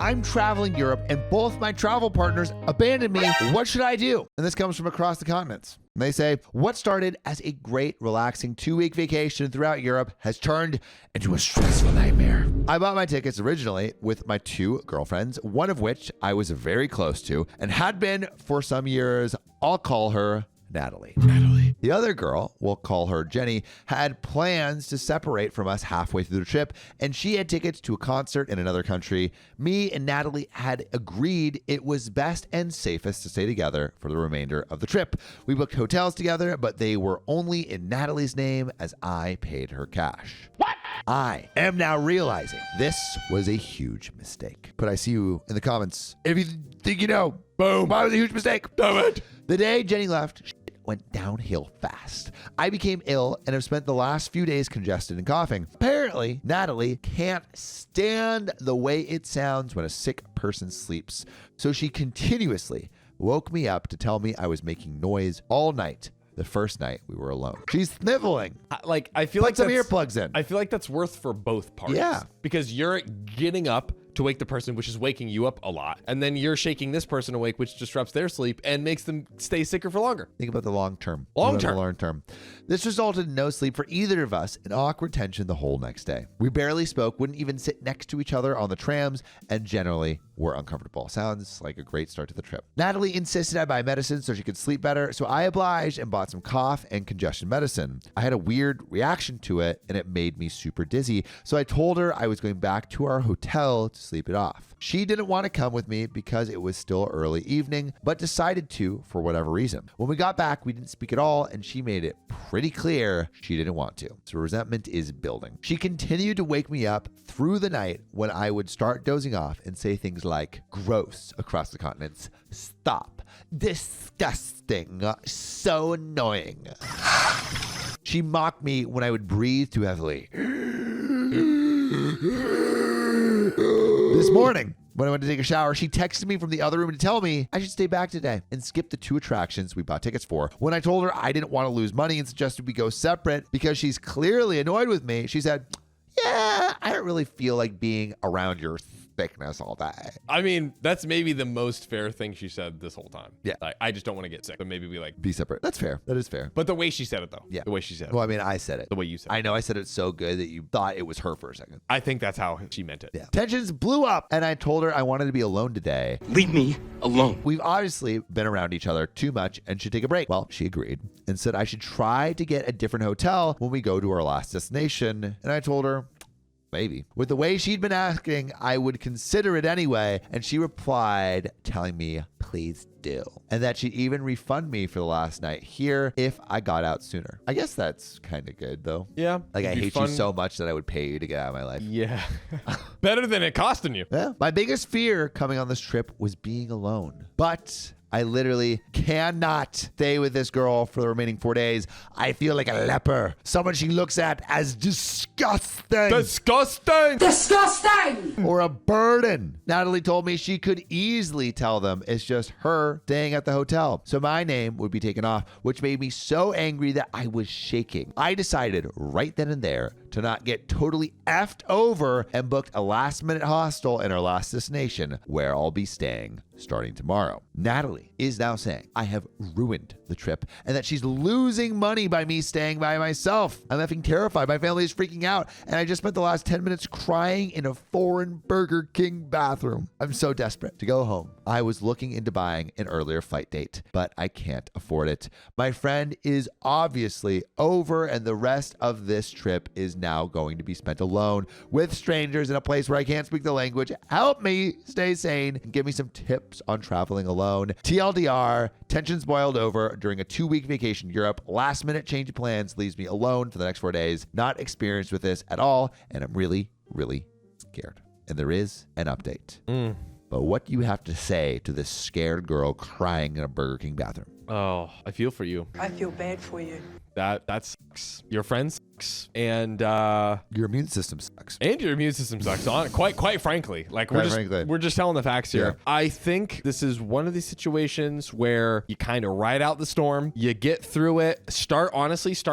I'm traveling Europe and both my travel partners abandoned me. What should I do? And this comes from across the continents. And they say, what started as a great, relaxing 2-week vacation throughout Europe has turned into a stressful nightmare. I bought my tickets originally with my 2 girlfriends, one of which I was very close to and had been for some years. I'll call her Natalie. The other girl, we'll call her Jenny, had plans to separate from us halfway through the trip, and she had tickets to a concert in another country. Me and Natalie had agreed it was best and safest to stay together for the remainder of the trip. We booked hotels together, but they were only in Natalie's name as I paid her cash. What? I am now realizing this was a huge mistake. But I see you in the comments. If you think you know, boom, why was it a huge mistake? Damn it. The day Jenny left, shit went downhill fast. I became ill and have spent the last few days congested and coughing. Apparently, Natalie can't stand the way it sounds when a sick person sleeps. So she continuously woke me up to tell me I was making noise all night. The first night we were alone. She's sniveling. I feel like some earplugs in. I feel like that's worth for both parties. Yeah. Because you're getting up to wake the person, which is waking you up a lot. And then you're shaking this person awake, which disrupts their sleep and makes them stay sicker for longer. Think about the long term. Long term. This resulted in no sleep for either of us and awkward tension the whole next day. We barely spoke, wouldn't even sit next to each other on the trams, and generally were uncomfortable. Sounds like a great start to the trip. Natalie insisted I buy medicine so she could sleep better, so I obliged and bought some cough and congestion medicine. I had a weird reaction to it, and it made me super dizzy, so I told her I was going back to our hotel to sleep it off. She didn't want to come with me because it was still early evening, but decided to for whatever reason. When we got back, we didn't speak at all, and she made it pretty clear she didn't want to. So resentment is building. She continued to wake me up through the night when I would start dozing off and say things like gross across the continents, stop, disgusting, so annoying. She mocked me when I would breathe too heavily. This morning, when I went to take a shower, she texted me from the other room to tell me I should stay back today and skip the 2 attractions we bought tickets for. When I told her I didn't want to lose money and suggested we go separate because she's clearly annoyed with me, she said, yeah, I don't really feel like being around your thickness all day. I mean, that's maybe the most fair thing she said this whole time. Yeah. Like, I just don't want to get sick. But maybe we be separate. That's fair. That is fair. But the way she said it, though. Yeah. The way she said it. Well, I mean, I said it. The way you said it. I know I said it so good that you thought it was her for a second. I think that's how she meant it. Yeah. Tensions blew up, and I told her I wanted to be alone today. Leave me alone. We've obviously been around each other too much and should take a break. Well, she agreed and said I should try to get a different hotel when we go to our last destination. And I told her, maybe. With the way she'd been asking, I would consider it anyway. And she replied, telling me, please do. And that she'd even refund me for the last night here if I got out sooner. I guess that's kind of good, though. Yeah. Like, I hate you Refund. so much that I would pay you to get out of my life. Yeah. Better than it costing you. Yeah. My biggest fear coming on this trip was being alone. But I literally cannot stay with this girl for the remaining 4 days. I feel like a leper. Someone she looks at as disgusting. Disgusting. Disgusting! Or a burden. Natalie told me she could easily tell them it's just her staying at the hotel. So my name would be taken off, which made me so angry that I was shaking. I decided right then and there to not get totally effed over and booked a last-minute hostel in our last destination where I'll be staying starting tomorrow. Natalie is now saying I have ruined the trip and that she's losing money by me staying by myself. I'm effing terrified. My family is freaking out and I just spent the last 10 minutes crying in a foreign Burger King bathroom. I'm so desperate to go home. I was looking into buying an earlier flight date, but I can't afford it. My friend is obviously over and the rest of this trip is now going to be spent alone with strangers in a place where I can't speak the language. Help me stay sane and give me some tips on traveling alone. TLDR, tensions boiled over during a 2-week vacation in Europe. Last minute change of plans leaves me alone for the next 4 days. Not experienced with this at all, and I'm really, really scared. And there is an update. But what do you have to say to this scared girl crying in a Burger King bathroom? Oh, I feel for you. I feel bad for you. That sucks. your friends sucks, and Your immune system sucks. your immune system sucks. Quite frankly, like we're just telling the facts here. Yeah. I think this is one of these situations where you kind of ride out the storm, you get through it, start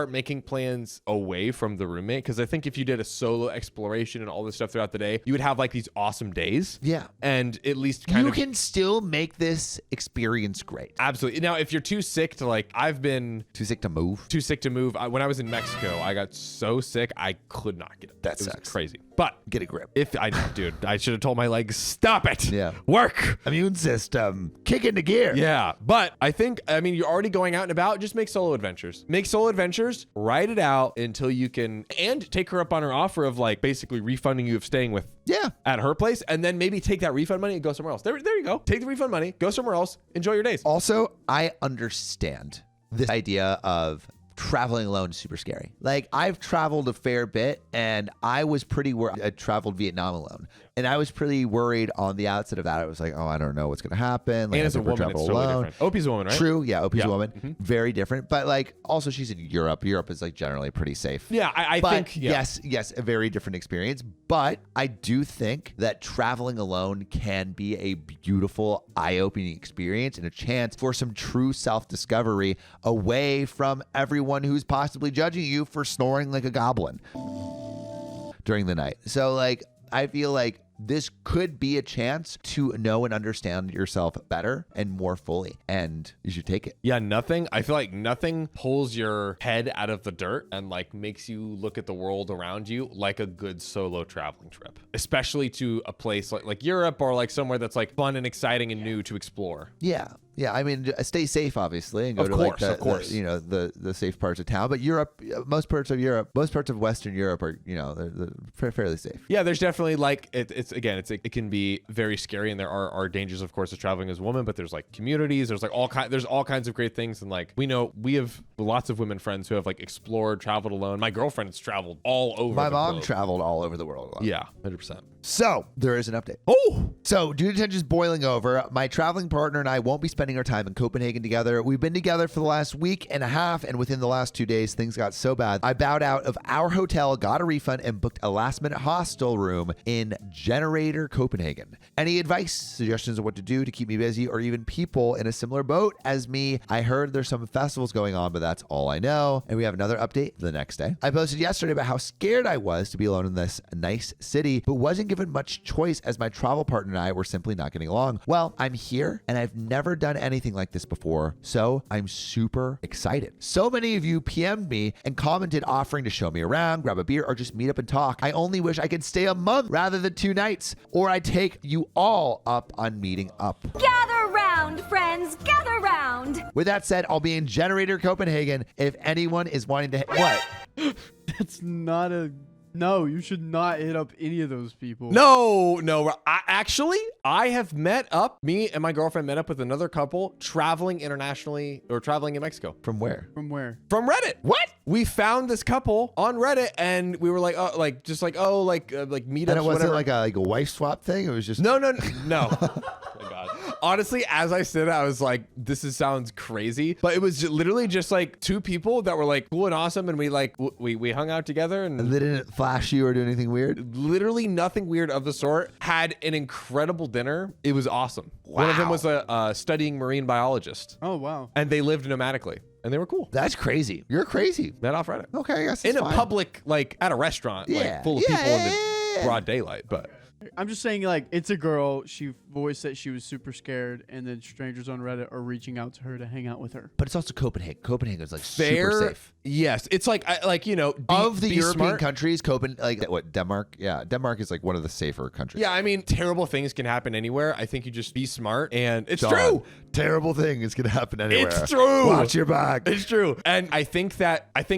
making plans away from the roommate, because I think if you did a solo exploration and all this stuff throughout the day, you would have like these awesome days. Yeah. And at least You can still make this experience great. absolutely. Now, if you're too sick to like, I've been Too sick to move. too sick to move. When I was in Mexico, I got so sick I could not get up. That It was sucks. crazy. But Get a grip. if I know, dude, I should have told my legs, stop it. Yeah. Work. Immune system. Kick into gear. Yeah. But you're already going out and about. Just make solo adventures. Ride it out until you can, and take her up on her offer of like basically refunding you of staying with Yeah. at her place, and then maybe take that refund money and go somewhere else. There you go. Take the refund money, go somewhere else, enjoy your days. Also, I understand this idea of traveling alone is super scary. Like, I've traveled a fair bit, and I was pretty worried. I traveled Vietnam alone, and I was pretty worried on the outset of that. I was like, oh, I don't know what's going to happen. Like, And as a I've never woman, it's traveled totally alone. different. Opie's a woman, right? True. Yeah. Opie's a Yeah. woman. Very different. But like, also she's in Europe. Europe is like generally pretty safe. Yeah, I But think, yeah. yes, a very different experience. But I do think that traveling alone can be a beautiful, eye-opening experience and a chance for some true self-discovery away from everyone who's possibly judging you for snoring like a goblin during the night. So like, I feel like this could be a chance to know and understand yourself better and more fully, and you should take it. Yeah, I feel like nothing pulls your head out of the dirt and like makes you look at the world around you like a good solo traveling trip, especially to a place like Europe, or like somewhere that's like fun and exciting and new to explore. Yeah. I mean, stay safe, obviously, and go Of to course, like of course. the safe parts of town. But Europe, most parts of Western Europe are, they're fairly safe. Yeah, there's definitely like it can be very scary, and there are dangers, of course, of traveling as a woman. But there's like communities, there's all kinds of great things, and like we have lots of women friends who have like explored, traveled alone. My girlfriend has traveled all over. My the mom globe. traveled all over the world. Yeah, 100%. So there is an update. Oh, So due to tensions boiling over, my traveling partner and I won't be spending our time in Copenhagen together. We've been together for the last week and a half, and within the last 2 days, things got so bad. I bowed out of our hotel, got a refund, and booked a last-minute hostel room in Generator, Copenhagen. Any advice, suggestions of what to do to keep me busy, or even people in a similar boat as me? I heard there's some festivals going on, but that's all I know. And we have another update the next day. I posted yesterday about how scared I was to be alone in this nice city, but wasn't given much choice as my travel partner and I were simply not getting along. Well, I'm here, and I've never done anything like this before, so I'm super excited. So many of you PM'd me and commented offering to show me around, grab a beer, or just meet up and talk. I only wish I could stay a month rather than 2 nights, or I take you all up on meeting up. Gather round, friends, gather round. With that said, I'll be in Generator, Copenhagen if anyone is wanting to what? That's not a... No, you should not hit up any of those people. No. I have met up, me and my girlfriend met up with another couple traveling internationally, or traveling in Mexico. From where? From where? From Reddit. What? We found this couple on Reddit, and we were like, meetups, And it wasn't whatever. like a wife swap thing? It was just... No. Oh my God. Honestly, as I said it, I was like, sounds crazy. But it was literally just like 2 people that were like cool and awesome. And we we hung out together, and They didn't flash you or do anything weird? literally nothing weird of the sort. Had an incredible dinner. It was awesome. One of them Wow. was a studying marine biologist, Oh, wow. and they lived nomadically, and they were cool. That's crazy. You're crazy. Met off Reddit. Okay, I guess In it's a fine. public, like at a restaurant, Yeah. like full of Yeah, people in yeah, the yeah. broad daylight. But I'm just saying, like, it's a girl. She voiced that she was super scared, and then strangers on Reddit are reaching out to her to hang out with her. But it's also Copenhagen. Copenhagen is like fair, super safe. yes, it's like Of the be European smart. countries, Denmark? Yeah, Denmark is like one of the safer countries. Yeah, I mean, terrible things can happen anywhere. I think you just be smart, and it's John, true. Terrible thing is going to happen anywhere. It's true. Watch your back. It's true. And I think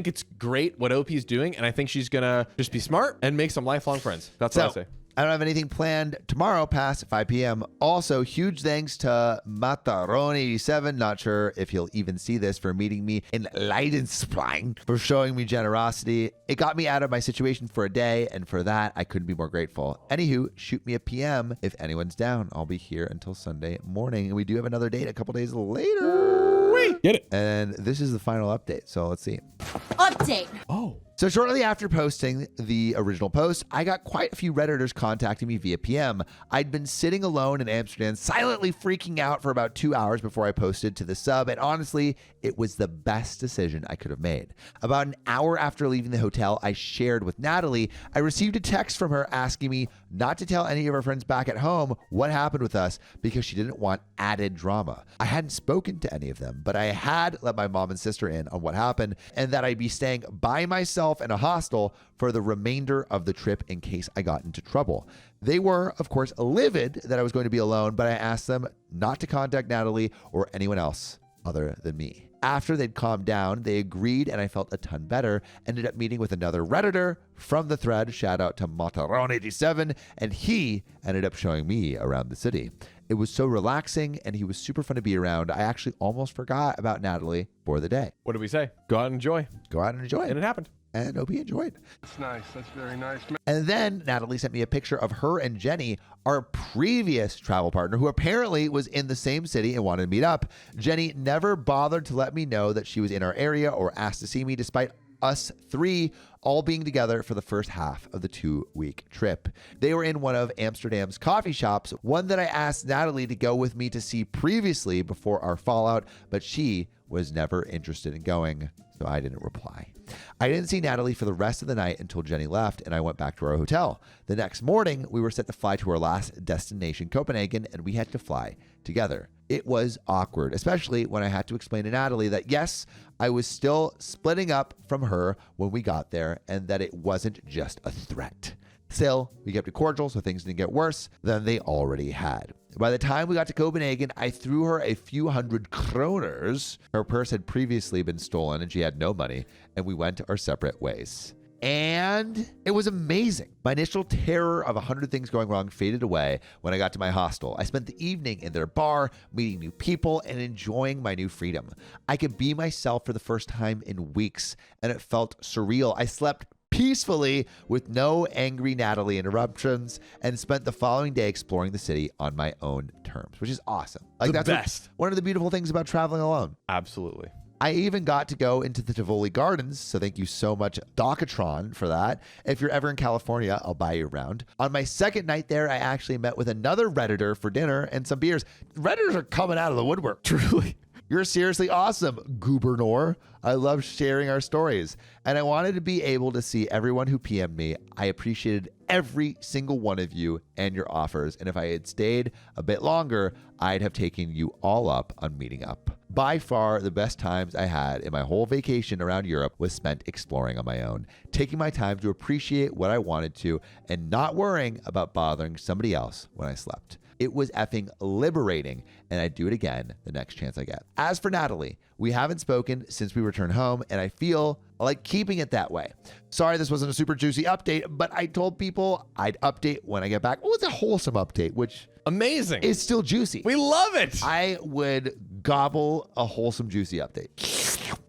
it's great what OP's doing, and I think she's gonna just be smart and make some lifelong friends. That's what I say. I don't have anything planned tomorrow past 5 p.m. Also, huge thanks to Matarone87, not sure if he'll even see this, for meeting me in Leidensprang, for showing me generosity. It got me out of my situation for a day, and for that, I couldn't be more grateful. Anywho, shoot me a PM if anyone's down. I'll be here until Sunday morning, and we do have another date a couple days later. Get it. And this is the final update. So let's see. Update. Oh. So shortly after posting the original post, I got quite a few Redditors contacting me via PM. I'd been sitting alone in Amsterdam, silently freaking out for about 2 hours before I posted to the sub, and honestly, it was the best decision I could have made. About an hour after leaving the hotel I shared with Natalie, I received a text from her asking me not to tell any of her friends back at home what happened with us because she didn't want added drama. I hadn't spoken to any of them, but I had let my mom and sister in on what happened and that I'd be staying by myself in a hostel for the remainder of the trip in case I got into trouble. They were, of course, livid that I was going to be alone, but I asked them not to contact Natalie or anyone else other than me. After they'd calmed down, they agreed and I felt a ton better. Ended up meeting with another Redditor from the thread, shout out to Mataron87, and he ended up showing me around the city. It was so relaxing and he was super fun to be around. I actually almost forgot about Natalie for the day. What did we say? Go out and enjoy. Go out and enjoy And it. it happened. And hope you enjoyed. That's nice. That's very nice. And then Natalie sent me a picture of her and Jenny, our previous travel partner, who apparently was in the same city and wanted to meet up. Jenny never bothered to let me know that she was in our area or asked to see me, despite us three all being together for the first half of the 2-week trip. They were in one of Amsterdam's coffee shops, one that I asked Natalie to go with me to see previously before our fallout, but she was never interested in going, so I didn't reply. I didn't see Natalie for the rest of the night until Jenny left and I went back to our hotel. The next morning, we were set to fly to our last destination, Copenhagen, and we had to fly together. It was awkward, especially when I had to explain to Natalie that yes, I was still splitting up from her when we got there and that it wasn't just a threat. Still, we kept it cordial so things didn't get worse than they already had. By the time we got to Copenhagen, I threw her a few hundred kroners. Her purse had previously been stolen and she had no money, and we went our separate ways. And it was amazing. My initial terror of 100 things going wrong faded away when I got to my hostel. I spent the evening in their bar, meeting new people and enjoying my new freedom. I could be myself for the first time in weeks, and it felt surreal. I slept peacefully with no angry Natalie interruptions and spent the following day exploring the city on my own terms, which is awesome. Like, that's best. one of the beautiful things about traveling alone. Absolutely. I even got to go into the Tivoli Gardens, so thank you so much, Docatron, for that. If you're ever in California, I'll buy you around. On my second night there, I actually met with another Redditor for dinner and some beers. Redditors are coming out of the woodwork, truly. You're seriously awesome, Gouverneur. I love sharing our stories. And I wanted to be able to see everyone who PM'd me. I appreciated every single one of you and your offers. And if I had stayed a bit longer, I'd have taken you all up on meeting up. By far, the best times I had in my whole vacation around Europe was spent exploring on my own, taking my time to appreciate what I wanted to and not worrying about bothering somebody else when I slept. It was effing liberating, and I'd do it again the next chance I get. As for Natalie, we haven't spoken since we returned home, and I feel like keeping it that way. Sorry this wasn't a super juicy update, but I told people I'd update when I get back. Well, it's a wholesome update, which Amazing. is still juicy. We love it. I would gobble a wholesome, juicy update.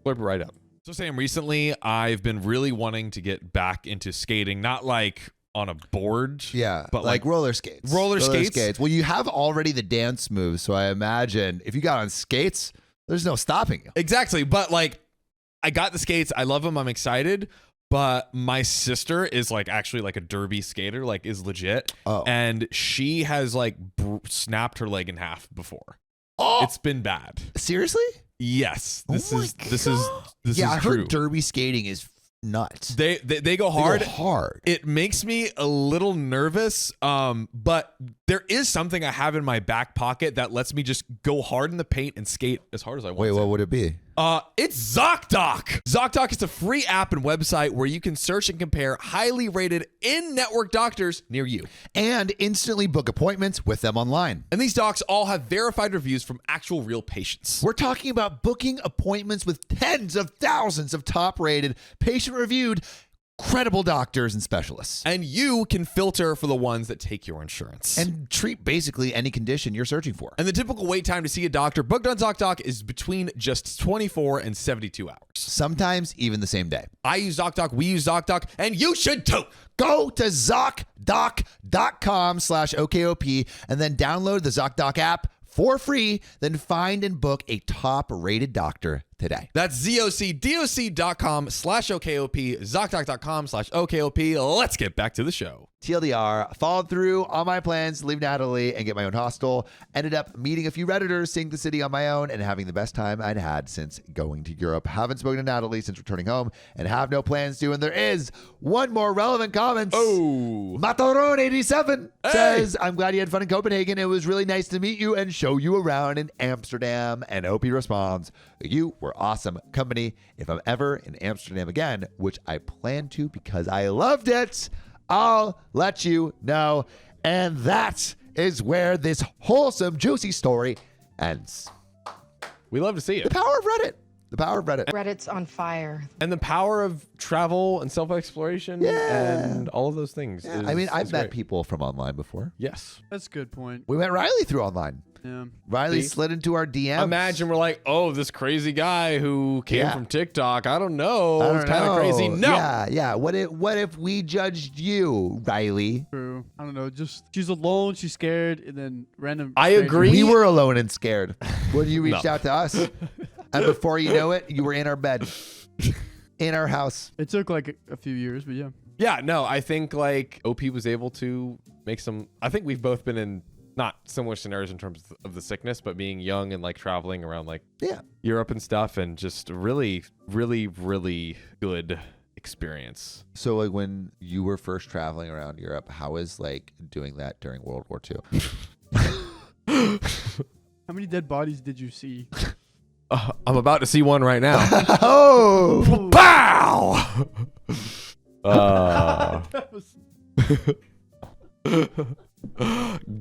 Blurb it right up. So Sam, recently I've been really wanting to get back into skating, not like on a board. Yeah, but like roller skates. Roller skates? Well, you have already the dance moves, so I imagine if you got on skates, there's no stopping you. Exactly. But like, I got the skates. I love them. I'm excited. But my sister is like actually like a derby skater, like is legit. Oh. And she has like snapped her leg in half before. Oh, It's been bad. seriously? Yes. This Oh my is Yeah, I true. heard derby skating is nuts. They go They go hard. hard. It makes me a little nervous, but there is something I have in my back pocket that lets me just go hard in the paint and skate as hard as I want. Wait, to. what would it be? It's ZocDoc. ZocDoc is a free app and website where you can search and compare highly rated in-network doctors near you. And instantly book appointments with them online. And these docs all have verified reviews from actual real patients. We're talking about booking appointments with tens of thousands of top-rated, patient-reviewed, credible doctors and specialists. And you can filter for the ones that take your insurance. And treat basically any condition you're searching for. And the typical wait time to see a doctor booked on ZocDoc is between just 24 and 72 hours. Sometimes even the same day. I use ZocDoc, we use ZocDoc, and you should too. Go to ZocDoc.com/OKOP and then download the ZocDoc app for free, then find and book a top-rated doctor today. That's ZocDoc.com/OKOP, ZocDoc.com/OKOP. Let's get back to the show. TLDR, followed through on my plans to leave Natalie and get my own hostel. Ended up meeting a few Redditors, seeing the city on my own, and having the best time I'd had since going to Europe. Haven't spoken to Natalie since returning home and have no plans to. And there is one more relevant comment. Oh. Matarone87 says, I'm glad you had fun in Copenhagen. It was really nice to meet you and show you around in Amsterdam. And OP responds, you were awesome company. If I'm ever in Amsterdam again, which I plan to because I loved it, I'll let you know. And that is where this wholesome, juicy story ends. We love to see it. The power of Reddit. The power of Reddit. Reddit's on fire. And the power of travel and self-exploration and all of those things. Yeah. Is, I mean, I've met great. people from online before. Yes. That's a good point. We met Riley through online. Yeah. Riley See? slid into our DMs. Imagine we're like, oh, this crazy guy who came Yeah. from TikTok. I don't know. I don't It's kind of know. crazy. No. Yeah. What if we judged you, Riley? True. I don't know. Just she's alone. She's scared, and then random. I strangers- agree. We were alone and scared when you reached No. out to us. And before you know it, you were in our bed, in our house. It took like a few years, but yeah. Yeah, no, I think like OP was able to make some. I think we've both been in not similar scenarios in terms of the sickness, but being young and like traveling around like Europe and stuff, and just really, really, really good experience. So like when you were first traveling around Europe, how was like doing that during World War II? How many dead bodies did you see? I'm about to see one right now. Oh, Pow! That was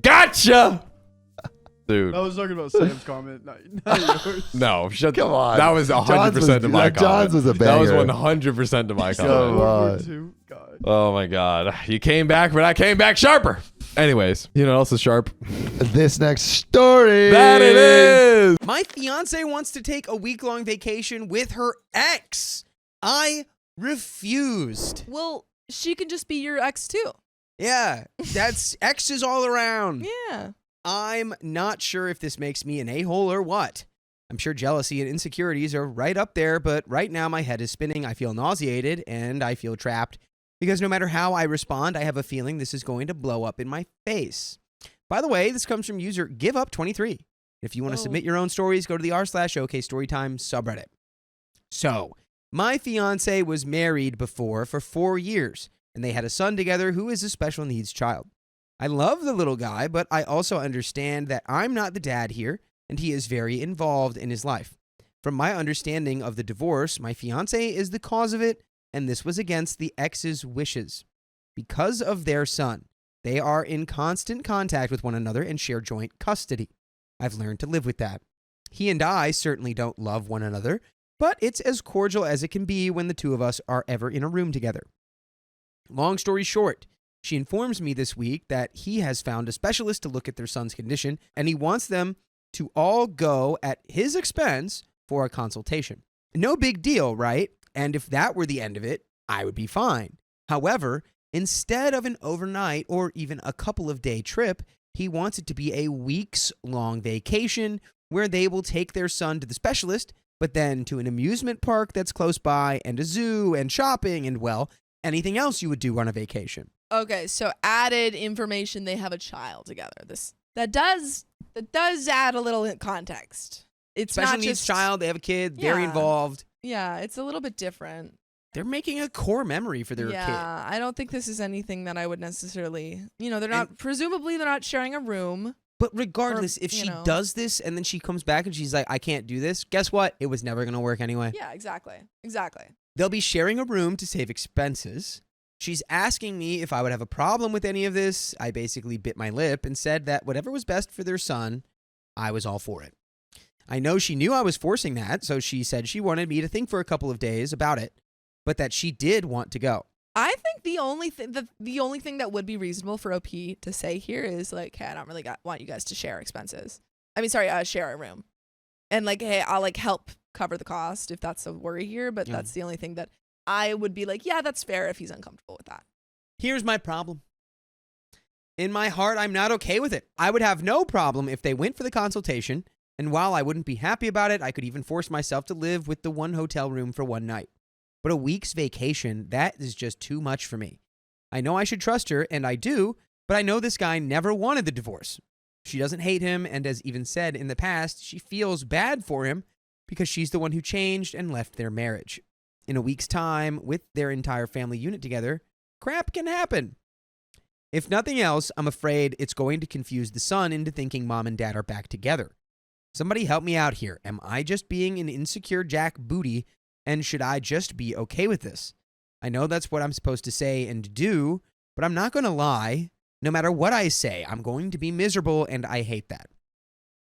Gotcha, dude. I was talking about Sam's comment, not yours. No, shut. Come on. That was 100% to my comment. John's was a That was banger. 100% to my Come comment. on. World War II. God. Oh my god, you came back, but I came back sharper. Anyways, you know what else is sharp? This next story. That it is. My fiance wants to take a week-long vacation with her ex. I refused. Well, she can just be your ex too. Yeah, that's exes all around. Yeah. I'm not sure if this makes me an a-hole or what. I'm sure jealousy and insecurities are right up there, but right now my head is spinning. I feel nauseated and I feel trapped because no matter how I respond, I have a feeling this is going to blow up in my face. By the way, this comes from user GiveUp23. If you want to submit your own stories, go to the r/OK Storytime subreddit. So, my fiance was married before for 4 years, and they had a son together who is a special needs child. I love the little guy, but I also understand that I'm not the dad here, and he is very involved in his life. From my understanding of the divorce, my fiance is the cause of it, and this was against the ex's wishes. Because of their son, they are in constant contact with one another and share joint custody. I've learned to live with that. He and I certainly don't love one another, but it's as cordial as it can be when the two of us are ever in a room together. Long story short, she informs me this week that he has found a specialist to look at their son's condition, and he wants them to all go at his expense for a consultation. No big deal, right? And if that were the end of it, I would be fine. However, instead of an overnight or even a couple of day trip, he wants it to be a weeks-long vacation where they will take their son to the specialist, but then to an amusement park that's close by, and a zoo, and shopping, and, well, anything else you would do on a vacation. Okay, so added information, they have a child together. That does add a little context. It's Special not needs just child, they have a kid, very Yeah. involved. Yeah, it's a little bit different. They're making a core memory for their kid. Yeah, I don't think this is anything that I would necessarily, they're not, presumably they're not sharing a room. But regardless, Or, if you she know. does this and then she comes back and she's like, I can't do this, guess what? It was never going to work anyway. Yeah, exactly. They'll be sharing a room to save expenses. She's asking me if I would have a problem with any of this. I basically bit my lip and said that whatever was best for their son, I was all for it. I know she knew I was forcing that, so she said she wanted me to think for a couple of days about it, but that she did want to go. I think the only thing that would be reasonable for OP to say here is like, hey, I don't really want you guys to share expenses. Share a room. And like, hey, I'll like help cover the cost if that's a worry here, but that's the only thing that I would be like, yeah, that's fair if he's uncomfortable with that. Here's my problem. In my heart, I'm not okay with it. I would have no problem if they went for the consultation, and while I wouldn't be happy about it, I could even force myself to live with the one hotel room for one night. But a week's vacation, that is just too much for me. I know I should trust her, and I do, but I know this guy never wanted the divorce. She doesn't hate him, and as even said in the past, she feels bad for him because she's the one who changed and left their marriage. In a week's time, with their entire family unit together, crap can happen. If nothing else, I'm afraid it's going to confuse the son into thinking mom and dad are back together. Somebody help me out here. Am I just being an insecure jack booty, and should I just be okay with this? I know that's what I'm supposed to say and do, but I'm not going to lie. No matter what I say, I'm going to be miserable, and I hate that.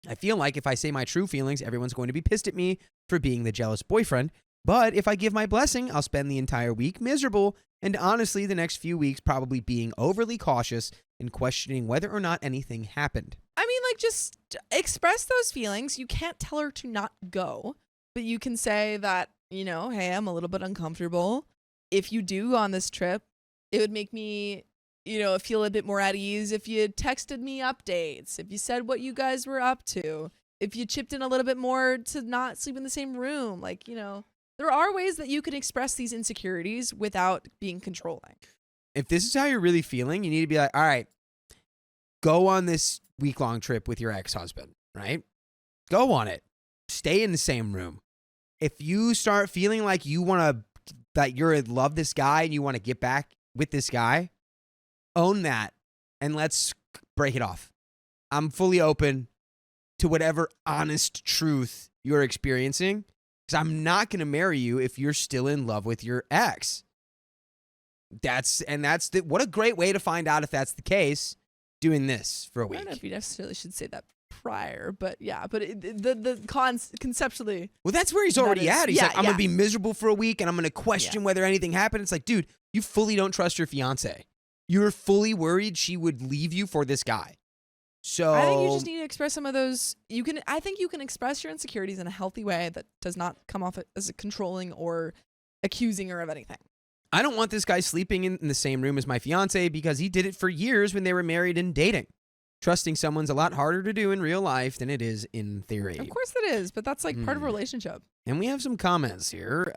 I feel like if I say my true feelings, everyone's going to be pissed at me for being the jealous boyfriend. But if I give my blessing, I'll spend the entire week miserable, and honestly, the next few weeks probably being overly cautious and questioning whether or not anything happened. I mean, like, just express those feelings. You can't tell her to not go, but you can say that, you know, hey, I'm a little bit uncomfortable. If you do go on this trip, it would make me, you know, feel a bit more at ease if you texted me updates, if you said what you guys were up to, if you chipped in a little bit more to not sleep in the same room. Like, you know, there are ways that you can express these insecurities without being controlling. If this is how you're really feeling, you need to be like, all right, go on this week-long trip with your ex-husband, right? Go on it. Stay in the same room. If you start feeling like you want to, that you're in love this guy and you want to get back with this guy, own that and let's break it off. I'm fully open to whatever honest truth you're experiencing, because I'm not going to marry you if you're still in love with your ex. What a great way to find out if that's the case, doing this for a I week. don't know if you necessarily should say that prior, but yeah, but conceptually. Well, that's where he's already at. He's like, I'm going to be miserable for a week and I'm going to question whether anything happened. It's like, dude, you fully don't trust your fiance. You're fully worried she would leave you for this guy. So I think you just need to express some of those. I think you can express your insecurities in a healthy way that does not come off as a controlling or accusing her of anything. I don't want this guy sleeping in the same room as my fiance because he did it for years when they were married and dating. Trusting someone's a lot harder to do in real life than it is in theory. Of course it is, but that's like part of a relationship. And we have some comments here.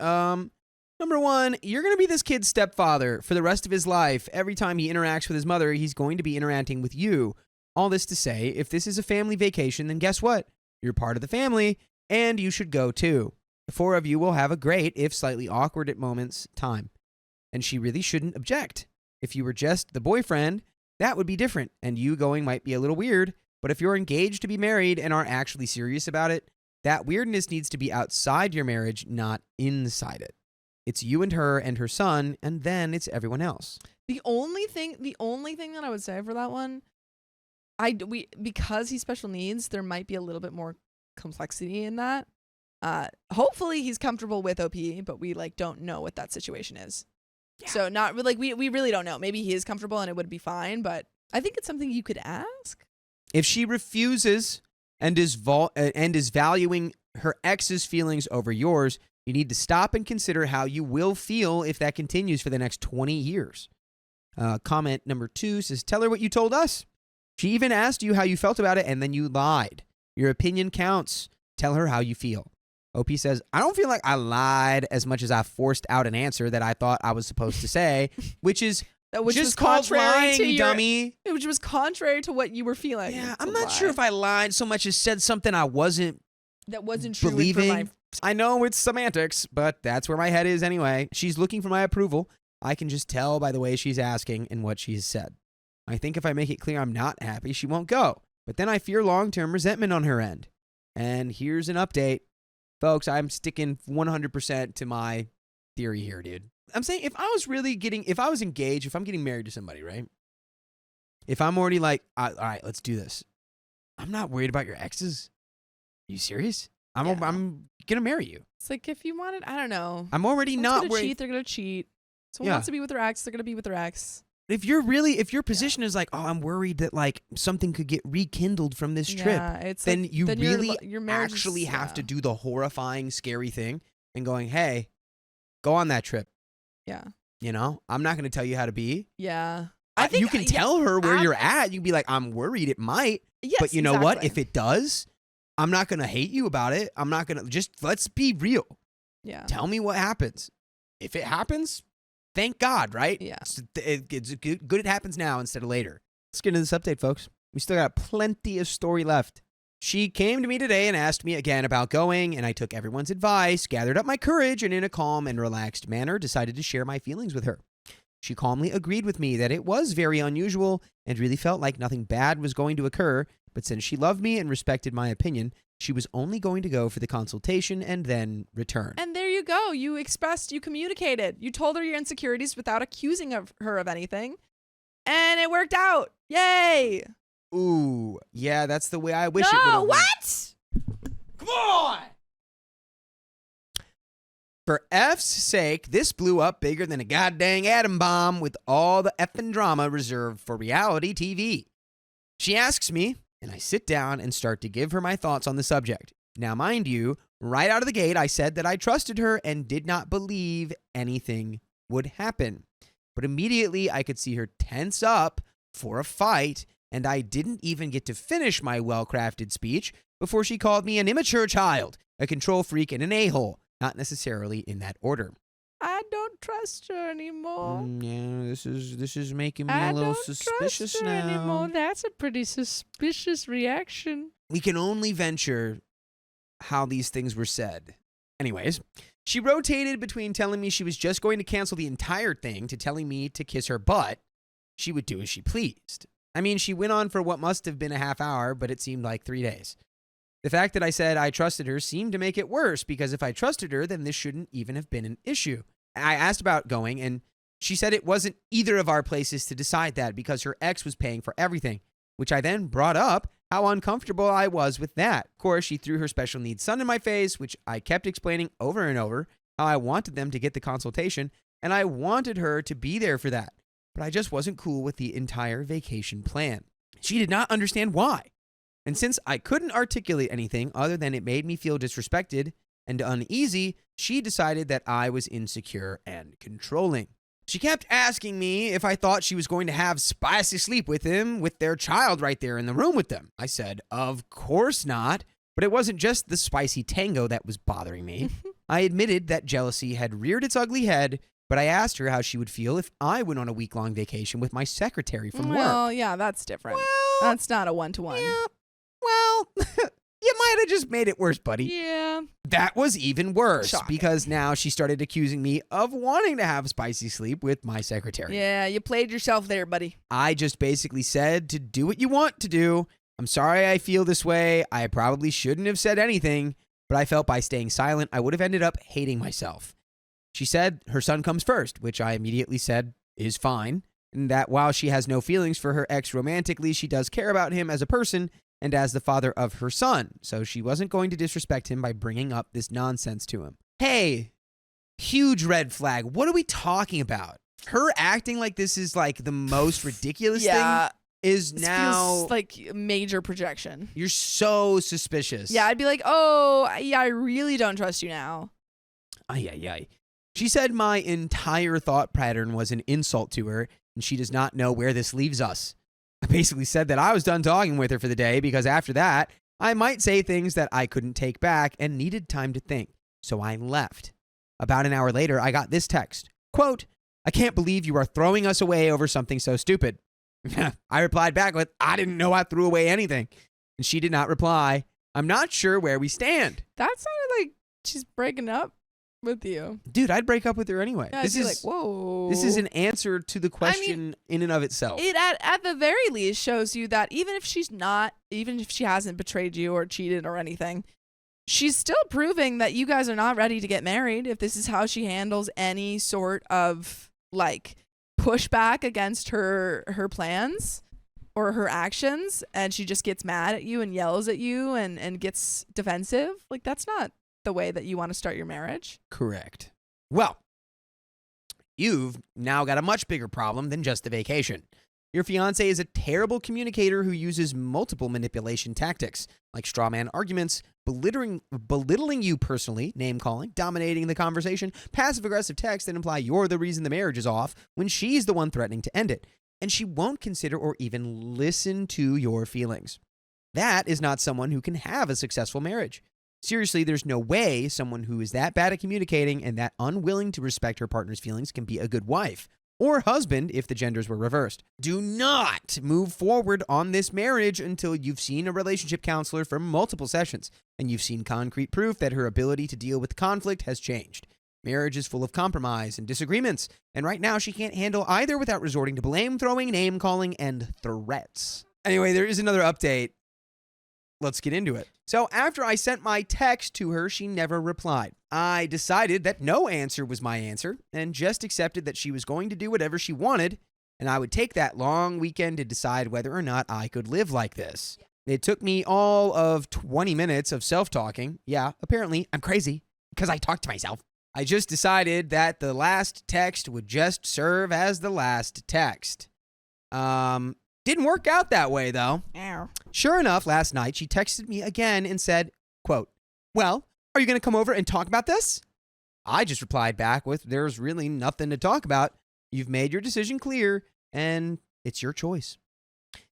Number one, you're going to be this kid's stepfather for the rest of his life. Every time he interacts with his mother, he's going to be interacting with you. All this to say, if this is a family vacation, then guess what? You're part of the family, and you should go too. The four of you will have a great, if slightly awkward at moments, time. And she really shouldn't object. If you were just the boyfriend, that would be different, and you going might be a little weird, but if you're engaged to be married and are actually serious about it, that weirdness needs to be outside your marriage, not inside it. It's you and her son, and then it's everyone else. The only thing that I would say for that one, because he's special needs, there might be a little bit more complexity in that. Hopefully he's comfortable with OP, but we don't know what that situation is. Yeah. So not we really don't know. Maybe he is comfortable and it would be fine, but I think it's something you could ask. If she refuses and is valuing her ex's feelings over yours, you need to stop and consider how you will feel if that continues for the next 20 years. Comment number 2 says, tell her what you told us. She even asked you how you felt about it, and then you lied. Your opinion counts. Tell her how you feel. OP says, I don't feel like I lied as much as I forced out an answer that I thought I was supposed to say, which is which just was called lying, to dummy. Which was contrary to what you were feeling. Yeah, I'm not sure if I lied so much as said something I wasn't true. Believing. I know it's semantics, but that's where my head is anyway. She's looking for my approval. I can just tell by the way she's asking and what she's said. I think if I make it clear I'm not happy, she won't go. But then I fear long-term resentment on her end. And here's an update. Folks, I'm sticking 100% to my theory here, dude. I'm saying if I was engaged, if I'm getting married to somebody, right? If I'm already like, all right, let's do this. I'm not worried about your exes. Are you serious? I'm going to marry you. It's like if you wanted, I don't know. I'm already not worried. Cheat, they're going to cheat. Someone wants to be with their ex, they're going to be with their ex. If your position is like, oh, I'm worried that something could get rekindled from this trip, then you really actually have to do the horrifying, scary thing and going, hey, go on that trip. Yeah. You know, I'm not going to tell you how to be. Yeah. I think you can tell her where you're at. You can be like, I'm worried it might. Yes, but you know what? exactly. If it does, I'm not going to hate you about it. I'm not going to let's be real. Yeah. Tell me what happens. If it happens, thank God, right? Yeah. It's good it happens now instead of later. Let's get into this update, folks. We still got plenty of story left. She came to me today and asked me again about going, and I took everyone's advice, gathered up my courage, and in a calm and relaxed manner decided to share my feelings with her. She calmly agreed with me that it was very unusual and really felt like nothing bad was going to occur, but since she loved me and respected my opinion, she was only going to go for the consultation and then return. And there you go. You communicated. You told her your insecurities without accusing her of anything. And it worked out. Yay. Ooh, yeah, that's the way I wish it would have No, went. what? Come on! For F's sake, this blew up bigger than a goddamn atom bomb with all the effing drama reserved for reality TV. She asks me, and I sit down and start to give her my thoughts on the subject. Now, mind you, right out of the gate, I said that I trusted her and did not believe anything would happen. But immediately, I could see her tense up for a fight, and I didn't even get to finish my well-crafted speech before she called me an immature child, a control freak, and an a-hole. Not necessarily in that order. I don't trust her anymore. Yeah, this is making me I a little don't suspicious trust her now. anymore. That's a pretty suspicious reaction. We can only venture how these things were said. Anyways, she rotated between telling me she was just going to cancel the entire thing to telling me to kiss her butt. She would do as she pleased. I mean, she went on for what must have been a half hour, but it seemed like 3 days. The fact that I said I trusted her seemed to make it worse, because if I trusted her, then this shouldn't even have been an issue. I asked about going, and she said it wasn't either of our places to decide that because her ex was paying for everything, which I then brought up how uncomfortable I was with that. Of course, she threw her special needs son in my face, which I kept explaining over and over how I wanted them to get the consultation, and I wanted her to be there for that. But I just wasn't cool with the entire vacation plan. She did not understand why. And since I couldn't articulate anything other than it made me feel disrespected and uneasy, she decided that I was insecure and controlling. She kept asking me if I thought she was going to have spicy sleep with him with their child right there in the room with them. I said, of course not. But it wasn't just the spicy tango that was bothering me. I admitted that jealousy had reared its ugly head, but I asked her how she would feel if I went on a week-long vacation with my secretary from work. Well, yeah, that's different. That's not a one-to-one. Yeah, well, you might have just made it worse, buddy. Yeah. That was even worse Shocking. because now she started accusing me of wanting to have spicy sleep with my secretary. Yeah, you played yourself there, buddy. I just basically said to do what you want to do. I'm sorry I feel this way. I probably shouldn't have said anything, but I felt by staying silent, I would have ended up hating myself. She said her son comes first, which I immediately said is fine, and that while she has no feelings for her ex romantically, she does care about him as a person and as the father of her son, so she wasn't going to disrespect him by bringing up this nonsense to him. Hey, huge red flag. What are we talking about? Her acting like this is like the most ridiculous thing is This now feels like major projection. you're so suspicious. Yeah, I'd be like, oh, yeah, I really don't trust you now. Ay, ay, ay. She said my entire thought pattern was an insult to her, and she does not know where this leaves us. I basically said that I was done talking with her for the day because after that, I might say things that I couldn't take back and needed time to think, so I left. About an hour later, I got this text. Quote, I can't believe you are throwing us away over something so stupid. I replied back with, I didn't know I threw away anything. And she did not reply. I'm not sure where we stand. That sounded like she's breaking up with you. Dude, I'd break up with her anyway. Yeah, This I'd be is like, whoa. This is an answer to the question in and of itself. It at the very least shows you that even if she hasn't betrayed you or cheated or anything, she's still proving that you guys are not ready to get married. If this is how she handles any sort of like pushback against her plans or her actions, and she just gets mad at you and yells at you and gets defensive, like that's not the way that you want to start your marriage. Correct. Well, you've now got a much bigger problem than just the vacation. Your fiance is a terrible communicator who uses multiple manipulation tactics, like straw man arguments, belittling you personally, name calling, dominating the conversation, passive aggressive texts that imply you're the reason the marriage is off when she's the one threatening to end it. and she won't consider or even listen to your feelings. That is not someone who can have a successful marriage. Seriously, there's no way someone who is that bad at communicating and that unwilling to respect her partner's feelings can be a good wife or husband if the genders were reversed. Do not move forward on this marriage until you've seen a relationship counselor for multiple sessions and you've seen concrete proof that her ability to deal with conflict has changed. Marriage is full of compromise and disagreements, and right now she can't handle either without resorting to blame throwing, name calling, and threats. Anyway, there is another update. Let's get into it. So after I sent my text to her, she never replied. I decided that no answer was my answer and just accepted that she was going to do whatever she wanted, and I would take that long weekend to decide whether or not I could live like this. It took me all of 20 minutes of self-talking. Yeah, apparently I'm crazy because I talk to myself. I just decided that the last text would just serve as the last text. Didn't work out that way, though. Sure enough, last night, she texted me again and said, quote, "Well, are you going to come over and talk about this?" I just replied back with, "There's really nothing to talk about. You've made your decision clear, and it's your choice."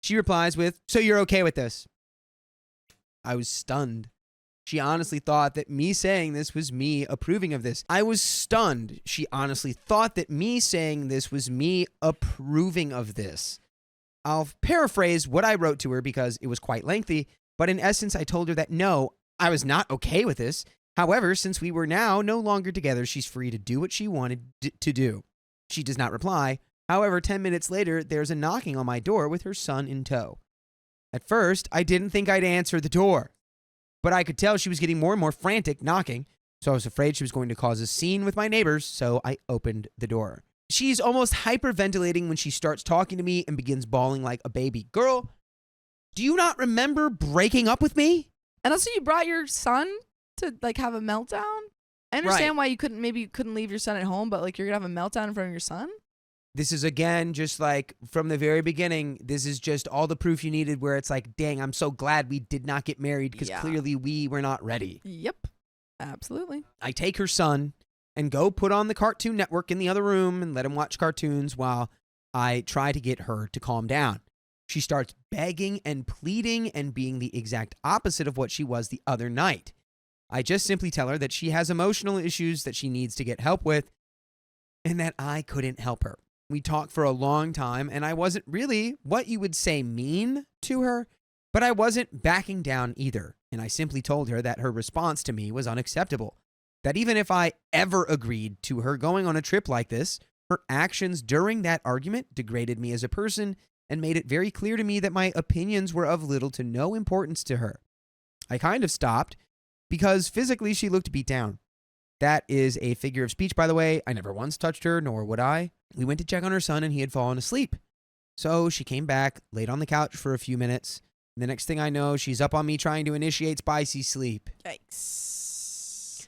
She replies with, "So you're okay with this?" I was stunned. She honestly thought that me saying this was me approving of this. I was stunned. She honestly thought that me saying this was me approving of this. I'll paraphrase what I wrote to her because it was quite lengthy, but in essence, I told her that no, I was not okay with this. However, since we were now no longer together, she's free to do what she wanted to do. She does not reply. However, 10 minutes later, there's a knocking on my door with her son in tow. At first, I didn't think I'd answer the door, but I could tell she was getting more and more frantic knocking, so I was afraid she was going to cause a scene with my neighbors, so I opened the door. She's almost hyperventilating when she starts talking to me and begins bawling like a baby. Girl, do you not remember breaking up with me? And also, you brought your son to like have a meltdown. I understand why you couldn't leave your son at home, but like you're gonna have a meltdown in front of your son. This is again just like from the very beginning. This is just all the proof you needed. Where it's like, dang, I'm so glad we did not get married because clearly we were not ready. Yep, absolutely. I take her son and go put on the Cartoon Network in the other room and let him watch cartoons while I try to get her to calm down. She starts begging and pleading and being the exact opposite of what she was the other night. I just simply tell her that she has emotional issues that she needs to get help with and that I couldn't help her. We talked for a long time and I wasn't really what you would say mean to her, but I wasn't backing down either. And I simply told her that her response to me was unacceptable. That even if I ever agreed to her going on a trip like this, her actions during that argument degraded me as a person and made it very clear to me that my opinions were of little to no importance to her. I kind of stopped because physically she looked beat down. That is a figure of speech, by the way. I never once touched her, nor would I. We went to check on her son and he had fallen asleep. So she came back, laid on the couch for a few minutes. And the next thing I know, she's up on me trying to initiate spicy sleep. Yikes.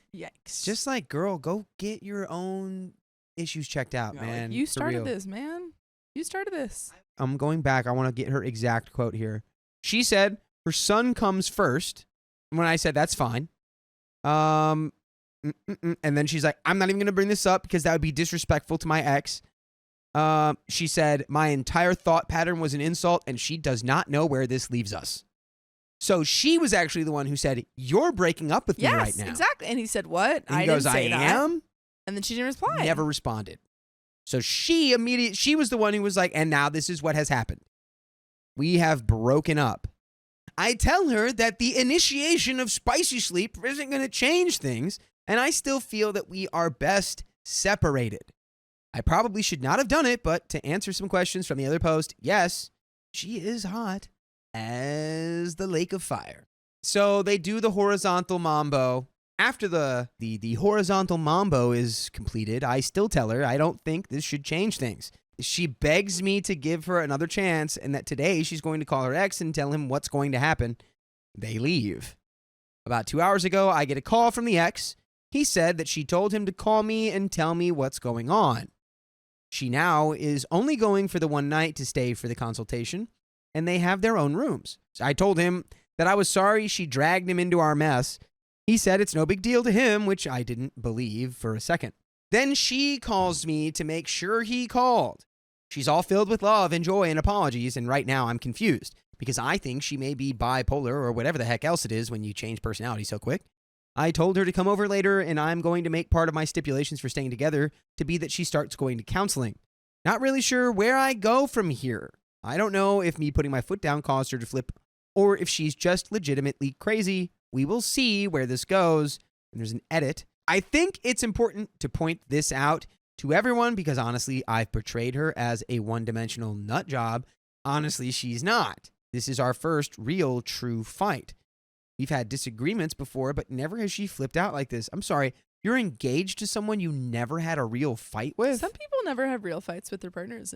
Just like, girl, go get your own issues checked out, man. You started this, man. You started this. I'm going back. I want to get her exact quote here. She said her son comes first. When I said, that's fine. And then she's like, I'm not even going to bring this up because that would be disrespectful to my ex. She said, my entire thought pattern was an insult and she does not know where this leaves us. So she was actually the one who said, you're breaking up with me right now. Yes, exactly. And he said, what? And he goes, I am? And then she didn't reply. Never responded. So she was the one who was like, and now this is what has happened. We have broken up. I tell her that the initiation of spicy sleep isn't going to change things, and I still feel that we are best separated. I probably should not have done it, but to answer some questions from the other post, yes, she is hot as the lake of fire. So they do the horizontal mambo. After the horizontal mambo is completed, I still tell her I don't think this should change things. She begs me to give her another chance and that today she's going to call her ex and tell him what's going to happen. They leave. About 2 hours ago, I get a call from the ex. He said that she told him to call me and tell me what's going on. She now is only going for the one night to stay for the consultation, and they have their own rooms. So I told him that I was sorry she dragged him into our mess. He said it's no big deal to him, which I didn't believe for a second. Then she calls me to make sure he called. She's all filled with love and joy and apologies, and right now I'm confused because I think she may be bipolar or whatever the heck else it is when you change personality so quick. I told her to come over later, and I'm going to make part of my stipulations for staying together to be that she starts going to counseling. Not really sure where I go from here. I don't know if me putting my foot down caused her to flip or if she's just legitimately crazy. We will see where this goes. And there's an edit. I think it's important to point this out to everyone because honestly, I've portrayed her as a one-dimensional nut job. Honestly, she's not. This is our first real true fight. We've had disagreements before, but never has she flipped out like this. I'm sorry. You're engaged to someone you never had a real fight with? Some people never have real fights with their partners.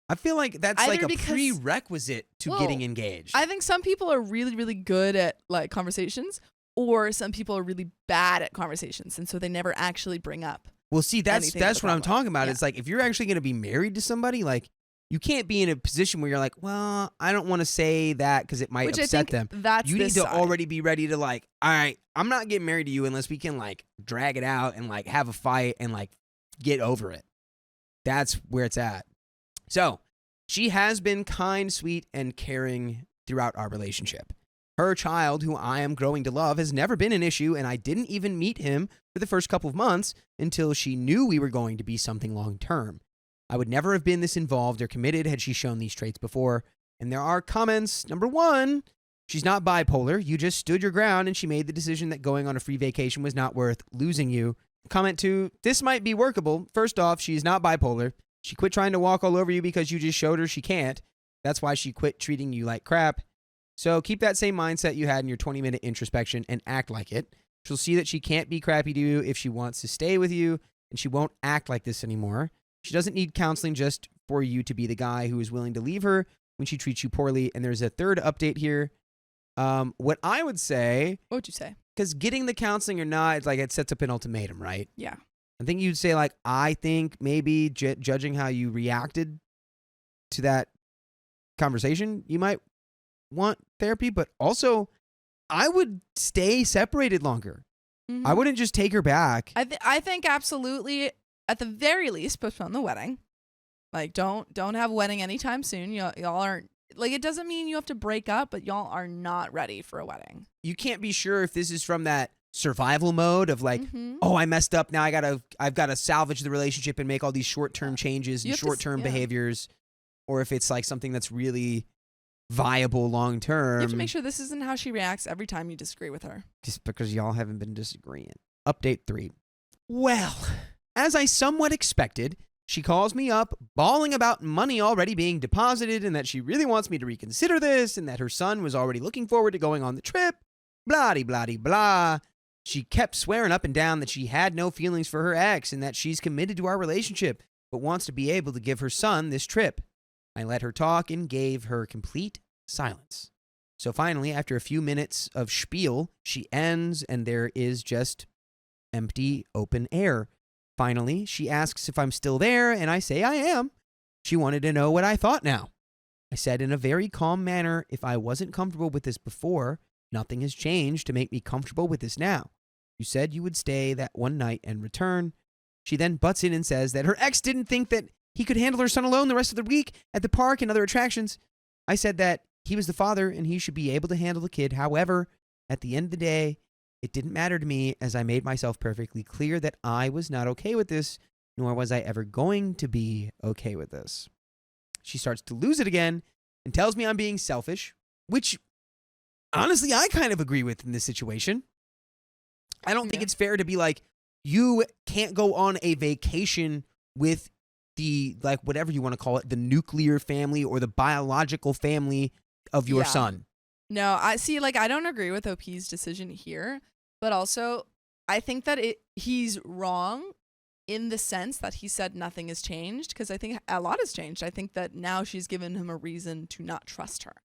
I feel like that's Either like a because- prerequisite to Well, getting engaged. I think some people are really, really good at like conversations, or some people are really bad at conversations, and so they never actually bring up. Well, see, that's anything with the what I'm problem. talking about. Yeah. It's like if you're actually going to be married to somebody, like you can't be in a position where you're like, well, I don't want to say that because it might Which I upset think them. that's You need this to side. already be ready to like, all right, I'm not getting married to you unless we can like drag it out and like have a fight and like get over it. That's where it's at. So she has been kind, sweet, and caring throughout our relationship. Her child, who I am growing to love, has never been an issue, and I didn't even meet him for the first couple of months until she knew we were going to be something long term. I would never have been this involved or committed had she shown these traits before. And there are comments. Number one, she's not bipolar. You just stood your ground and she made the decision that going on a free vacation was not worth losing you. Comment two, this might be workable. First off, she's not bipolar. She quit trying to walk all over you because you just showed her she can't. That's why she quit treating you like crap. So keep that same mindset you had in your 20-minute introspection and act like it. She'll see that she can't be crappy to you if she wants to stay with you, and she won't act like this anymore. She doesn't need counseling just for you to be the guy who is willing to leave her when she treats you poorly. And there's a third update here. What I would say, What would you say? because getting the counseling or not, it's like it sets up an ultimatum, right? Yeah. I think you'd say like, I think maybe judging how you reacted to that conversation, you might want therapy, but also I would stay separated longer. Mhm. I wouldn't just take her back. I think absolutely, at the very least, postpone the wedding. Like, don't have a wedding anytime soon. Y'all aren't, like, it doesn't mean you have to break up, but y'all are not ready for a wedding. You can't be sure if this is from that survival mode of like, Mhm. oh, I messed up. Now I've got to salvage the relationship and make all these short-term changes You and have to short-term yeah. behaviors, or if it's like something that's really viable long-term. You have to make sure this isn't how she reacts every time you disagree with her. Just because y'all haven't been disagreeing. Update 3. Well, as I somewhat expected, she calls me up bawling about money already being deposited and that she really wants me to reconsider this and that her son was already looking forward to going on the trip. Blah-de-blah-de-blah. She kept swearing up and down that she had no feelings for her ex and that she's committed to our relationship but wants to be able to give her son this trip. I let her talk and gave her complete silence. So finally, after a few minutes of spiel, she ends and there is just empty open air. Finally, she asks if I'm still there and I say I am. She wanted to know what I thought now. I said in a very calm manner, if I wasn't comfortable with this before, nothing has changed to make me comfortable with this now. You said you would stay that one night and return. She then butts in and says that her ex didn't think that he could handle her son alone the rest of the week at the park and other attractions. I said that he was the father and he should be able to handle the kid. However, at the end of the day, it didn't matter to me as I made myself perfectly clear that I was not okay with this, nor was I ever going to be okay with this. She starts to lose it again and tells me I'm being selfish, which honestly I kind of agree with in this situation. I don't think Yeah. it's fair to be like, you can't go on a vacation with the, like, whatever you want to call it, the nuclear family or the biological family of your Yeah. son. No, I see. Like, I don't agree with OP's decision here, but also I think that he's wrong in the sense that he said nothing has changed, because I think a lot has changed. I think that now she's given him a reason to not trust her.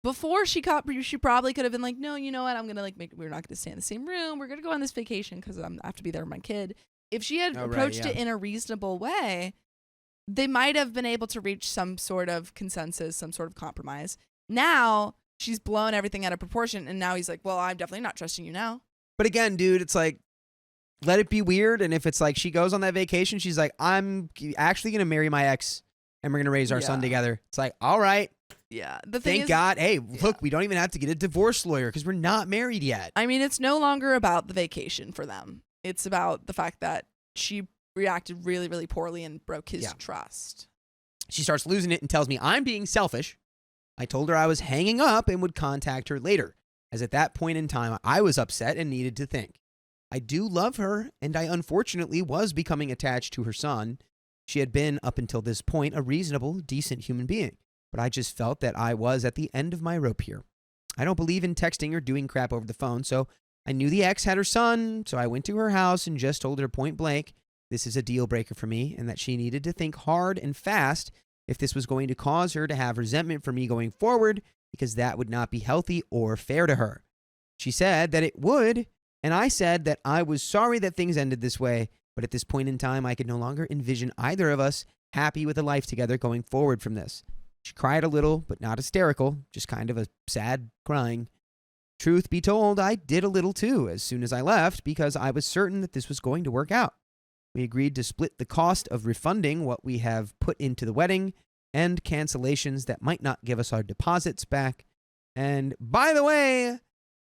Before she probably could have been like, no, you know what? I'm gonna we're not gonna stay in the same room. We're gonna go on this vacation because I have to be there with my kid. If she had approached it in a reasonable way, they might have been able to reach some sort of consensus, some sort of compromise. Now she's blown everything out of proportion, and now he's like, well, I'm definitely not trusting you now. But again, dude, it's like, let it be weird. And if it's like she goes on that vacation, she's like, I'm actually going to marry my ex and we're going to raise our son Yeah. together. It's like, all right, Yeah. The thing thank is, God. Hey, look, we don't even have to get a divorce lawyer because we're not married yet. I mean, it's no longer about the vacation for them. It's about the fact that she reacted really, really poorly and broke his Yeah. trust. She starts losing it and tells me I'm being selfish. I told her I was hanging up and would contact her later, as at that point in time, I was upset and needed to think. I do love her, and I unfortunately was becoming attached to her son. She had been, up until this point, a reasonable, decent human being, but I just felt that I was at the end of my rope here. I don't believe in texting or doing crap over the phone, so I knew the ex had her son, so I went to her house and just told her point blank this is a deal breaker for me and that she needed to think hard and fast if this was going to cause her to have resentment for me going forward, because that would not be healthy or fair to her. She said that it would, and I said that I was sorry that things ended this way, but at this point in time, I could no longer envision either of us happy with a life together going forward from this. She cried a little, but not hysterical, just kind of a sad crying. Truth be told, I did a little too as soon as I left because I was certain that this was going to work out. We agreed to split the cost of refunding what we have put into the wedding and cancellations that might not give us our deposits back. And by the way,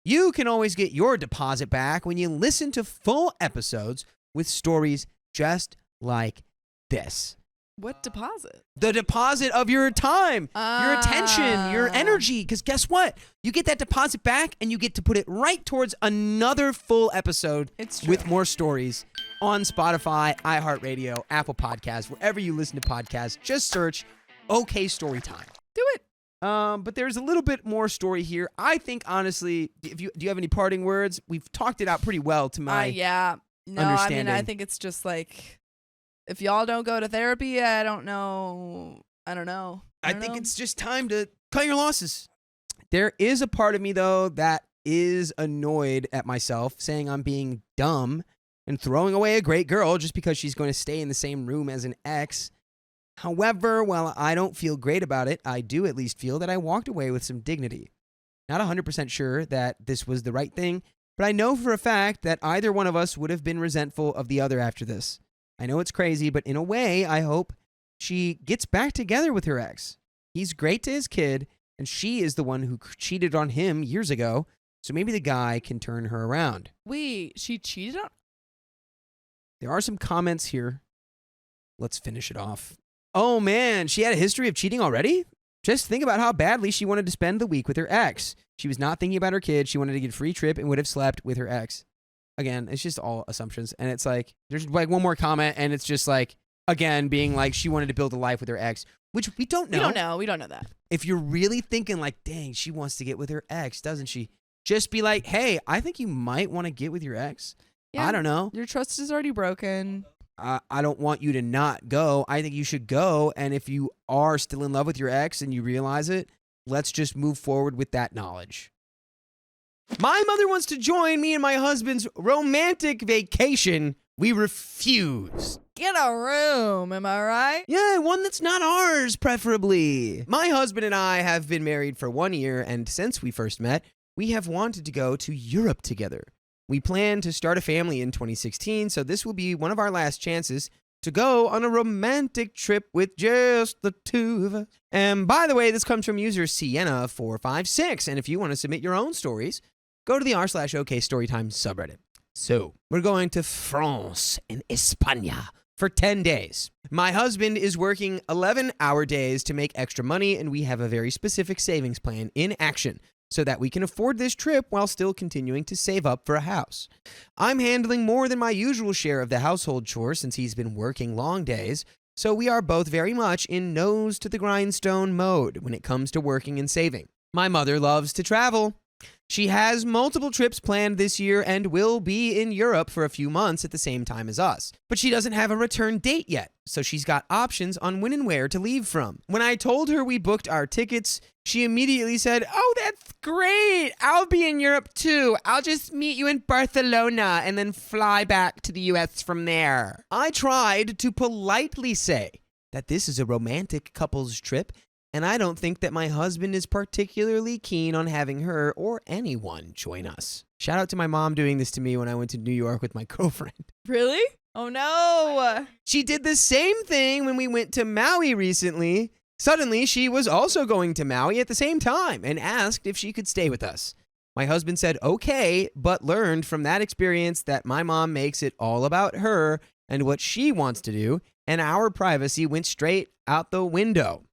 you can always get your deposit back when you listen to full episodes with stories just like this. What deposit? The deposit of your time, your attention, your energy. Because guess what? You get that deposit back and you get to put it right towards another full episode It's true. with more stories on Spotify, iHeartRadio, Apple Podcasts, wherever you listen to podcasts. Just search OK Storytime. Do it. But there's a little bit more story here. I think, honestly, do you have any parting words? We've talked it out pretty well to my Yeah. No, I mean, understanding. I think it's just like, if y'all don't go to therapy, I don't know. I don't know. I think it's just time to cut your losses. There is a part of me, though, that is annoyed at myself, saying I'm being dumb and throwing away a great girl just because she's going to stay in the same room as an ex. However, while I don't feel great about it, I do at least feel that I walked away with some dignity. Not 100% sure that this was the right thing, but I know for a fact that either one of us would have been resentful of the other after this. I know it's crazy, but in a way, I hope she gets back together with her ex. He's great to his kid, and she is the one who cheated on him years ago, so maybe the guy can turn her around. Wait, she cheated on? There are some comments here. Let's finish it off. Oh man, she had a history of cheating already? Just think about how badly she wanted to spend the week with her ex. She was not thinking about her kid. She wanted to get a free trip and would have slept with her ex. Again, it's just all assumptions. And it's like, there's like one more comment, and it's just like, again, being like she wanted to build a life with her ex, which we don't know. We don't know that. If you're really thinking like, dang, she wants to get with her ex, doesn't she? Just be like, hey, I think you might want to get with your ex. Yeah. I don't know. Your trust is already broken. I don't want you to not go. I think you should go. And if you are still in love with your ex and you realize it, let's just move forward with that knowledge. My mother wants to join me and my husband's romantic vacation. We refuse. Get a room, am I right? Yeah, one that's not ours, preferably. My husband and I have been married for 1 year, and since we first met, we have wanted to go to Europe together. We plan to start a family in 2016, so this will be one of our last chances to go on a romantic trip with just the two of us. And by the way, this comes from user Sienna456, and if you want to submit your own stories, go to the r/OK Storytime subreddit. So, we're going to France in España for 10 days. My husband is working 11-hour days to make extra money, and we have a very specific savings plan in action so that we can afford this trip while still continuing to save up for a house. I'm handling more than my usual share of the household chores since he's been working long days, so we are both very much in nose to the grindstone mode when it comes to working and saving. My mother loves to travel. She has multiple trips planned this year and will be in Europe for a few months at the same time as us. But she doesn't have a return date yet, so she's got options on when and where to leave from. When I told her we booked our tickets, she immediately said, "Oh, that's great. I'll be in Europe too. I'll just meet you in Barcelona and then fly back to the US from there." I tried to politely say that this is a romantic couples trip, and I don't think that my husband is particularly keen on having her or anyone join us. Shout out to my mom doing this to me when I went to New York with my girlfriend. Really? Oh no. She did the same thing when we went to Maui recently. Suddenly, she was also going to Maui at the same time and asked if she could stay with us. My husband said okay, but learned from that experience that my mom makes it all about her and what she wants to do, and our privacy went straight out the window.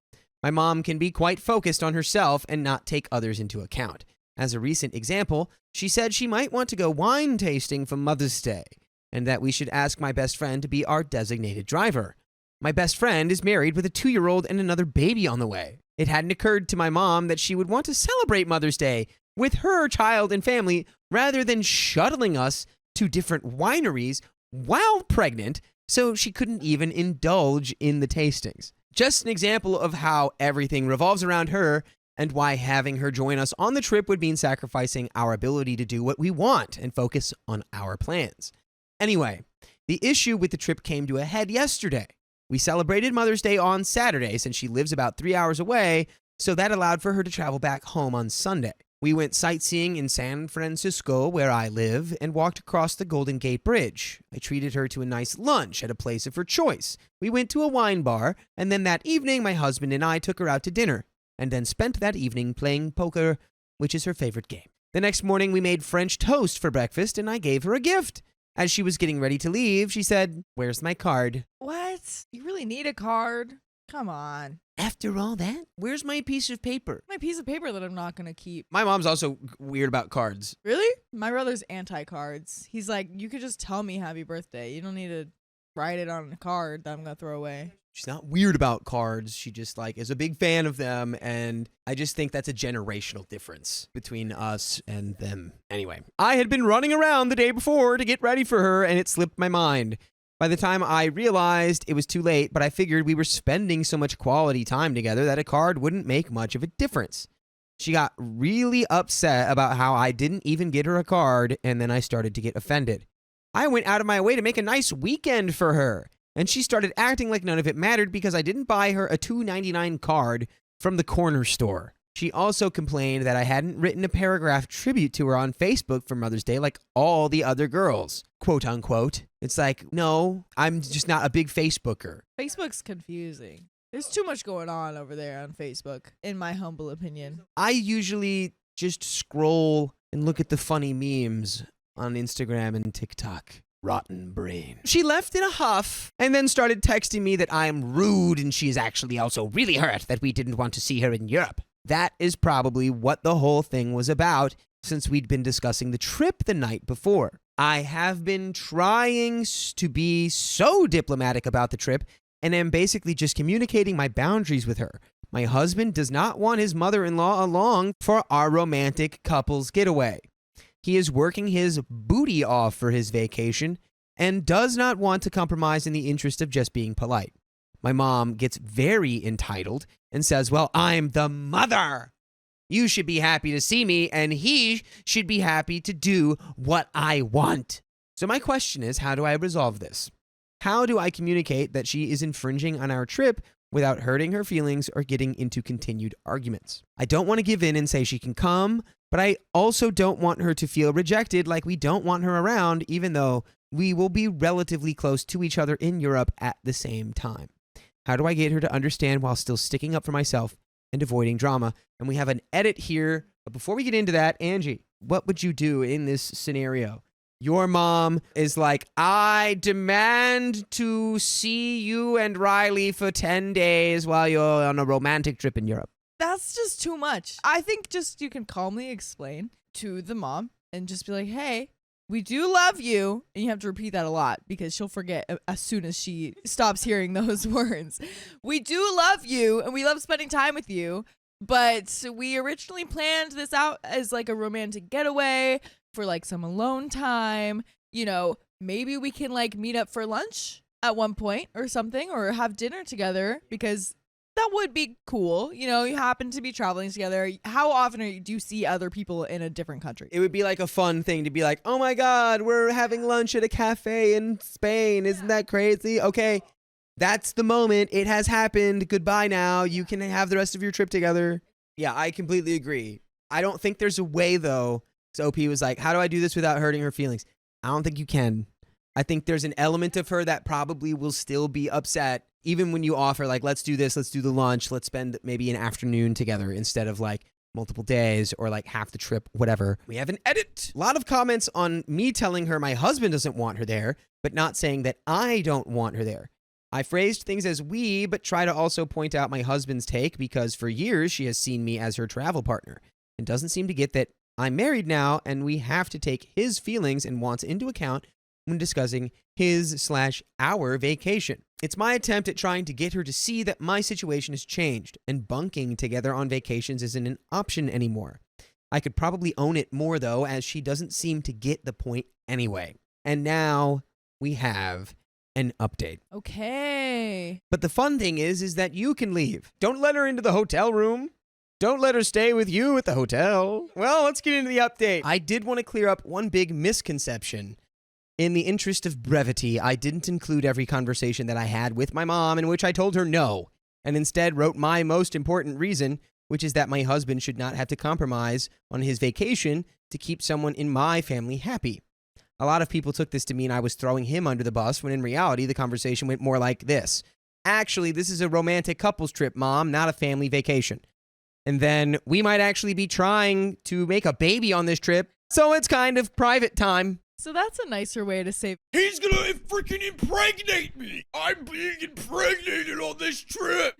My mom can be quite focused on herself and not take others into account. As a recent example, she said she might want to go wine tasting for Mother's Day, and that we should ask my best friend to be our designated driver. My best friend is married with a 2-year-old and another baby on the way. It hadn't occurred to my mom that she would want to celebrate Mother's Day with her child and family rather than shuttling us to different wineries while pregnant, so she couldn't even indulge in the tastings. Just an example of how everything revolves around her and why having her join us on the trip would mean sacrificing our ability to do what we want and focus on our plans. Anyway, the issue with the trip came to a head yesterday. We celebrated Mother's Day on Saturday since she lives about 3 hours away, so that allowed for her to travel back home on Sunday. We went sightseeing in San Francisco, where I live, and walked across the Golden Gate Bridge. I treated her to a nice lunch at a place of her choice. We went to a wine bar, and then that evening my husband and I took her out to dinner, and then spent that evening playing poker, which is her favorite game. The next morning we made French toast for breakfast, and I gave her a gift. As she was getting ready to leave, she said, "Where's my card?" What? You really need a card? Come on. After all that, where's my piece of paper? My piece of paper that I'm not going to keep. My mom's also weird about cards. Really? My brother's anti-cards. He's like, you could just tell me happy birthday. You don't need to write it on a card that I'm going to throw away. She's not weird about cards. She just is a big fan of them. And I just think that's a generational difference between us and them. Anyway, I had been running around the day before to get ready for her, and it slipped my mind. By the time I realized, it was too late, but I figured we were spending so much quality time together that a card wouldn't make much of a difference. She got really upset about how I didn't even get her a card, and then I started to get offended. I went out of my way to make a nice weekend for her, and she started acting like none of it mattered because I didn't buy her a $2.99 card from the corner store. She also complained that I hadn't written a paragraph tribute to her on Facebook for Mother's Day like all the other girls, quote unquote. It's like, no, I'm just not a big Facebooker. Facebook's confusing. There's too much going on over there on Facebook, in my humble opinion. I usually just scroll and look at the funny memes on Instagram and TikTok. Rotten brain. She left in a huff and then started texting me that I'm rude and she's actually also really hurt that we didn't want to see her in Europe. That is probably what the whole thing was about, since we'd been discussing the trip the night before. I have been trying to be so diplomatic about the trip and am basically just communicating my boundaries with her. My husband does not want his mother-in-law along for our romantic couples getaway. He is working his booty off for his vacation and does not want to compromise in the interest of just being polite. My mom gets very entitled and says, well, I'm the mother. You should be happy to see me, and he should be happy to do what I want. So my question is, how do I resolve this? How do I communicate that she is infringing on our trip without hurting her feelings or getting into continued arguments? I don't want to give in and say she can come, but I also don't want her to feel rejected, like we don't want her around, even though we will be relatively close to each other in Europe at the same time. How do I get her to understand while still sticking up for myself and avoiding drama? And we have an edit here. But before we get into that, Angie, what would you do in this scenario? Your mom is like, I demand to see you and Riley for 10 days while you're on a romantic trip in Europe. That's just too much. I think just you can calmly explain to the mom and just be like, hey, we do love you. And you have to repeat that a lot because she'll forget as soon as she stops hearing those words. We do love you and we love spending time with you. But we originally planned this out as like a romantic getaway for like some alone time. You know, maybe we can like meet up for lunch at one point or something, or have dinner together, because that would be cool. You know, you happen to be traveling together. How often do you see other people in a different country? It would be like a fun thing to be like, oh my God, we're having lunch at a cafe in Spain. Isn't that crazy? Okay, that's the moment. It has happened. Goodbye now. You can have the rest of your trip together. Yeah, I completely agree. I don't think there's a way, though. So OP was like, how do I do this without hurting her feelings? I don't think you can. I think there's an element of her that probably will still be upset, even when you offer, like, let's do this, let's do the lunch, let's spend maybe an afternoon together instead of like multiple days or like half the trip, whatever. We have an edit. A lot of comments on me telling her my husband doesn't want her there, but not saying that I don't want her there. I phrased things as we, but try to also point out my husband's take because for years she has seen me as her travel partner and doesn't seem to get that I'm married now and we have to take his feelings and wants into account when discussing his/our vacation. It's my attempt at trying to get her to see that my situation has changed and bunking together on vacations isn't an option anymore. I could probably own it more though, as she doesn't seem to get the point anyway. And now we have an update. Okay. But the fun thing is that you can leave. Don't let her into the hotel room. Don't let her stay with you at the hotel. Well, let's get into the update. I did want to clear up one big misconception. In the interest of brevity, I didn't include every conversation that I had with my mom in which I told her no, and instead wrote my most important reason, which is that my husband should not have to compromise on his vacation to keep someone in my family happy. A lot of people took this to mean I was throwing him under the bus, when in reality, the conversation went more like this. Actually, this is a romantic couples trip, Mom, not a family vacation. And then we might actually be trying to make a baby on this trip, so it's kind of private time. So that's a nicer way to say. He's gonna freaking impregnate me. I'm being impregnated on this trip.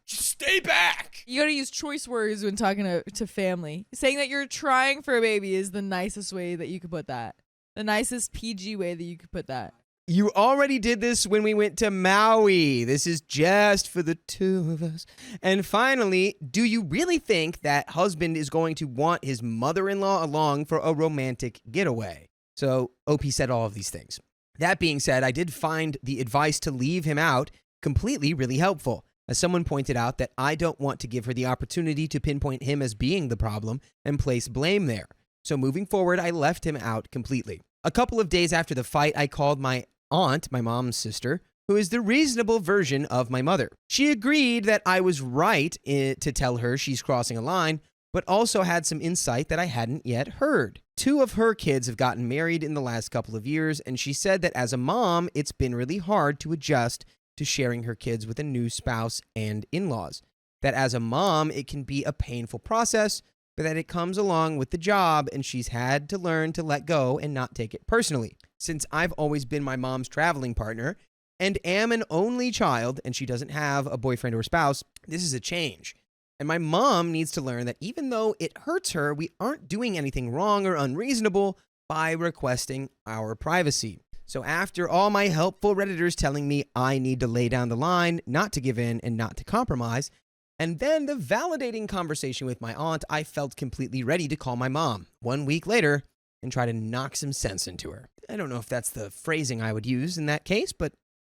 Just stay back. You gotta use choice words when talking to family. Saying that you're trying for a baby is the nicest way that you could put that. The nicest PG way that you could put that. You already did this when we went to Maui. This is just for the two of us. And finally, do you really think that husband is going to want his mother-in-law along for a romantic getaway? So OP said all of these things. That being said, I did find the advice to leave him out completely really helpful. As someone pointed out, that I don't want to give her the opportunity to pinpoint him as being the problem and place blame there. So moving forward, I left him out completely. A couple of days after the fight, I called my aunt, my mom's sister, who is the reasonable version of my mother. She agreed that I was right to tell her she's crossing a line, but also had some insight that I hadn't yet heard. 2 of her kids have gotten married in the last couple of years, and she said that as a mom, it's been really hard to adjust to sharing her kids with a new spouse and in-laws. That as a mom, it can be a painful process, but that it comes along with the job, and she's had to learn to let go and not take it personally. Since I've always been my mom's traveling partner and am an only child, and she doesn't have a boyfriend or spouse, this is a change. And my mom needs to learn that even though it hurts her, we aren't doing anything wrong or unreasonable by requesting our privacy. So after all my helpful Redditors telling me I need to lay down the line, not to give in and not to compromise, and then the validating conversation with my aunt, I felt completely ready to call my mom 1 week later and try to knock some sense into her. I don't know if that's the phrasing I would use in that case, but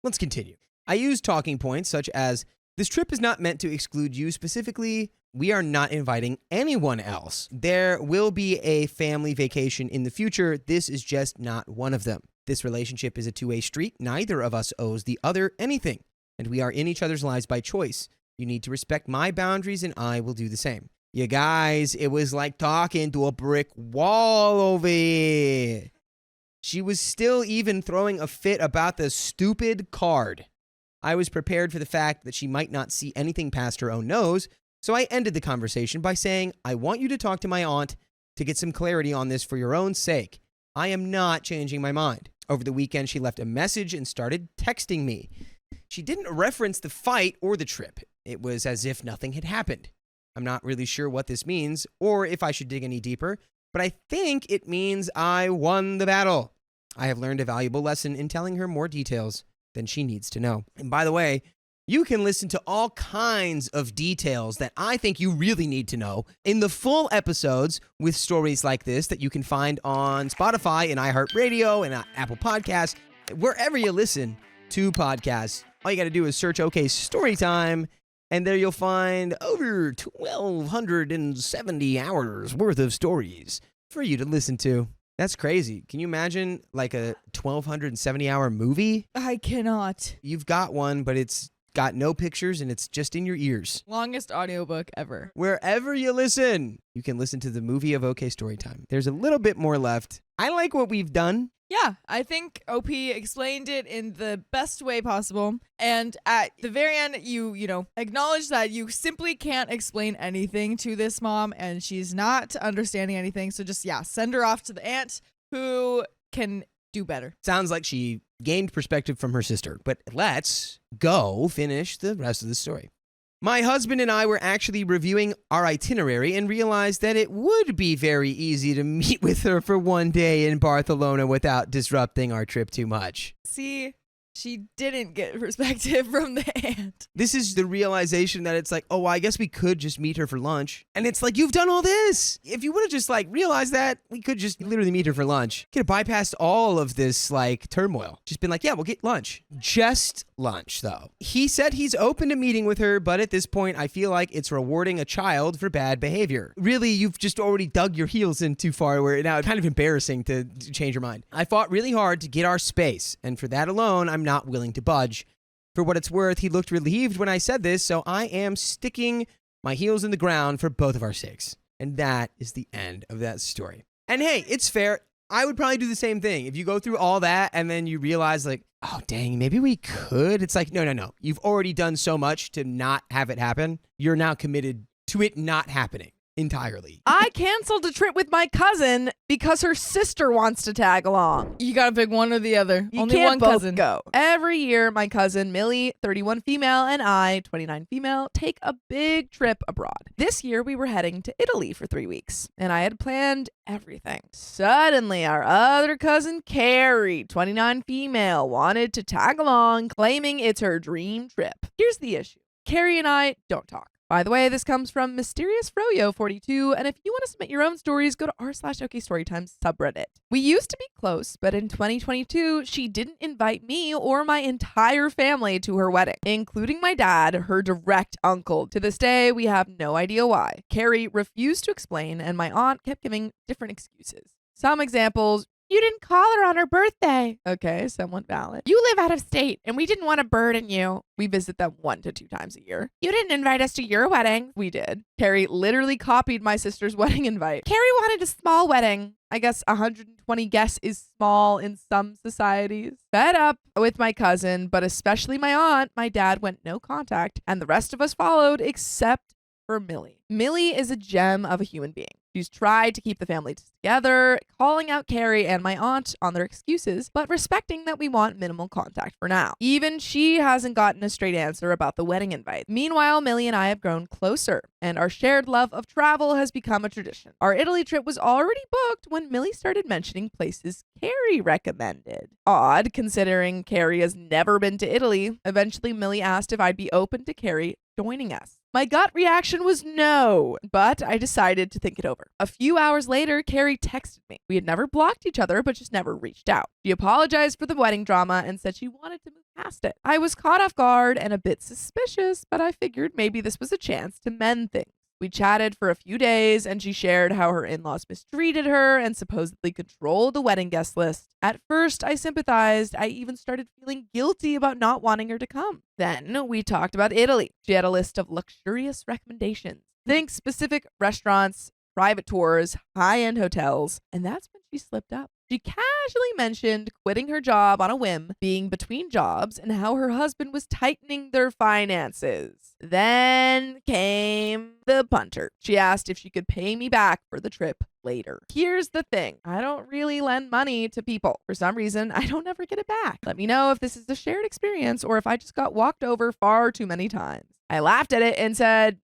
let's continue. I use talking points such as, this trip is not meant to exclude you specifically. We are not inviting anyone else. There will be a family vacation in the future. This is just not one of them. This relationship is a two-way street. Neither of us owes the other anything, and we are in each other's lives by choice. You need to respect my boundaries, and I will do the same. You guys, it was like talking to a brick wall over here. She was still even throwing a fit about the stupid card. I was prepared for the fact that she might not see anything past her own nose, so I ended the conversation by saying, I want you to talk to my aunt to get some clarity on this for your own sake. I am not changing my mind. Over the weekend, she left a message and started texting me. She didn't reference the fight or the trip. It was as if nothing had happened. I'm not really sure what this means or if I should dig any deeper, but I think it means I won the battle. I have learned a valuable lesson in telling her more details than she needs to know. And by the way, you can listen to all kinds of details that I think you really need to know in the full episodes with stories like this that you can find on Spotify and iHeartRadio and Apple Podcasts, wherever you listen to podcasts. All you got to do is search OK Storytime, and there you'll find over 1,270 hours worth of stories for you to listen to. That's crazy. Can you imagine like a 1,270-hour movie? I cannot. You've got one, but it's got no pictures and it's just in your ears. Longest audiobook ever. Wherever you listen, you can listen to the movie of OK Storytime. There's a little bit more left. I like what we've done. Yeah, I think OP explained it in the best way possible. And at the very end, you know, acknowledge that you simply can't explain anything to this mom and she's not understanding anything. So just, yeah, send her off to the aunt who can do better. Sounds like she gained perspective from her sister, but let's go finish the rest of the story. My husband and I were actually reviewing our itinerary and realized that it would be very easy to meet with her for one day in Barcelona without disrupting our trip too much. See, she didn't get perspective from the aunt. This is the realization that it's like, oh, well, I guess we could just meet her for lunch. And it's like, you've done all this. If you would have just like realized that, we could just literally meet her for lunch. Could have bypassed all of this like turmoil. Just been like, yeah, we'll get lunch. Just lunch, though. He said he's open to meeting with her, but at this point, I feel like it's rewarding a child for bad behavior. Really, you've just already dug your heels in too far where now it's kind of embarrassing to change your mind. I fought really hard to get our space, and for that alone, I'm not willing to budge. For what it's worth, he looked relieved when I said this, so I am sticking my heels in the ground for both of our sakes. And that is the end of that story. And hey, it's fair. I would probably do the same thing. If you go through all that and then you realize like, oh, dang, maybe we could. It's like, no. You've already done so much to not have it happen. You're now committed to it not happening entirely. I canceled a trip with my cousin because her sister wants to tag along. You gotta pick one or the other. You Only can't one both cousin. go. Every year, my cousin Millie, 31 female, and I, 29 female, take a big trip abroad. This year, we were heading to Italy for 3 weeks, and I had planned everything. Suddenly, our other cousin Carrie, 29 female, wanted to tag along, claiming it's her dream trip. Here's the issue. Carrie and I don't talk. By the way, this comes from Mysterious Froyo 42, and if you want to submit your own stories, go to r/OKStorytime subreddit. We used to be close, but in 2022, she didn't invite me or my entire family to her wedding, including my dad, her direct uncle. To this day, we have no idea why. Carrie refused to explain, and my aunt kept giving different excuses. Some examples: you didn't call her on her birthday. Okay, somewhat valid. You live out of state, and we didn't want to burden you. We visit them 1 to 2 times a year. You didn't invite us to your wedding. We did. Carrie literally copied my sister's wedding invite. Carrie wanted a small wedding. I guess 120 guests is small in some societies. Fed up with my cousin, but especially my aunt, my dad went no contact, and the rest of us followed except for Millie. Millie is a gem of a human being. She's tried to keep the family together, calling out Carrie and my aunt on their excuses, but respecting that we want minimal contact for now. Even she hasn't gotten a straight answer about the wedding invite. Meanwhile, Millie and I have grown closer, and our shared love of travel has become a tradition. Our Italy trip was already booked when Millie started mentioning places Carrie recommended. Odd, considering Carrie has never been to Italy. Eventually, Millie asked if I'd be open to Carrie joining us. My gut reaction was no, but I decided to think it over. A few hours later, Carrie texted me. We had never blocked each other, but just never reached out. She apologized for the wedding drama and said she wanted to move past it. I was caught off guard and a bit suspicious, but I figured maybe this was a chance to mend things. We chatted for a few days, and she shared how her in-laws mistreated her and supposedly controlled the wedding guest list. At first, I sympathized. I even started feeling guilty about not wanting her to come. Then we talked about Italy. She had a list of luxurious recommendations. Think specific restaurants, private tours, high-end hotels, and that's when she slipped up. She casually mentioned quitting her job on a whim, being between jobs, and how her husband was tightening their finances. Then came the punter. She asked if she could pay me back for the trip later. Here's the thing. I don't really lend money to people. For some reason, I don't ever get it back. Let me know if this is a shared experience or if I just got walked over far too many times. I laughed at it and said,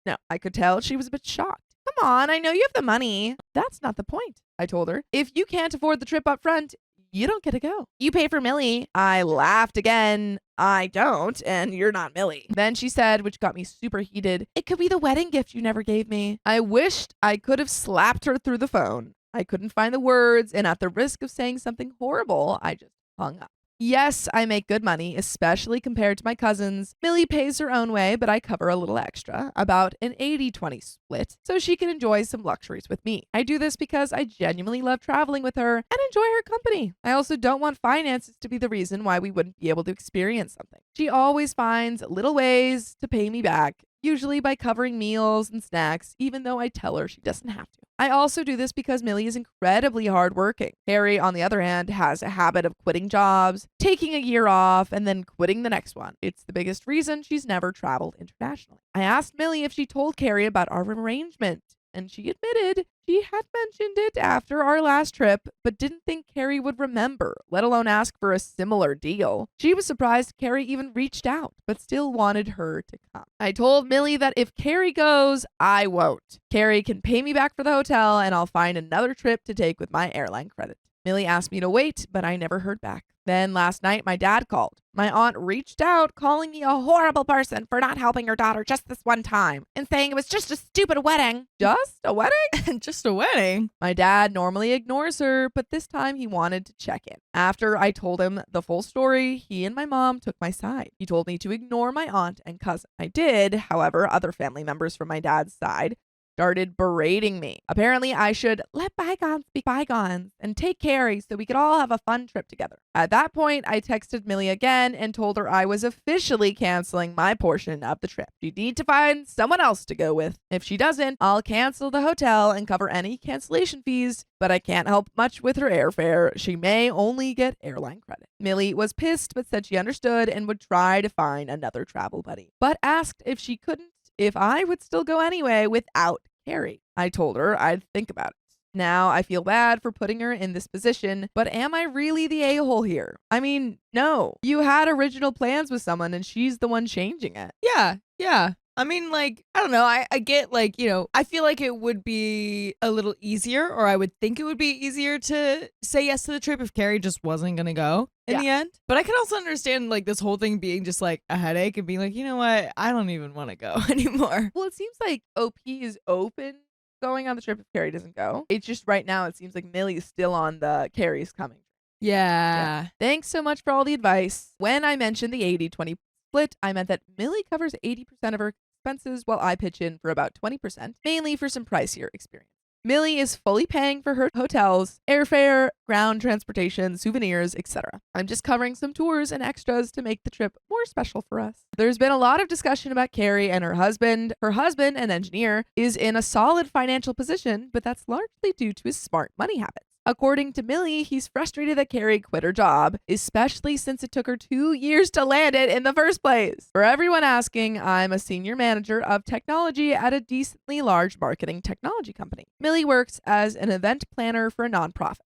no. I could tell she was a bit shocked. Come on, I know you have the money. That's not the point, I told her. If you can't afford the trip up front, you don't get to go. You pay for Millie. I laughed again. I don't, and you're not Millie. Then she said, which got me super heated, it could be the wedding gift you never gave me. I wished I could have slapped her through the phone. I couldn't find the words, and at the risk of saying something horrible, I just hung up. Yes, I make good money, especially compared to my cousins. Millie pays her own way, but I cover a little extra, about an 80-20 split, so she can enjoy some luxuries with me. I do this because I genuinely love traveling with her and enjoy her company. I also don't want finances to be the reason why we wouldn't be able to experience something. She always finds little ways to pay me back, usually by covering meals and snacks, even though I tell her she doesn't have to. I also do this because Millie is incredibly hardworking. Carrie, on the other hand, has a habit of quitting jobs, taking a year off, and then quitting the next one. It's the biggest reason she's never traveled internationally. I asked Millie if she told Carrie about our arrangement, and she admitted she had mentioned it after our last trip, but didn't think Carrie would remember, let alone ask for a similar deal. She was surprised Carrie even reached out, but still wanted her to come. I told Millie that if Carrie goes, I won't. Carrie can pay me back for the hotel, and I'll find another trip to take with my airline credit. Millie asked me to wait, but I never heard back. Then last night, my dad called. My aunt reached out, calling me a horrible person for not helping her daughter just this one time and saying it was just a stupid wedding. Just a wedding? Just a wedding. My dad normally ignores her, but this time he wanted to check in. After I told him the full story, he and my mom took my side. He told me to ignore my aunt and cousin. I did. However, other family members from my dad's side started berating me. Apparently, I should let bygones be bygones and take Carrie so we could all have a fun trip together. At that point, I texted Millie again and told her I was officially canceling my portion of the trip. She'd need to find someone else to go with. If she doesn't, I'll cancel the hotel and cover any cancellation fees, but I can't help much with her airfare. She may only get airline credit. Millie was pissed, but said she understood and would try to find another travel buddy, but asked if she couldn't, if I would still go anyway without Carrie. I told her I'd think about it. Now I feel bad for putting her in this position, but am I really the a-hole here? I mean, no. You had original plans with someone and she's the one changing it. Yeah. I mean, like, I don't know. I get, like, I feel like it would be a little easier, or I would think it would be easier to say yes to the trip if Carrie just wasn't going to go in the end. But I can also understand, like, this whole thing being just, like, a headache and being like, you know what? I don't even want to go anymore. Well, it seems like OP is open going on the trip if Carrie doesn't go. It's just right now it seems like Millie's still on the Carrie's coming. Yeah. Thanks so much for all the advice. When I mentioned the 80-20 split, I meant that Millie covers 80% of her expenses while I pitch in for about 20%, mainly for some pricier experience. Millie is fully paying for her hotels, airfare, ground transportation, souvenirs, etc. I'm just covering some tours and extras to make the trip more special for us. There's been a lot of discussion about Carrie and her husband. Her husband, an engineer, is in a solid financial position, but that's largely due to his smart money habits. According to Millie, he's frustrated that Carrie quit her job, especially since it took her 2 years to land it in the first place. For everyone asking, I'm a senior manager of technology at a decently large marketing technology company. Millie works as an event planner for a nonprofit.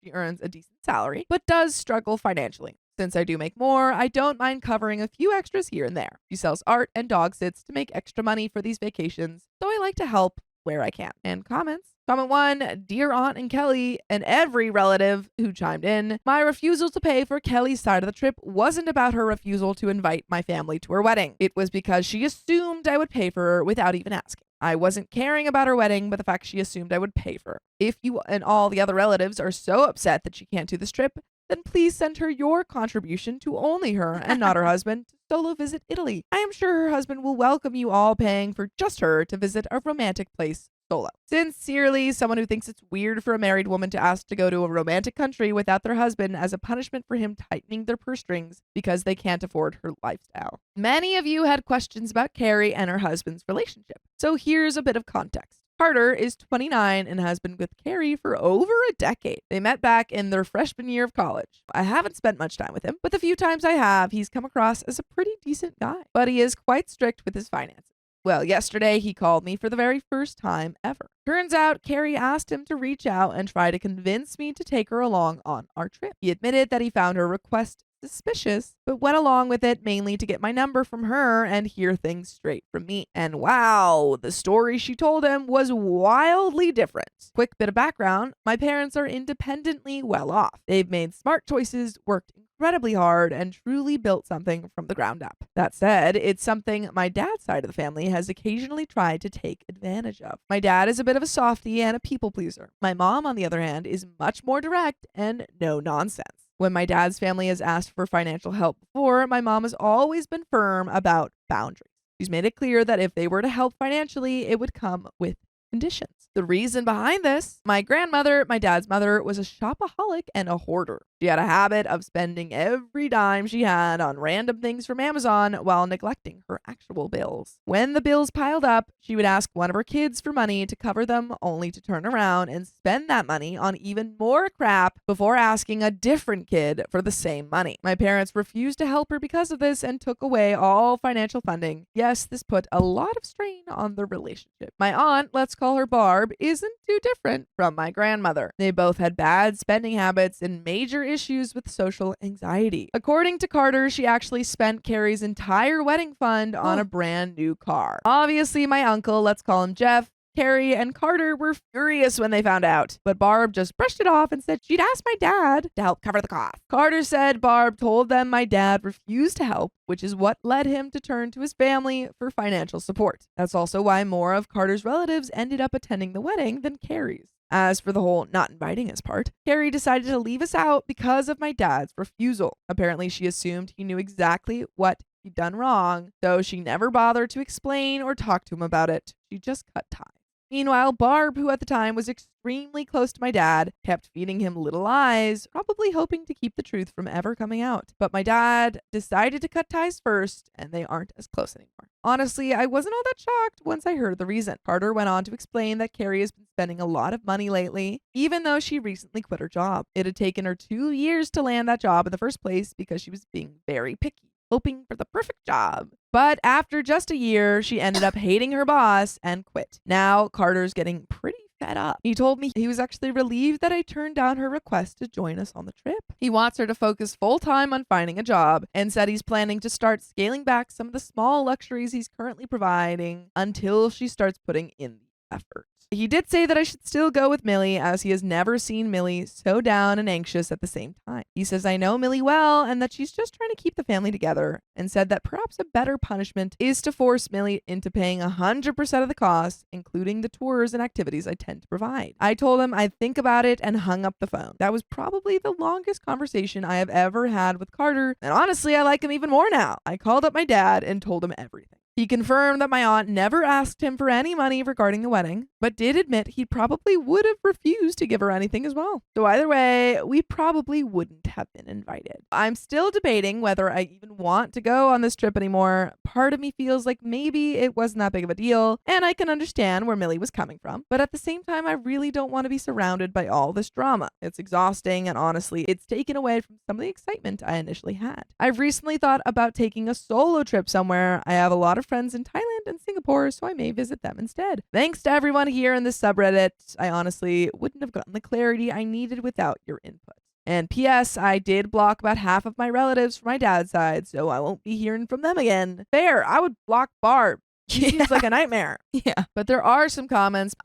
She earns a decent salary, but does struggle financially. Since I do make more, I don't mind covering a few extras here and there. She sells art and dog sits to make extra money for these vacations, so I like to help where I can. And comments. Comment 1, dear Aunt and Kelly and every relative who chimed in, my refusal to pay for Kelly's side of the trip wasn't about her refusal to invite my family to her wedding. It was because she assumed I would pay for her without even asking. I wasn't caring about her wedding, but the fact she assumed I would pay for her. If you and all the other relatives are so upset that she can't do this trip, then please send her your contribution to only her and not her husband to solo visit Italy. I am sure her husband will welcome you all paying for just her to visit a romantic place solo. Sincerely, someone who thinks it's weird for a married woman to ask to go to a romantic country without their husband as a punishment for him tightening their purse strings because they can't afford her lifestyle. Many of you had questions about Carrie and her husband's relationship. So here's a bit of context. Carter is 29 and has been with Carrie for over a decade. They met back in their freshman year of college. I haven't spent much time with him, but the few times I have, he's come across as a pretty decent guy. But he is quite strict with his finances. Well, yesterday he called me for the very first time ever. Turns out Carrie asked him to reach out and try to convince me to take her along on our trip. He admitted that he found her request suspicious, but went along with it mainly to get my number from her and hear things straight from me. And wow, the story she told him was wildly different. Quick bit of background, my parents are independently well off. They've made smart choices, worked incredibly hard, and truly built something from the ground up. That said, it's something my dad's side of the family has occasionally tried to take advantage of. My dad is a bit of a softie and a people pleaser. My mom, on the other hand, is much more direct and no nonsense. When my dad's family has asked for financial help before, my mom has always been firm about boundaries. She's made it clear that if they were to help financially, it would come with conditions. The reason behind this, my grandmother, my dad's mother, was a shopaholic and a hoarder. She had a habit of spending every dime she had on random things from Amazon while neglecting her actual bills. When the bills piled up, she would ask one of her kids for money to cover them, only to turn around and spend that money on even more crap before asking a different kid for the same money. My parents refused to help her because of this and took away all financial funding. Yes, this put a lot of strain on the relationship. My aunt, let's call her Barb, isn't too different from my grandmother. They both had bad spending habits and major issues with social anxiety. According to Carter, she actually spent Carrie's entire wedding fund on a brand new car. Obviously, my uncle, let's call him Jeff, Carrie and Carter were furious when they found out, but Barb just brushed it off and said she'd ask my dad to help cover the cost. Carter said Barb told them my dad refused to help, which is what led him to turn to his family for financial support. That's also why more of Carter's relatives ended up attending the wedding than Carrie's. As for the whole not inviting us part, Carrie decided to leave us out because of my dad's refusal. Apparently, she assumed he knew exactly what he'd done wrong, so she never bothered to explain or talk to him about it. She just cut ties. Meanwhile, Barb, who at the time was extremely close to my dad, kept feeding him little lies, probably hoping to keep the truth from ever coming out. But my dad decided to cut ties first, and they aren't as close anymore. Honestly, I wasn't all that shocked once I heard the reason. Carter went on to explain that Carrie has been spending a lot of money lately, even though she recently quit her job. It had taken her 2 years to land that job in the first place because she was being very picky, hoping for the perfect job. But after just a year, she ended up hating her boss and quit. Now, Carter's getting pretty fed up. He told me he was actually relieved that I turned down her request to join us on the trip. He wants her to focus full time on finding a job and said he's planning to start scaling back some of the small luxuries he's currently providing until she starts putting in the effort. He did say that I should still go with Millie, as he has never seen Millie so down and anxious at the same time. He says I know Millie well and that she's just trying to keep the family together, and said that perhaps a better punishment is to force Millie into paying 100% of the costs, including the tours and activities I tend to provide. I told him I'd think about it and hung up the phone. That was probably the longest conversation I have ever had with Carter, and honestly, I like him even more now. I called up my dad and told him everything. He confirmed that my aunt never asked him for any money regarding the wedding, but did admit he probably would have refused to give her anything as well. So either way, we probably wouldn't have been invited. I'm still debating whether I even want to go on this trip anymore. Part of me feels like maybe it wasn't that big of a deal, and I can understand where Millie was coming from. But at the same time, I really don't want to be surrounded by all this drama. It's exhausting, and honestly, it's taken away from some of the excitement I initially had. I've recently thought about taking a solo trip somewhere. I have a lot of friends in Thailand and Singapore, so I may visit them instead. Thanks to everyone here in this subreddit. I honestly wouldn't have gotten the clarity I needed without your input. And P.S. I did block about half of my relatives from my dad's side, so I won't be hearing from them again. Fair, I would block Barb. She seems like a nightmare. Yeah. But there are some comments.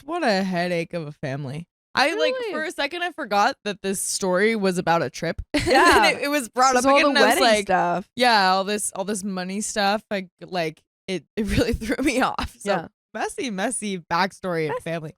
What a headache of a family. I Really? for a second I forgot that this story was about a trip. Yeah. And it was brought up All again. the And I was wedding like, stuff. yeah, all this money stuff. It really threw me off. So Yeah. messy backstory and family.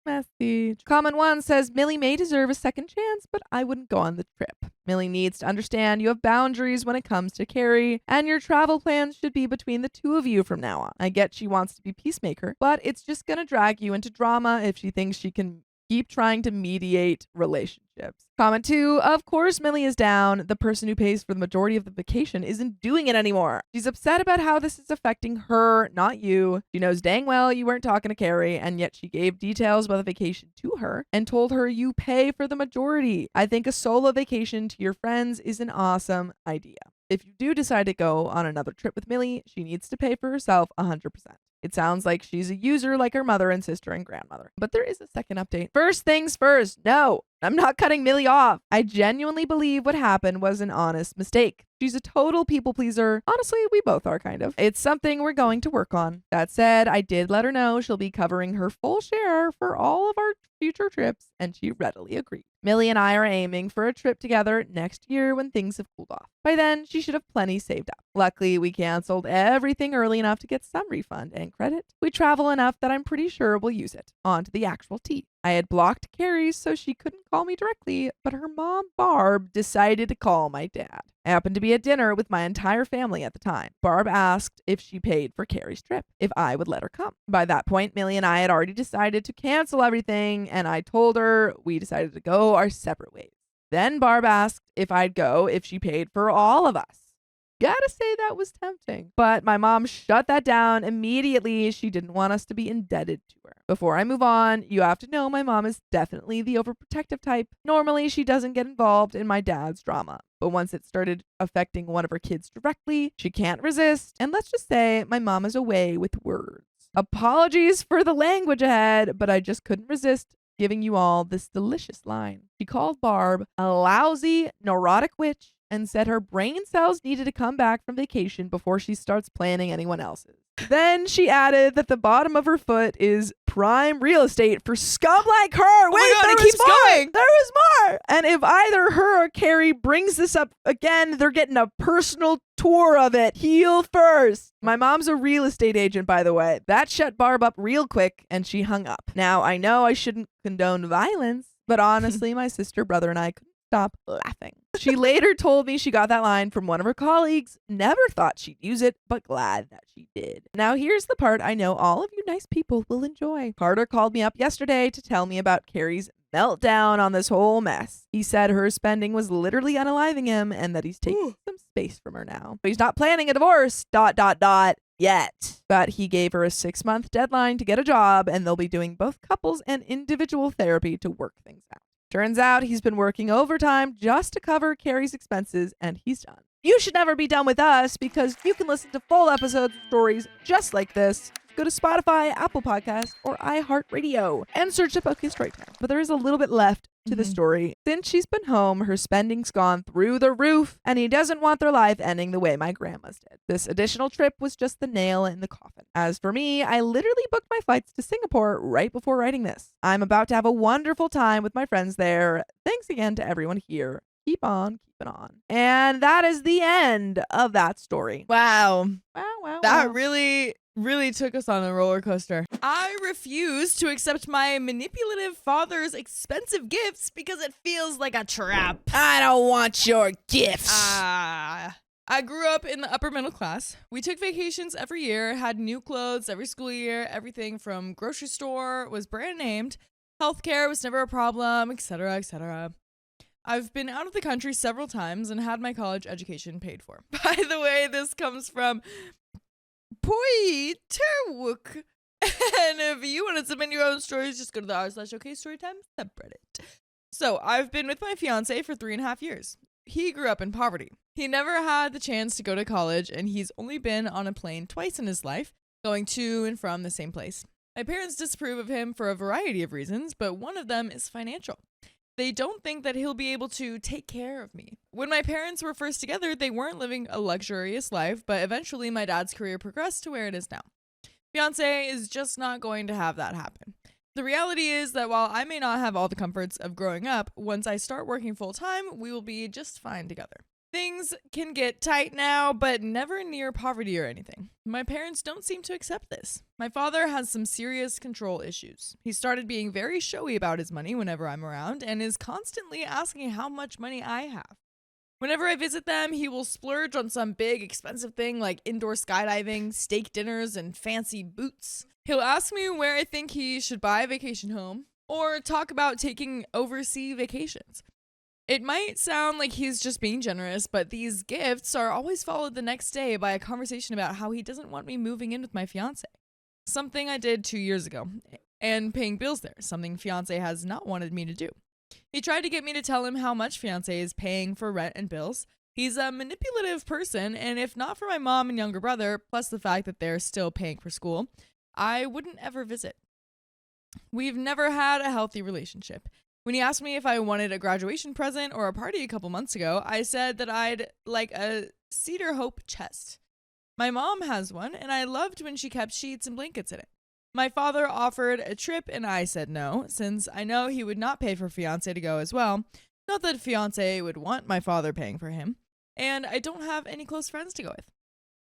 Messy. Common One says Millie may deserve a second chance, but I wouldn't go on the trip. Millie needs to understand you have boundaries when it comes to Carrie, and your travel plans should be between the two of you from now on. I get she wants to be peacemaker, but it's just gonna drag you into drama if she thinks she can keep trying to mediate relationships. Comment 2, of course Millie is down. The person who pays for the majority of the vacation isn't doing it anymore. She's upset about how this is affecting her, not you. She knows dang well you weren't talking to Carrie, and yet she gave details about the vacation to her and told her you pay for the majority. I think a solo vacation to your friends is an awesome idea. If you do decide to go on another trip with Millie, she needs to pay for herself 100%. It sounds like she's a user like her mother and sister and grandmother. But there is a second update. First things first. No, I'm not cutting Millie off. I genuinely believe what happened was an honest mistake. She's a total people pleaser. Honestly, we both are kind of. It's something we're going to work on. That said, I did let her know she'll be covering her full share for all of our future trips, and she readily agreed. Millie and I are aiming for a trip together next year when things have cooled off. By then, she should have plenty saved up. Luckily, we canceled everything early enough to get some refund and credit. We travel enough that I'm pretty sure we'll use it. On to the actual tea. I had blocked Carrie so she couldn't call me directly, but her mom, Barb, decided to call my dad. I happened to be at dinner with my entire family at the time. Barb asked if she paid for Carrie's trip, if I would let her come. By that point, Millie and I had already decided to cancel everything, and I told her we decided to go our separate ways. Then Barb asked if I'd go if she paid for all of us. Gotta say that was tempting. But my mom shut that down immediately. She didn't want us to be indebted to her. Before I move on, you have to know my mom is definitely the overprotective type. Normally, she doesn't get involved in my dad's drama. But once it started affecting one of her kids directly, she can't resist. And let's just say my mom is away with words. Apologies for the language ahead, but I just couldn't resist giving you all this delicious line. She called Barb a lousy, neurotic witch and said her brain cells needed to come back from vacation before she starts planning anyone else's. Then she added that the bottom of her foot is prime real estate for scum like her. Oh Wait, my God, there it was keeps more. going. There was more. And if either her or Carrie brings this up again, they're getting a personal tour of it. Heel first. My mom's a real estate agent, by the way. That shut Barb up real quick, and she hung up. Now, I know I shouldn't condone violence, but honestly, my sister, brother, and I couldn't stop laughing. She later told me she got that line from one of her colleagues. Never thought she'd use it, but glad that she did. Now here's the part I know all of you nice people will enjoy. Carter called me up yesterday to tell me about Carrie's meltdown on this whole mess. He said her spending was literally unaliving him and that he's taking some space from her now. But he's not planning a divorce, ... yet. But he gave her a 6-month deadline to get a job, and they'll be doing both couples and individual therapy to work things out. Turns out he's been working overtime just to cover Carrie's expenses, and he's done. You should never be done with us because you can listen to full episodes of stories just like this. Go to Spotify, Apple Podcasts, or iHeartRadio and search up OK Storytime. But there is a little bit left to the story. Since she's been home, her spending's gone through the roof, and he doesn't want their life ending the way my grandma's did. This additional trip was just the nail in the coffin. As for me, I literally booked my flights to Singapore right before writing this. I'm about to have a wonderful time with my friends there. Thanks again to everyone here. Keep on keeping on. And that is the end of that story. Wow. Wow. That really took us on a roller coaster. I refuse to accept my manipulative father's expensive gifts because it feels like a trap. I don't want your gifts. I grew up in the upper middle class. We took vacations every year, had new clothes every school year, everything from grocery store was brand named, healthcare was never a problem, etc., etc. I've been out of the country several times and had my college education paid for. By the way, this comes from Poi Terwook. And if you want to submit your own stories, just go to the r/OK Storytime subreddit. So I've been with my fiance for 3.5 years. He grew up in poverty. He never had the chance to go to college, and he's only been on a plane twice in his life, going to and from the same place. My parents disapprove of him for a variety of reasons, but one of them is financial. They don't think that he'll be able to take care of me. When my parents were first together, they weren't living a luxurious life, but eventually my dad's career progressed to where it is now. Fiance is just not going to have that happen. The reality is that while I may not have all the comforts of growing up, once I start working full time, we will be just fine together. Things can get tight now, but never near poverty or anything. My parents don't seem to accept this. My father has some serious control issues. He started being very showy about his money whenever I'm around and is constantly asking how much money I have. Whenever I visit them, he will splurge on some big expensive thing like indoor skydiving, steak dinners, and fancy boots. He'll ask me where I think he should buy a vacation home or talk about taking overseas vacations. It might sound like he's just being generous, but these gifts are always followed the next day by a conversation about how he doesn't want me moving in with my fiance. Something I did 2 years ago, and paying bills there, something fiance has not wanted me to do. He tried to get me to tell him how much fiance is paying for rent and bills. He's a manipulative person, and if not for my mom and younger brother, plus the fact that they're still paying for school, I wouldn't ever visit. We've never had a healthy relationship. When he asked me if I wanted a graduation present or a party a couple months ago, I said that I'd like a Cedar Hope chest. My mom has one, and I loved when she kept sheets and blankets in it. My father offered a trip, and I said no, since I know he would not pay for fiance to go as well. Not that fiance would want my father paying for him, and I don't have any close friends to go with.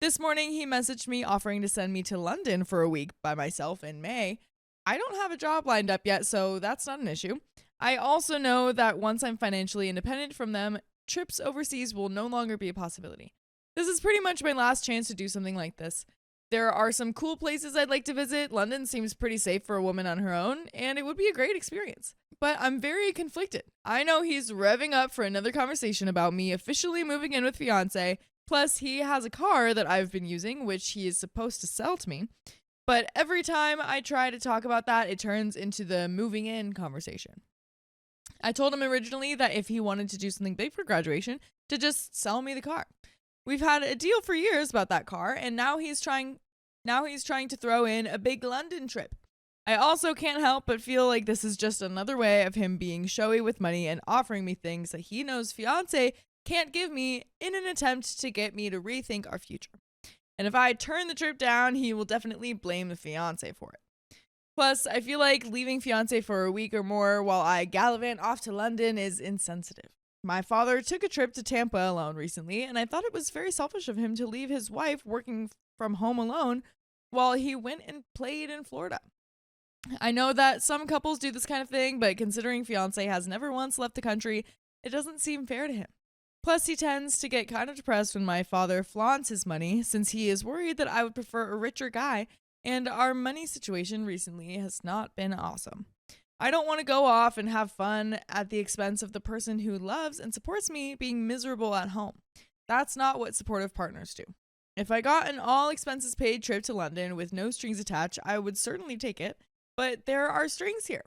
This morning, he messaged me offering to send me to London for a week by myself in May. I don't have a job lined up yet, so that's not an issue. I also know that once I'm financially independent from them, trips overseas will no longer be a possibility. This is pretty much my last chance to do something like this. There are some cool places I'd like to visit. London seems pretty safe for a woman on her own, and it would be a great experience. But I'm very conflicted. I know he's revving up for another conversation about me officially moving in with fiance. Plus, he has a car that I've been using, which he is supposed to sell to me. But every time I try to talk about that, it turns into the moving in conversation. I told him originally that if he wanted to do something big for graduation, to just sell me the car. We've had a deal for years about that car, and now he's trying to throw in a big London trip. I also can't help but feel like this is just another way of him being showy with money and offering me things that he knows fiance can't give me in an attempt to get me to rethink our future. And if I turn the trip down, he will definitely blame the fiance for it. Plus, I feel like leaving fiance for a week or more while I gallivant off to London is insensitive. My father took a trip to Tampa alone recently, and I thought it was very selfish of him to leave his wife working from home alone while he went and played in Florida. I know that some couples do this kind of thing, but considering fiance has never once left the country, it doesn't seem fair to him. Plus, he tends to get kind of depressed when my father flaunts his money, since he is worried that I would prefer a richer guy, and our money situation recently has not been awesome. I don't want to go off and have fun at the expense of the person who loves and supports me being miserable at home. That's not what supportive partners do. If I got an all expenses paid trip to London with no strings attached, I would certainly take it, but there are strings here.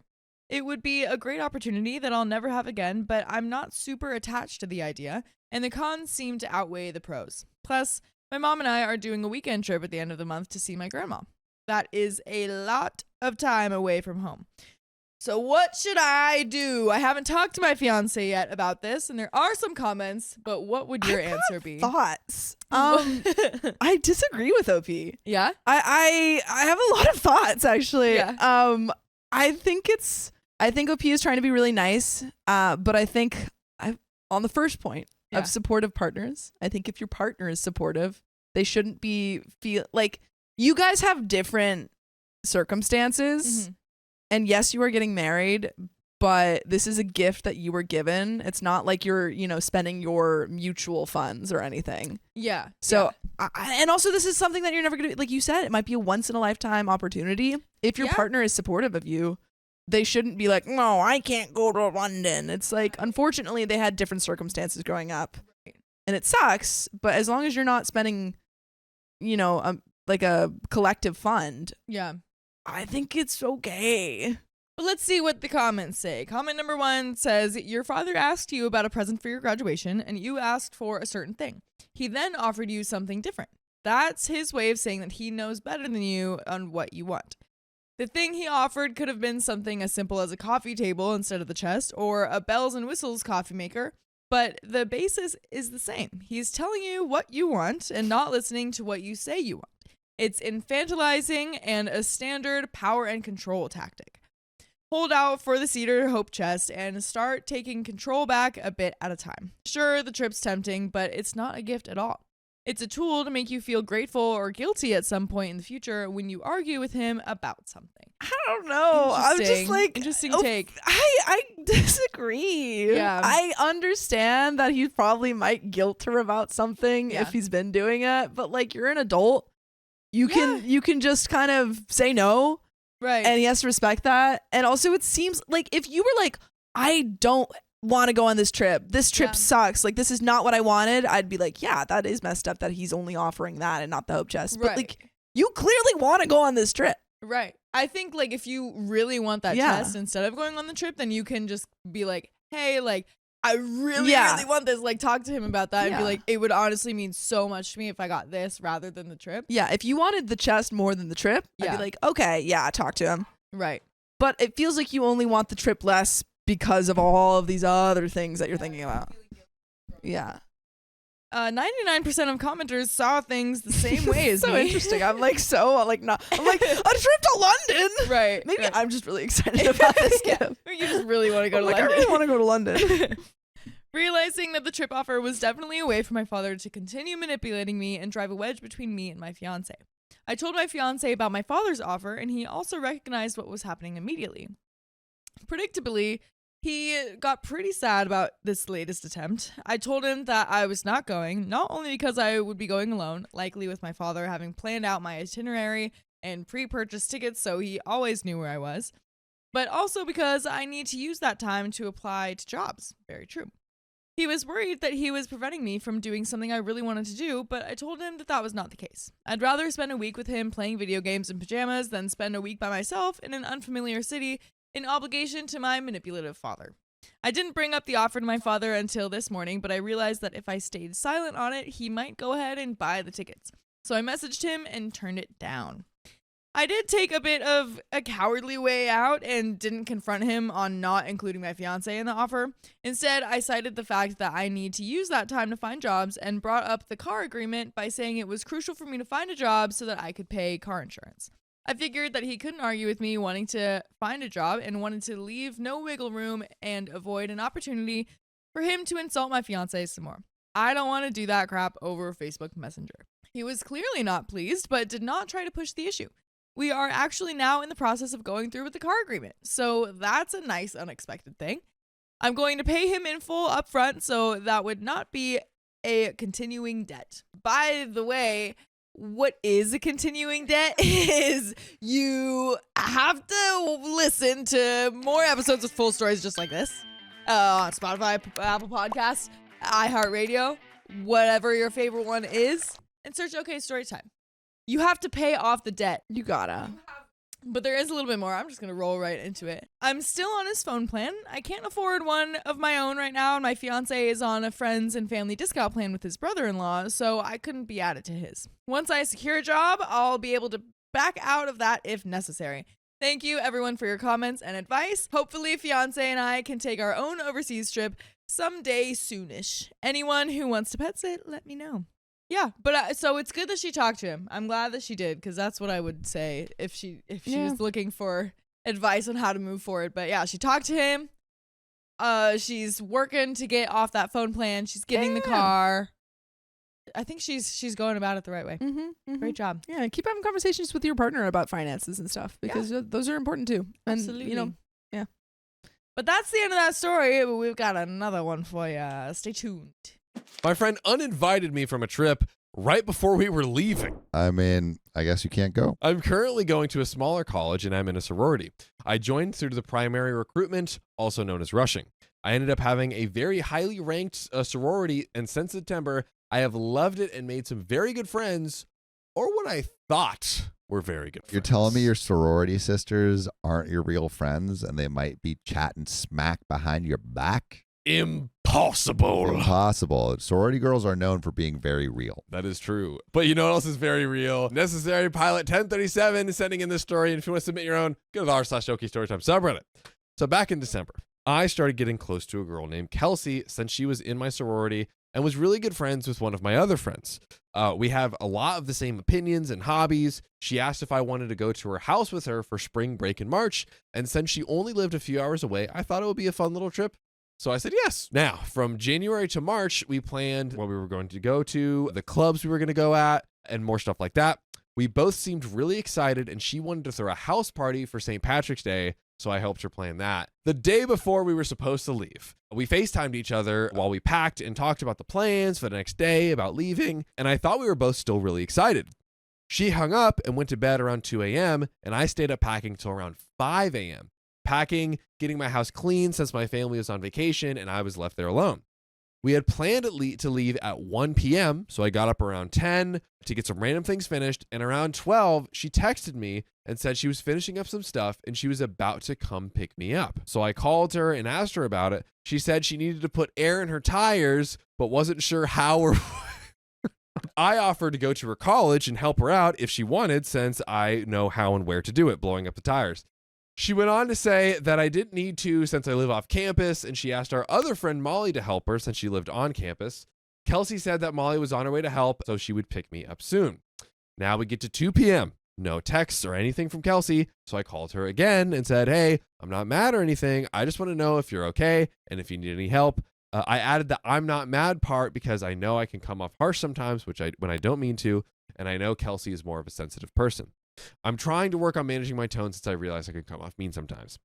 It would be a great opportunity that I'll never have again, but I'm not super attached to the idea, and the cons seem to outweigh the pros. Plus, my mom and I are doing a weekend trip at the end of the month to see my grandma. That is a lot of time away from home. So what should I do? I haven't talked to my fiance yet about this, and there are some comments, but what would your answer be? Thoughts. I disagree with OP. Yeah? I have a lot of thoughts actually. Yeah. I think OP is trying to be really nice. But I think on the first point of supportive partners, I think if your partner is supportive, they shouldn't feel like you guys have different circumstances. Mhm. And yes, you are getting married, but this is a gift that you were given. It's not like you're, spending your mutual funds or anything. Yeah. So, and also this is something that you're never going to, like you said, it might be a once in a lifetime opportunity. If your partner is supportive of you, they shouldn't be like, no, I can't go to London. It's like, unfortunately, they had different circumstances growing up. Right. And it sucks, but as long as you're not spending, like a collective fund, Yeah. I think it's okay. But let's see what the comments say. Comment number 1 says, your father asked you about a present for your graduation, and you asked for a certain thing. He then offered you something different. That's his way of saying that he knows better than you on what you want. The thing he offered could have been something as simple as a coffee table instead of the chest, or a bells and whistles coffee maker, but the basis is the same. He's telling you what you want and not listening to what you say you want. It's infantilizing and a standard power and control tactic. Hold out for the cedar hope chest and start taking control back a bit at a time. Sure, the trip's tempting, but it's not a gift at all. It's a tool to make you feel grateful or guilty at some point in the future when you argue with him about something. I don't know. I'm just like, interesting take. I disagree. Yeah. I understand that he probably might guilt her about something if he's been doing it, but like, you're an adult. You can just kind of say no. Right. And he has to respect that. And also, it seems like if you were like, I don't want to go on this trip. This trip sucks. Like, this is not what I wanted. I'd be like, yeah, that is messed up that he's only offering that and not the hope chest. But like, you clearly want to go on this trip. Right. I think like if you really want that chest instead of going on the trip, then you can just be like, hey, like, I really want this. Like, talk to him about that and be like, it would honestly mean so much to me if I got this rather than the trip. Yeah, if you wanted the chest more than the trip, I'd be like, okay, yeah, talk to him. Right. But it feels like you only want the trip less because of all of these other things that you're thinking about. Yeah. 99% of commenters saw things the same way as so me. Interesting. I'm like, I'm like, a trip to London. Right. Maybe I'm just really excited about this gift. You just really want to go to London. I really want to go to London. Realizing that the trip offer was definitely a way for my father to continue manipulating me and drive a wedge between me and my fiance. I told my fiance about my father's offer, and he also recognized what was happening immediately. Predictably, He got pretty sad about this latest attempt. I told him that I was not going, not only because I would be going alone, likely with my father having planned out my itinerary and pre-purchased tickets so he always knew where I was, but also because I need to use that time to apply to jobs. Very true. He was worried that he was preventing me from doing something I really wanted to do, but I told him that that was not the case. I'd rather spend a week with him playing video games in pajamas than spend a week by myself in an unfamiliar city in obligation to my manipulative father. I didn't bring up the offer to my father until this morning, but I realized that if I stayed silent on it, he might go ahead and buy the tickets. So I messaged him and turned it down. I did take a bit of a cowardly way out and didn't confront him on not including my fiance in the offer. Instead, I cited the fact that I need to use that time to find jobs and brought up the car agreement by saying it was crucial for me to find a job so that I could pay car insurance. I figured that he couldn't argue with me wanting to find a job and wanted to leave no wiggle room and avoid an opportunity for him to insult my fiance some more. I don't want to do that crap over Facebook Messenger. He was clearly not pleased, but did not try to push the issue. We are actually now in the process of going through with the car agreement, so that's a nice unexpected thing. I'm going to pay him in full upfront, so that would not be a continuing debt. By the way, what is a continuing debt is you have to listen to more episodes with full stories just like this on Spotify, Apple Podcasts, iHeartRadio, whatever your favorite one is, and search OK Storytime. You have to pay off the debt. You gotta. But there is a little bit more. I'm just going to roll right into it. I'm still on his phone plan. I can't afford one of my own right now, and my fiance is on a friends and family discount plan with his brother-in-law, so I couldn't be added to his. Once I secure a job, I'll be able to back out of that if necessary. Thank you, everyone, for your comments and advice. Hopefully, fiance and I can take our own overseas trip someday soonish. Anyone who wants to pet sit, let me know. Yeah, but so it's good that she talked to him. I'm glad that she did, because that's what I would say if she was looking for advice on how to move forward. But yeah, she talked to him. She's working to get off that phone plan. She's getting the car. I think she's going about it the right way. Great job. Yeah, keep having conversations with your partner about finances and stuff, because those are important too. And, Absolutely. you know, yeah. But that's the end of that story. But we've got another one for you. Stay tuned. My friend uninvited me from a trip right before we were leaving. I mean, I guess you can't go. I'm currently going to a smaller college and I'm in a sorority. I joined through the primary recruitment, also known as rushing. I ended up having a very highly ranked sorority, and since September, I have loved it and made some very good friends, or what I thought were very good friends. You're telling me your sorority sisters aren't your real friends and they might be chatting smack behind your back? Impossible. Impossible. Sorority girls are known for being very real. That is true. But you know what else is very real? Necessary Pilot 1037 is sending in this story. And if you want to submit your own, go to the r/OK Storytime subreddit. So back in December, I started getting close to a girl named Kelsey since she was in my sorority and was really good friends with one of my other friends. We have a lot of the same opinions and hobbies. She asked if I wanted to go to her house with her for spring break in March. And since she only lived a few hours away, I thought it would be a fun little trip. So I said yes. Now, from January to March, we planned what we were going to go to, the clubs we were going to go at, and more stuff like that. We both seemed really excited, and she wanted to throw a house party for St. Patrick's Day, so I helped her plan that. The day before we were supposed to leave, we FaceTimed each other while we packed and talked about the plans for the next day, about leaving, and I thought we were both still really excited. She hung up and went to bed around 2 a.m., and I stayed up packing till around 5 a.m., packing, getting my house clean since my family was on vacation and I was left there alone. We had planned to leave at 1 p.m., so I got up around 10 to get some random things finished, and around 12, she texted me and said she was finishing up some stuff and she was about to come pick me up. So I called her and asked her about it. She said she needed to put air in her tires, but wasn't sure how or I offered to go to her college and help her out if she wanted, since I know how and where to do it, blowing up the tires. She went on to say that I didn't need to since I live off campus, and she asked our other friend Molly to help her since she lived on campus. Kelsey said that Molly was on her way to help, so she would pick me up soon. Now we get to 2 p.m. No texts or anything from Kelsey, so I called her again and said, hey, I'm not mad or anything. I just want to know if you're okay and if you need any help. I added the I'm not mad part because I know I can come off harsh sometimes, when I don't mean to, and I know Kelsey is more of a sensitive person. I'm trying to work on managing my tone since I realize I can come off mean sometimes.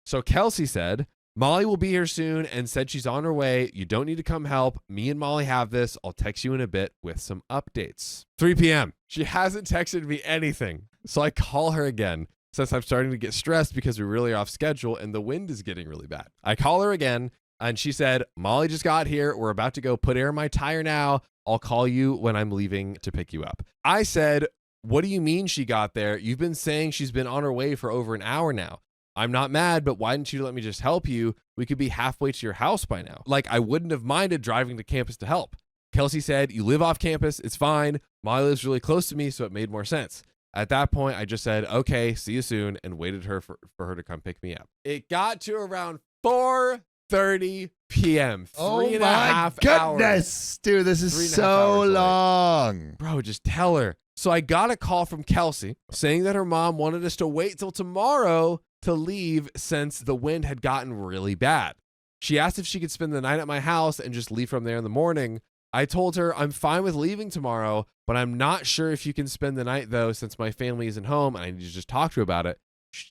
So Kelsey said, Molly will be here soon and said she's on her way. You don't need to come help. Me and Molly have this. I'll text you in a bit with some updates. 3 p.m. She hasn't texted me anything. So I call her again since I'm starting to get stressed because we're really off schedule and the wind is getting really bad. I call her again and she said, Molly just got here. We're about to go put air in my tire now. I'll call you when I'm leaving to pick you up. I said, what do you mean she got there? You've been saying she's been on her way for over an hour now. I'm not mad, but why didn't you let me just help you? We could be halfway to your house by now. Like, I wouldn't have minded driving to campus to help. Kelsey said, you live off campus. It's fine. Molly lives really close to me, so it made more sense. At that point, I just said, okay, see you soon, and waited for her to come pick me up. It got to around 4:30 p.m. Oh Three and my a half goodness. hours. Dude, this is 3.5 so hours away. long. Bro, just tell her. So I got a call from Kelsey saying that her mom wanted us to wait till tomorrow to leave since the wind had gotten really bad. She asked if she could spend the night at my house and just leave from there in the morning. I told her I'm fine with leaving tomorrow, but I'm not sure if you can spend the night though since my family isn't home and I need to just talk to her about it.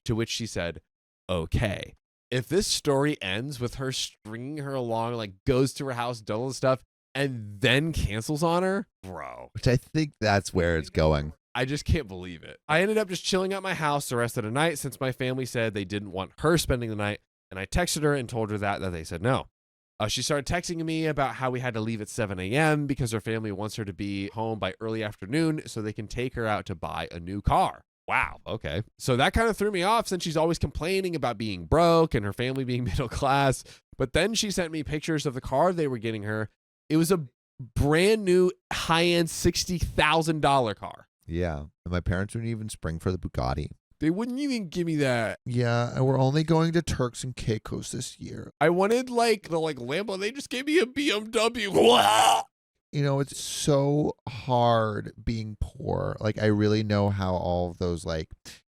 To which she said, okay. If this story ends with her stringing her along, like goes to her house, does all this stuff, and then cancels on her, bro. Which I think that's where it's going. I just can't believe it. I ended up just chilling at my house the rest of the night since my family said they didn't want her spending the night, and I texted her and told her that they said no. She started texting me about how we had to leave at 7 a.m. because her family wants her to be home by early afternoon so they can take her out to buy a new car. Wow, okay. So that kind of threw me off since she's always complaining about being broke and her family being middle class. But then she sent me pictures of the car they were getting her. It was a brand new high-end $60,000 car. Yeah. And my parents wouldn't even spring for the Bugatti. They wouldn't even give me that. Yeah, and we're only going to Turks and Caicos this year. I wanted like the Lambo. They just gave me a BMW. You know, it's so hard being poor. Like, I really know how all of those like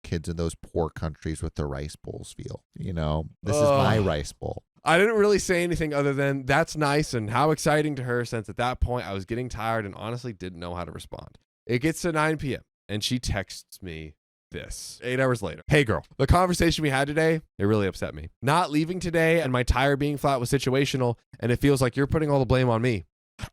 kids in those poor countries with their rice bowls feel. You know, this is my rice bowl. I didn't really say anything other than that's nice and how exciting to her, since at that point I was getting tired and honestly didn't know how to respond. It gets to 9 p.m. and she texts me this 8 hours later. Hey girl, the conversation we had today, it really upset me. Not leaving today and my tire being flat was situational, and it feels like you're putting all the blame on me.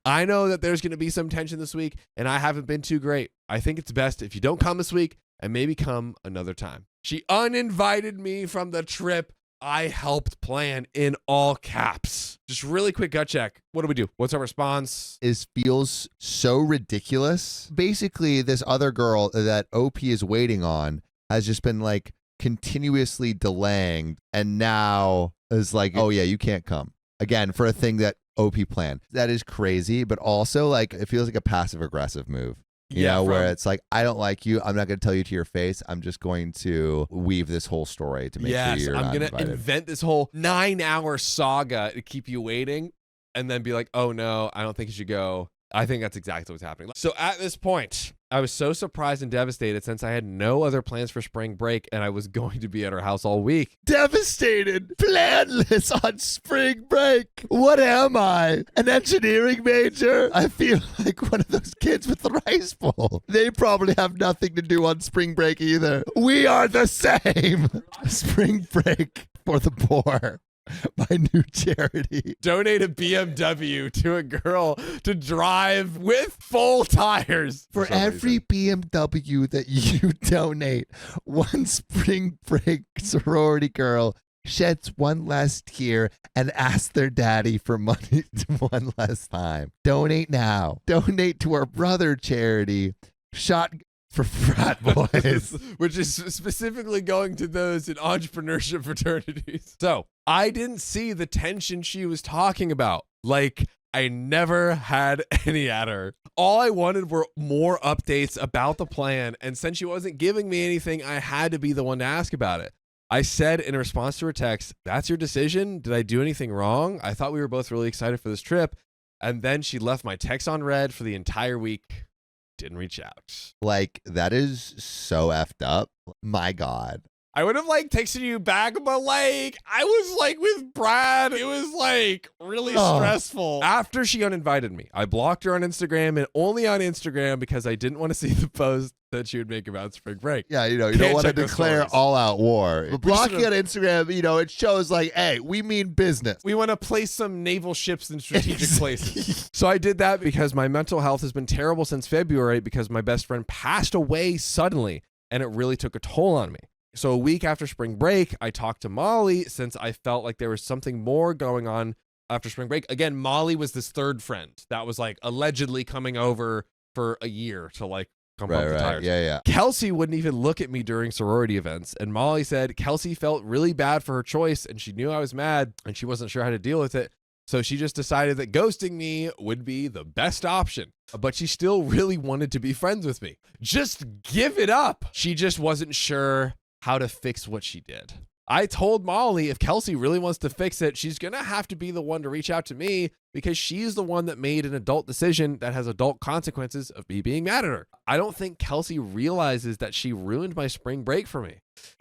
I know that there's going to be some tension this week and I haven't been too great. I think it's best if you don't come this week and maybe come another time. She uninvited me from the trip I helped plan, in all caps. Just really quick gut check. What do we do? What's our response? It feels so ridiculous. Basically, this other girl that OP is waiting on has just been like continuously delaying and now is like, oh yeah, you can't come. Again, for a thing that OP planned. That is crazy, but also like it feels like a passive aggressive move. You know, where it's like, I don't like you. I'm not going to tell you to your face. I'm just going to weave this whole story to make sure you're I'm not going to invited. invent this whole 9-hour saga to keep you waiting and then be like, oh no, I don't think you should go. I think that's exactly what's happening. So at this point, I was so surprised and devastated since I had no other plans for spring break and I was going to be at her house all week. Devastated, planless on spring break. What am I? An engineering major? I feel like one of those kids with the rice bowl. They probably have nothing to do on spring break either. We are the same. Spring break for the poor. My new charity. Donate a BMW to a girl to drive with full tires. For every BMW that you donate, one spring break sorority girl sheds one last tear and asks their daddy for money one last time. Donate now. Donate to our brother charity, Shot for Frat Boys. Which is specifically going to those in entrepreneurship fraternities. So I didn't see the tension she was talking about. Like, I never had any at her. All I wanted were more updates about the plan. And since she wasn't giving me anything, I had to be the one to ask about it. I said in response to her text, that's your decision? Did I do anything wrong? I thought we were both really excited for this trip. And then she left my text on read for the entire week. Didn't reach out. Like, that is so effed up. My God. I would have like texted you back, but like I was like with Brad. It was like really stressful. After she uninvited me, I blocked her on Instagram and only on Instagram because I didn't want to see the post that she would make about spring break. Yeah, you don't Can't want to check those declare stories. all-out war. But blocking should've- on Instagram, it shows like, hey, we mean business. We want to place some naval ships in strategic places. So I did that because my mental health has been terrible since February because my best friend passed away suddenly and it really took a toll on me. So a week after spring break, I talked to Molly since I felt like there was something more going on after spring break. Again, Molly was this third friend that was like allegedly coming over for a year to like come up the tires. Yeah. Kelsey wouldn't even look at me during sorority events. And Molly said Kelsey felt really bad for her choice and she knew I was mad and she wasn't sure how to deal with it. So she just decided that ghosting me would be the best option. But she still really wanted to be friends with me. Just give it up. She just wasn't sure how to fix what she did. I told Molly if Kelsey really wants to fix it, she's going to have to be the one to reach out to me because she's the one that made an adult decision that has adult consequences of me being mad at her. I don't think Kelsey realizes that she ruined my spring break for me.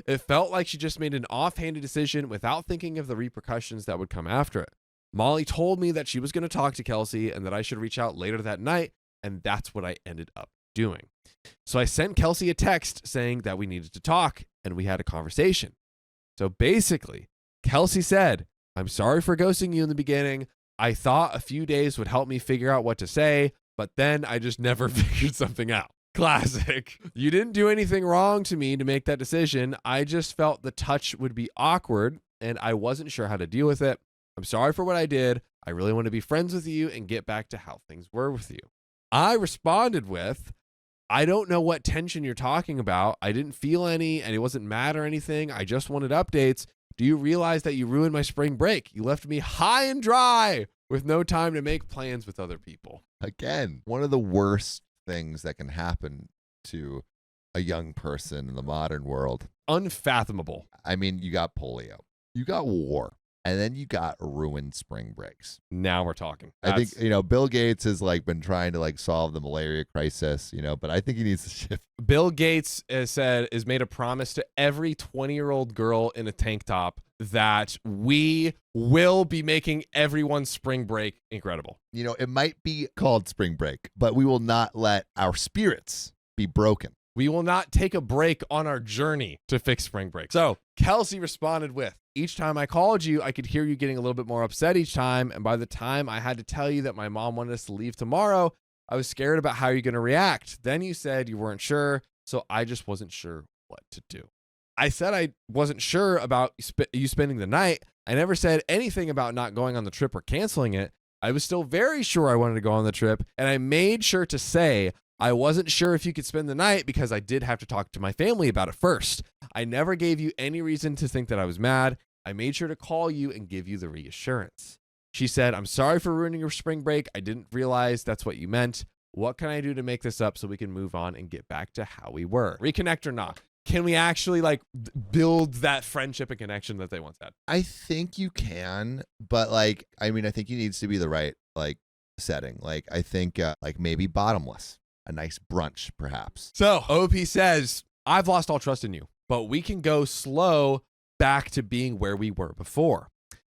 It felt like she just made an offhanded decision without thinking of the repercussions that would come after it. Molly told me that she was going to talk to Kelsey and that I should reach out later that night, and that's what I ended up doing. So I sent Kelsey a text saying that we needed to talk, and we had a conversation. So basically, Kelsey said, I'm sorry for ghosting you in the beginning. I thought a few days would help me figure out what to say, but then I just never figured something out. Classic. You didn't do anything wrong to me to make that decision. I just felt the touch would be awkward, and I wasn't sure how to deal with it. I'm sorry for what I did. I really want to be friends with you and get back to how things were with you. I responded with, I don't know what tension you're talking about. I didn't feel any and it wasn't mad or anything. I just wanted updates. Do you realize that you ruined my spring break? You left me high and dry with no time to make plans with other people. Again, one of the worst things that can happen to a young person in the modern world. Unfathomable. I mean, you got polio, you got war, and then you got ruined spring breaks. Now we're talking. I think, Bill Gates has like been trying to solve the malaria crisis, but I think he needs to shift. Bill Gates has made a promise to every 20-year-old girl in a tank top that we will be making everyone's spring break incredible. It might be called spring break, but we will not let our spirits be broken. We will not take a break on our journey to fix spring break. So Kelsey responded with, each time I called you, I could hear you getting a little bit more upset each time. And by the time I had to tell you that my mom wanted us to leave tomorrow, I was scared about how you're going to react. Then you said you weren't sure. So I just wasn't sure what to do. I said I wasn't sure about you spending the night. I never said anything about not going on the trip or canceling it. I was still very sure I wanted to go on the trip. And I made sure to say I wasn't sure if you could spend the night because I did have to talk to my family about it first. I never gave you any reason to think that I was mad. I made sure to call you and give you the reassurance. She said, I'm sorry for ruining your spring break. I didn't realize that's what you meant. What can I do to make this up so we can move on and get back to how we were? Reconnect or not? Can we actually build that friendship and connection that they once had? I think you can, but I think it needs to be the right setting. I think maybe bottomless. A nice brunch, perhaps. So OP says, I've lost all trust in you, but we can go slow back to being where we were before.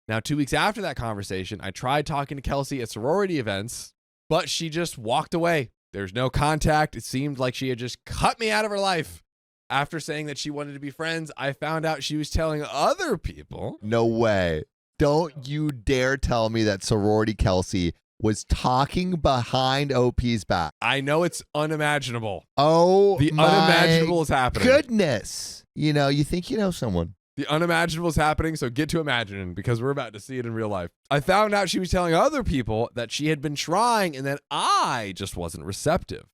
Now, 2 weeks after that conversation, I tried talking to Kelsey at sorority events, but she just walked away. There's no contact. It seemed like she had just cut me out of her life. After saying that she wanted to be friends, I found out she was telling other people. No way. Don't you dare tell me that sorority Kelsey was talking behind OP's back. I know it's unimaginable. Oh, the unimaginable is happening. Goodness. You think you know someone. The unimaginable is happening, so get to imagining because we're about to see it in real life. I found out she was telling other people that she had been trying and that I just wasn't receptive.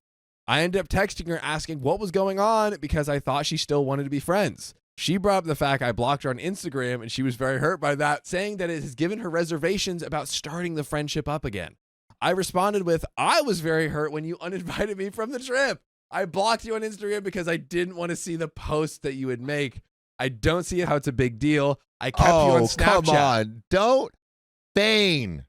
I ended up texting her asking what was going on because I thought she still wanted to be friends. She brought up the fact I blocked her on Instagram and she was very hurt by that, saying that it has given her reservations about starting the friendship up again. I responded with, I was very hurt when you uninvited me from the trip. I blocked you on Instagram because I didn't want to see the post that you would make. I don't see how it's a big deal. I kept you on Snapchat. Come on. Don't feign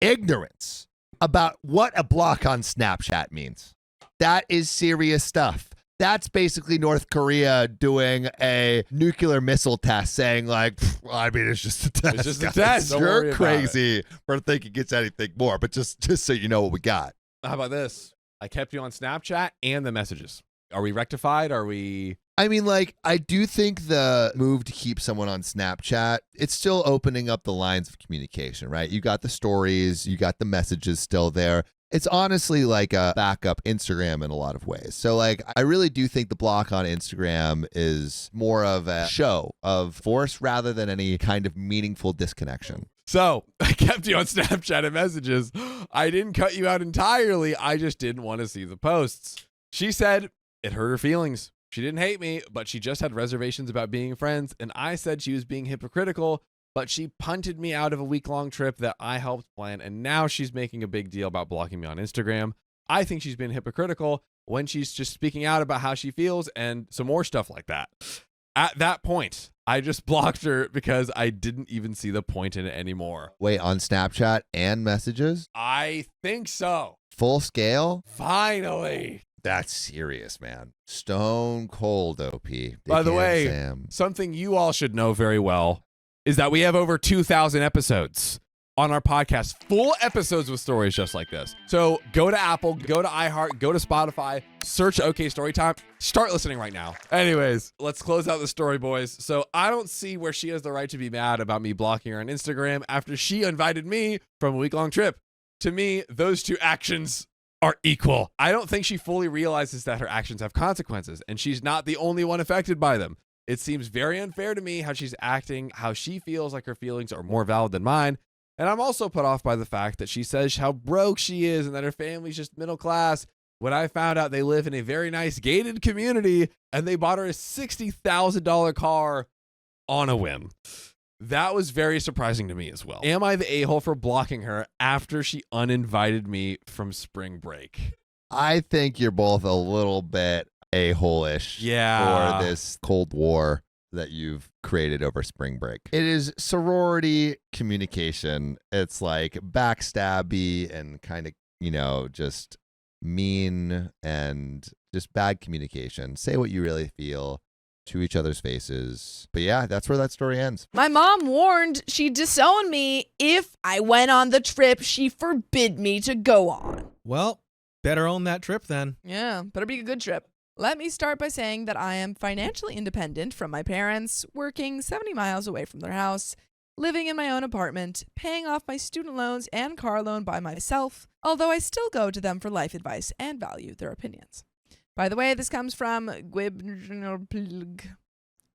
ignorance about what a block on Snapchat means. That is serious stuff. That's basically North Korea doing a nuclear missile test, saying like, "Pff, I mean, it's just a test. It's just a guys. test. Don't worry You're about crazy for thinking it's anything more, but just so you know what we got." How about this? I kept you on Snapchat and the messages. Are we rectified? Are we? I mean, like, I do think the move to keep someone on Snapchat, it's still opening up the lines of communication, right? You got the stories, you got the messages still there. It's honestly like a backup Instagram in a lot of ways. So, like, I really do think the block on Instagram is more of a show of force rather than any kind of meaningful disconnection. So I kept you on Snapchat and messages. I didn't cut you out entirely. I just didn't want to see the posts. She said it hurt her feelings. She didn't hate me, but she just had reservations about being friends. And I said she was being hypocritical, but she punted me out of a week-long trip that I helped plan. And now she's making a big deal about blocking me on Instagram. I think she's been hypocritical when she's just speaking out about how she feels and some more stuff like that. At that point, I just blocked her because I didn't even see the point in it anymore. Wait, on Snapchat and messages? I think so. Full scale? Finally. That's serious, man. Stone cold, OP. By the Dick and way, Sam. something you all should know very well is that we have over 2,000 episodes on our podcast, full episodes with stories just like this. So go to Apple, go to iHeart, go to Spotify, search OK Storytime, start listening right now. Anyways, let's close out the story, boys. So I don't see where she has the right to be mad about me blocking her on Instagram after she invited me from a week-long trip. To me, those two actions are equal. I don't think she fully realizes that her actions have consequences, and she's not the only one affected by them. It seems very unfair to me how she's acting, how she feels like her feelings are more valid than mine. And I'm also put off by the fact that she says how broke she is and that her family's just middle class, when I found out they live in a very nice gated community and they bought her a $60,000 car on a whim. That was very surprising to me as well. Am I the a-hole for blocking her after she uninvited me from spring break? I think you're both a little bit a-hole-ish Yeah. for this Cold War that you've created over spring break. It is sorority communication. It's like backstabby and kind of, just mean and just bad communication. Say what you really feel to each other's faces. But yeah, that's where that story ends. My mom warned she'd disown me if I went on the trip she forbid me to go on. Well, better own that trip then. Yeah, better be a good trip. Let me start by saying that I am financially independent from my parents, working 70 miles away from their house, living in my own apartment, paying off my student loans and car loan by myself, although I still go to them for life advice and value their opinions. By the way, this comes from Gwib.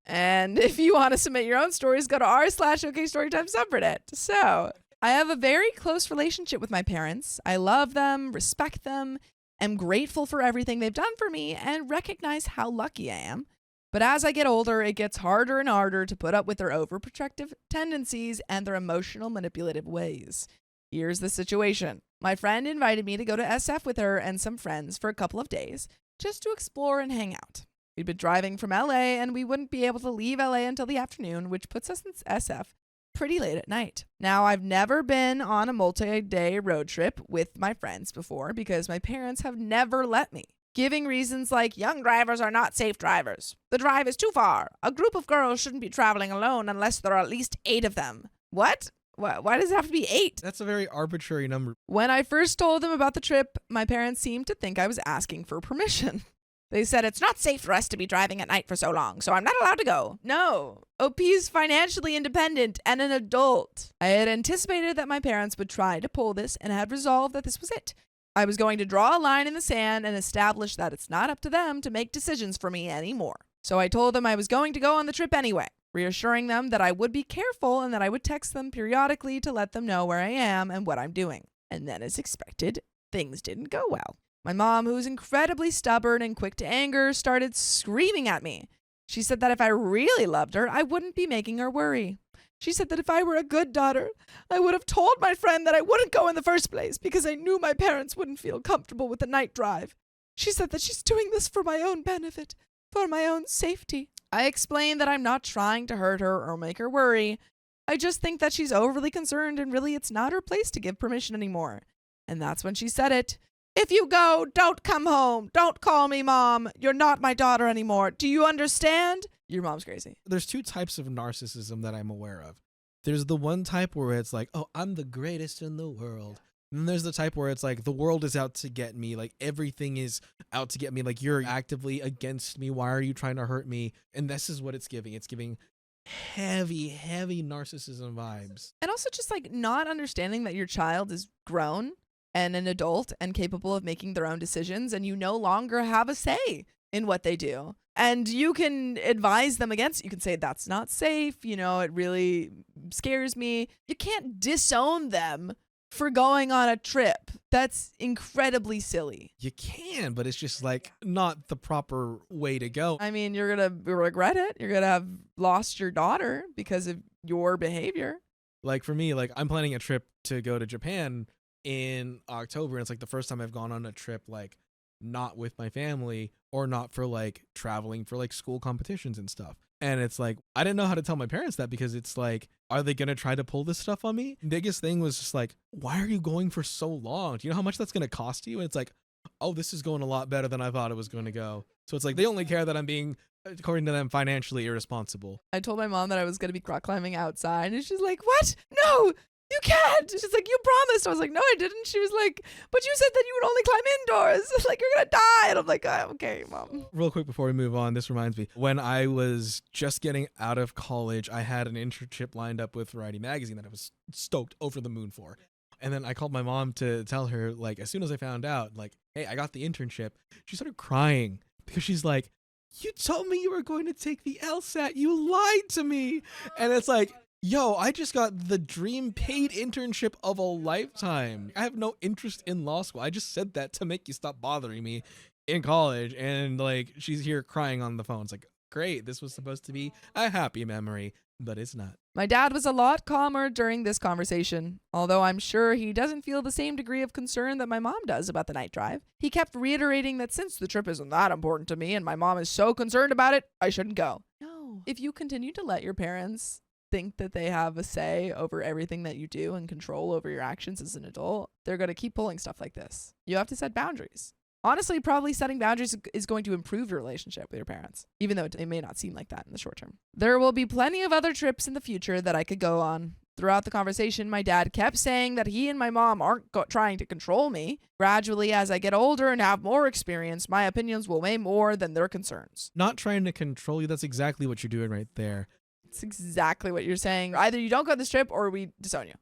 And if you want to submit your own stories, go to r/OKStorytime subreddit. So, I have a very close relationship with my parents. I love them, respect them, am grateful for everything they've done for me, and recognize how lucky I am. But as I get older, it gets harder and harder to put up with their overprotective tendencies and their emotional manipulative ways. Here's the situation. My friend invited me to go to SF with her and some friends for a couple of days, just to explore and hang out. We'd been driving from LA and we wouldn't be able to leave LA until the afternoon, which puts us in SF pretty late at night. Now, I've never been on a multi-day road trip with my friends before because my parents have never let me, giving reasons like young drivers are not safe drivers. The drive is too far. A group of girls shouldn't be traveling alone unless there are at least 8 of them. What? Why does it have to be 8? That's a very arbitrary number. When I first told them about the trip, my parents seemed to think I was asking for permission. They said, it's not safe for us to be driving at night for so long, so I'm not allowed to go. No, OP is financially independent and an adult. I had anticipated that my parents would try to pull this and had resolved that this was it. I was going to draw a line in the sand and establish that it's not up to them to make decisions for me anymore. So I told them I was going to go on the trip anyway, reassuring them that I would be careful and that I would text them periodically to let them know where I am and what I'm doing. And then, as expected, things didn't go well. My mom, who's incredibly stubborn and quick to anger, started screaming at me. She said that if I really loved her, I wouldn't be making her worry. She said that if I were a good daughter, I would have told my friend that I wouldn't go in the first place because I knew my parents wouldn't feel comfortable with the night drive. She said that she's doing this for my own benefit, for my own safety. I explained that I'm not trying to hurt her or make her worry. I just think that she's overly concerned and really it's not her place to give permission anymore. And that's when she said it. If you go, don't come home. Don't call me mom. You're not my daughter anymore. Do you understand? Your mom's crazy. There's two types of narcissism that I'm aware of. There's the one type where it's like, oh, I'm the greatest in the world. And then there's the type where it's like, the world is out to get me. Like, everything is out to get me. Like, you're actively against me. Why are you trying to hurt me? And this is what it's giving. It's giving heavy narcissism vibes. And also just like not understanding that your child is grown and an adult and capable of making their own decisions, and you no longer have a say in what they do. And you can advise them against it. You can say, that's not safe. You know, it really scares me. You can't disown them for going on a trip. That's incredibly silly. You can, but it's just like not the proper way to go. I mean, you're going to regret it. You're going to have lost your daughter because of your behavior. Like for me, like I'm planning a trip to go to Japan in October. And it's like the first time I've gone on a trip, like not with my family or not for like traveling for like school competitions and stuff. And it's like, I didn't know how to tell my parents that because it's like, are they going to try to pull this stuff on me? Biggest thing was just like, why are you going for so long? Do you know how much that's going to cost you? And it's like, oh, this is going a lot better than I thought it was going to go. So it's like, they only care that I'm being, according to them, financially irresponsible. I told my mom that I was going to be rock climbing outside, and she's like, what? No, you can't. She's like, you promised. I was like, no, I didn't. She was like, but you said that you would only climb indoors. Like, you're going to die. And I'm like, oh, okay, mom. Real quick before we move on, this reminds me, when I was just getting out of college, I had an internship lined up with Variety Magazine that I was stoked over the moon for. And then I called my mom to tell her, like, as soon as I found out, like, hey, I got the internship, she started crying because she's like, you told me you were going to take the LSAT. You lied to me. And it's like, yo, I just got the dream paid internship of a lifetime. I have no interest in law school. I just said that to make you stop bothering me in college. And like, she's here crying on the phone. It's like, great. This was supposed to be a happy memory, but it's not. My dad was a lot calmer during this conversation, although I'm sure he doesn't feel the same degree of concern that my mom does about the night drive. He kept reiterating that since the trip isn't that important to me and my mom is so concerned about it, I shouldn't go. No. If you continue to let your parents think that they have a say over everything that you do and control over your actions as an adult, they're going to keep pulling stuff like this. You have to set boundaries. Honestly, probably setting boundaries is going to improve your relationship with your parents, even though it may not seem like that in the short term. There will be plenty of other trips in the future that I could go on. Throughout the conversation, my dad kept saying that he and my mom aren't trying to control me. Gradually, as I get older and have more experience, my opinions will weigh more than their concerns. Not trying to control you. That's exactly what you're doing right there. It's exactly what you're saying. Either you don't go on this trip or we disown you.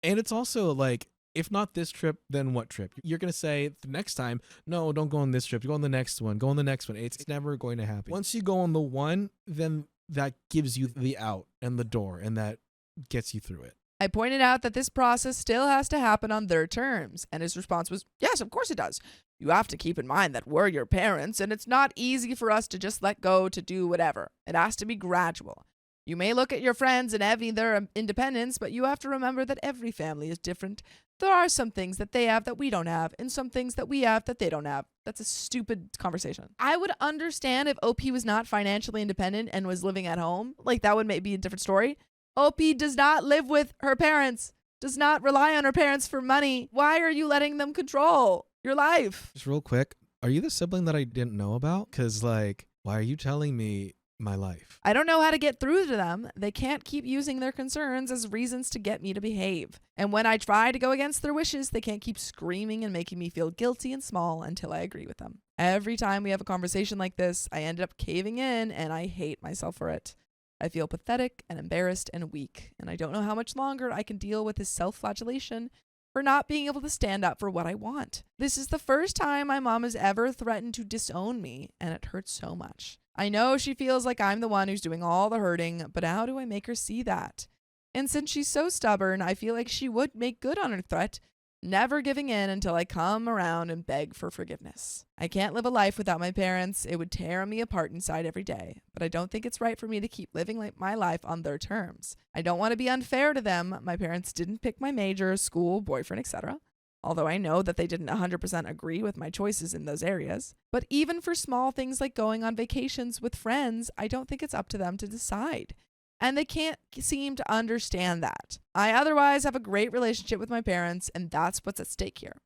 And it's also like, if not this trip, then what trip? You're going to say the next time, no, don't go on this trip. Go on the next one. Go on the next one. It's never going to happen. Once you go on the one, then that gives you the out and the door, and that gets you through it. I pointed out that this process still has to happen on their terms, and his response was, yes, of course it does. You have to keep in mind that we're your parents, and it's not easy for us to just let go to do whatever. It has to be gradual. You may look at your friends and envy their independence, but you have to remember that every family is different. There are some things that they have that we don't have, and some things that we have that they don't have. That's a stupid conversation. I would understand if OP was not financially independent and was living at home. Like, that would maybe be a different story. OP does not live with her parents, does not rely on her parents for money. Why are you letting them control your life? Just real quick, are you the sibling that I didn't know about? Because, like, why are you telling me my life? I don't know how to get through to them. They can't keep using their concerns as reasons to get me to behave. And when I try to go against their wishes, they can't keep screaming and making me feel guilty and small until I agree with them. Every time we have a conversation like this, I end up caving in, and I hate myself for it. I feel pathetic and embarrassed and weak, and I don't know how much longer I can deal with this self-flagellation for not being able to stand up for what I want. This is the first time my mom has ever threatened to disown me, and it hurts so much. I know she feels like I'm the one who's doing all the hurting, but how do I make her see that? And since she's so stubborn, I feel like she would make good on her threat, never giving in until I come around and beg for forgiveness. I can't live a life without my parents. It would tear me apart inside every day, but I don't think it's right for me to keep living my life on their terms. I don't want to be unfair to them. My parents didn't pick my major, school, boyfriend, etc. Although I know that they didn't 100% agree with my choices in those areas. But even for small things like going on vacations with friends, I don't think it's up to them to decide. And they can't seem to understand that. I otherwise have a great relationship with my parents, and that's what's at stake here.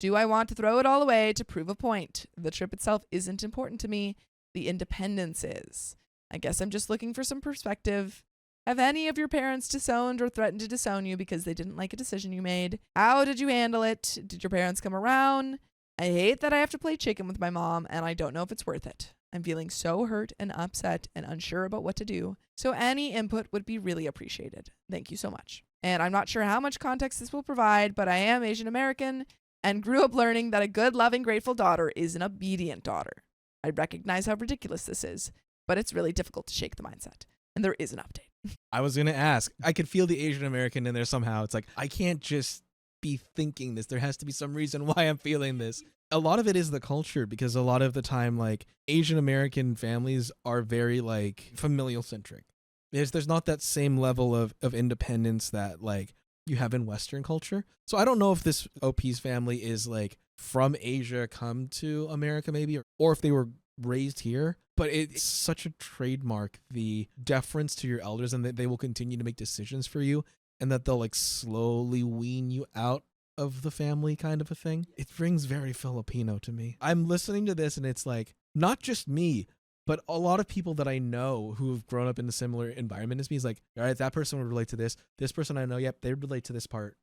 Do I want to throw it all away to prove a point? The trip itself isn't important to me. The independence is. I guess I'm just looking for some perspective. Have any of your parents disowned or threatened to disown you because they didn't like a decision you made? How did you handle it? Did your parents come around? I hate that I have to play chicken with my mom, and I don't know if it's worth it. I'm feeling so hurt and upset and unsure about what to do. So any input would be really appreciated. Thank you so much. And I'm not sure how much context this will provide, but I am Asian American and grew up learning that a good, loving, grateful daughter is an obedient daughter. I recognize how ridiculous this is, but it's really difficult to shake the mindset. And there is an update. I was going to ask. I could feel the Asian American in there somehow. It's like, I can't just be thinking this. There has to be some reason why I'm feeling this. A lot of it is the culture, because a lot of the time, like, Asian American families are very, like, familial centric. There's not that same level of independence that, like, you have in Western culture. So I don't know if this OP's family is, like, from Asia come to America maybe, or if they were raised here. But it's such a trademark, the deference to your elders, and that they will continue to make decisions for you, and that they'll, like, slowly wean you out of the family kind of a thing. It rings very Filipino to me. I'm listening to this and it's like, not just me, but a lot of people that I know who have grown up in a similar environment as me is like, all right, that person would relate to this. This person I know, yep, they relate to this part.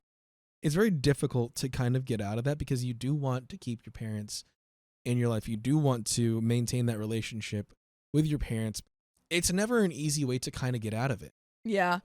It's very difficult to kind of get out of that, because you do want to keep your parents in your life. You do want to maintain that relationship with your parents. It's never an easy way to kind of get out of it. Yeah.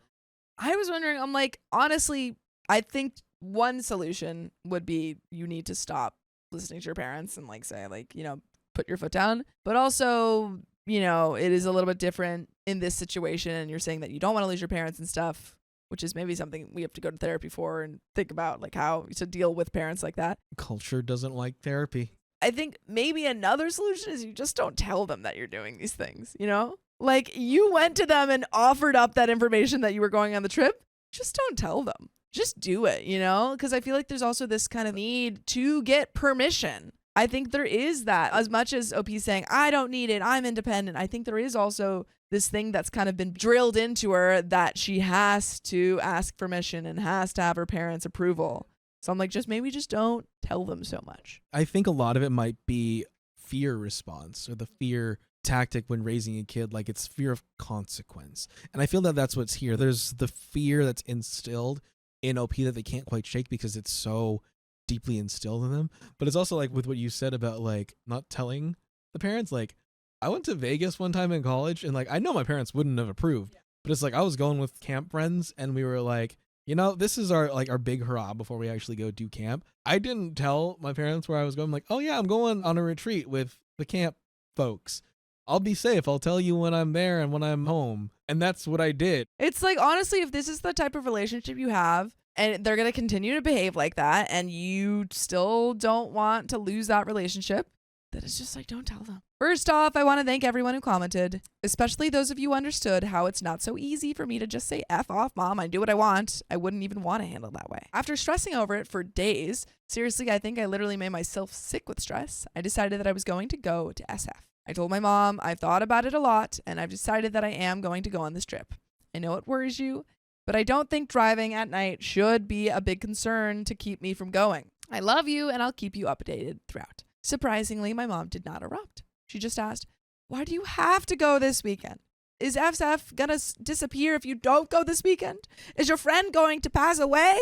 I was wondering, I'm like, honestly, I think one solution would be you need to stop listening to your parents and, like, say, like, you know, put your foot down. But also, you know, it is a little bit different in this situation, and you're saying that you don't want to lose your parents and stuff, which is maybe something we have to go to therapy for and think about, like, how to deal with parents like that. Culture doesn't like therapy. I think maybe another solution is you just don't tell them that you're doing these things, you know? Like, you went to them and offered up that information that you were going on the trip. Just don't tell them. Just do it, you know? Because I feel like there's also this kind of need to get permission. I think there is that. As much as OP's saying, I don't need it, I'm independent, I think there is also this thing that's kind of been drilled into her that she has to ask permission and has to have her parents' approval. So I'm like, maybe just don't tell them so much. I think a lot of it might be fear response, or the fear tactic when raising a kid. Like, it's fear of consequence. And I feel that that's what's here. There's the fear that's instilled in OP that they can't quite shake because it's so deeply instilled in them. But it's also like with what you said about, like, not telling the parents. Like, I went to Vegas one time in college, and, like, I know my parents wouldn't have approved, but it's like I was going with camp friends, and we were like, you know, this is our big hurrah before we actually go do camp. I didn't tell my parents where I was going. I'm like, oh yeah, I'm going on a retreat with the camp folks. I'll be safe. I'll tell you when I'm there and when I'm home. And that's what I did. It's like, honestly, if this is the type of relationship you have and they're going to continue to behave like that and you still don't want to lose that relationship, then it's just like, don't tell them. First off, I want to thank everyone who commented, especially those of you who understood how it's not so easy for me to just say, F off, mom, I do what I want. I wouldn't even want to handle that way. After stressing over it for days, seriously, I think I literally made myself sick with stress. I decided that I was going to go to SF. I told my mom I've thought about it a lot, and I've decided that I am going to go on this trip. I know it worries you, but I don't think driving at night should be a big concern to keep me from going. I love you, and I'll keep you updated throughout. Surprisingly, my mom did not erupt. She just asked, why do you have to go this weekend? Is FSF gonna disappear if you don't go this weekend? Is your friend going to pass away?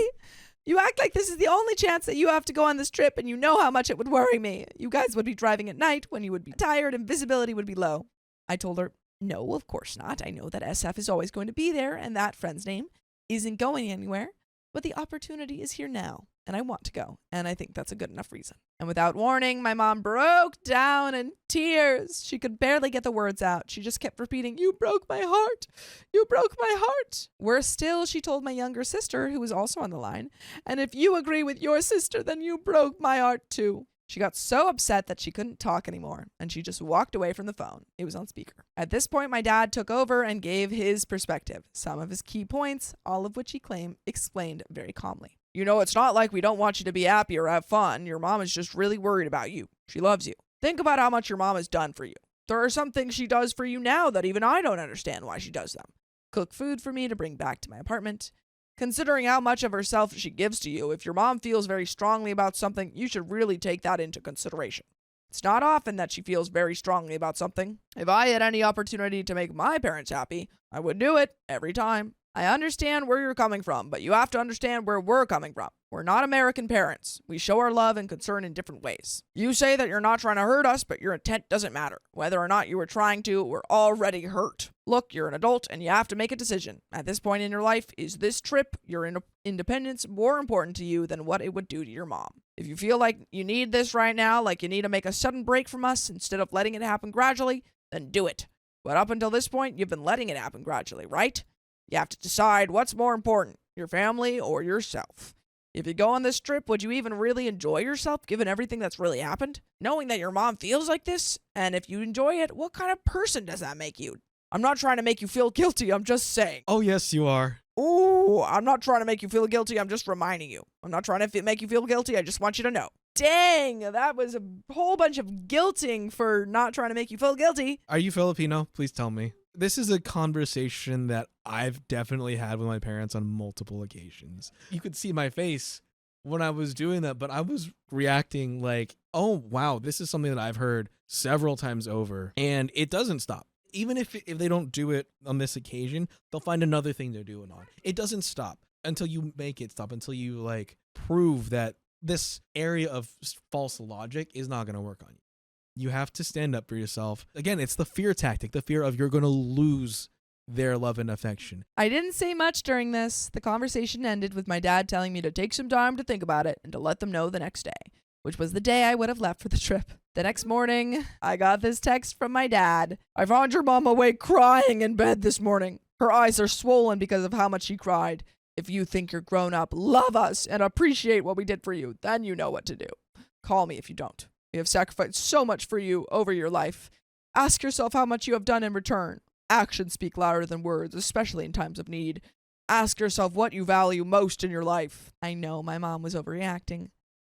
You act like this is the only chance that you have to go on this trip, and you know how much it would worry me. You guys would be driving at night when you would be tired and visibility would be low. I told her, no, of course not. I know that SF is always going to be there, and that friend's name isn't going anywhere, but the opportunity is here now, and I want to go, and I think that's a good enough reason. And without warning, my mom broke down in tears. She could barely get the words out. She just kept repeating, you broke my heart. You broke my heart. Worse still, she told my younger sister, who was also on the line, and if you agree with your sister, then you broke my heart too. She got so upset that she couldn't talk anymore, and she just walked away from the phone. It was on speaker. At this point, my dad took over and gave his perspective, some of his key points, all of which he explained very calmly. You know, it's not like we don't want you to be happy or have fun. Your mom is just really worried about you. She loves you. Think about how much your mom has done for you. There are some things she does for you now that even I don't understand why she does them. Cook food for me to bring back to my apartment. Considering how much of herself she gives to you, if your mom feels very strongly about something, you should really take that into consideration. It's not often that she feels very strongly about something. If I had any opportunity to make my parents happy, I would do it every time. I understand where you're coming from, but you have to understand where we're coming from. We're not American parents. We show our love and concern in different ways. You say that you're not trying to hurt us, but your intent doesn't matter. Whether or not you were trying to, we're already hurt. Look, you're an adult and you have to make a decision. At this point in your life, is this trip, your independence, more important to you than what it would do to your mom? If you feel like you need this right now, like you need to make a sudden break from us instead of letting it happen gradually, then do it. But up until this point, you've been letting it happen gradually, right? You have to decide what's more important, your family or yourself. If you go on this trip, would you even really enjoy yourself given everything that's really happened? Knowing that your mom feels like this, and if you enjoy it, what kind of person does that make you? I'm not trying to make you feel guilty, I'm just saying. Oh, yes, you are. Ooh, I'm not trying to make you feel guilty, I'm just reminding you. I'm not trying to make you feel guilty, I just want you to know. Dang, that was a whole bunch of guilting for not trying to make you feel guilty. Are you Filipino? Please tell me. This is a conversation that I've definitely had with my parents on multiple occasions. You could see my face when I was doing that, but I was reacting like, oh, wow, this is something that I've heard several times over, and it doesn't stop. Even if they don't do it on this occasion, they'll find another thing they're doing on. It doesn't stop until you make it stop, until you like prove that this area of false logic is not going to work on you. You have to stand up for yourself. Again, it's the fear tactic, the fear of you're going to lose their love and affection. I didn't say much during this. The conversation ended with my dad telling me to take some time to think about it and to let them know the next day, which was the day I would have left for the trip. The next morning, I got this text from my dad. I found your mom awake crying in bed this morning. Her eyes are swollen because of how much she cried. If you think you're grown up, love us, and appreciate what we did for you, then you know what to do. Call me if you don't. We have sacrificed so much for you over your life. Ask yourself how much you have done in return. Actions speak louder than words, especially in times of need. Ask yourself what you value most in your life. I know my mom was overreacting,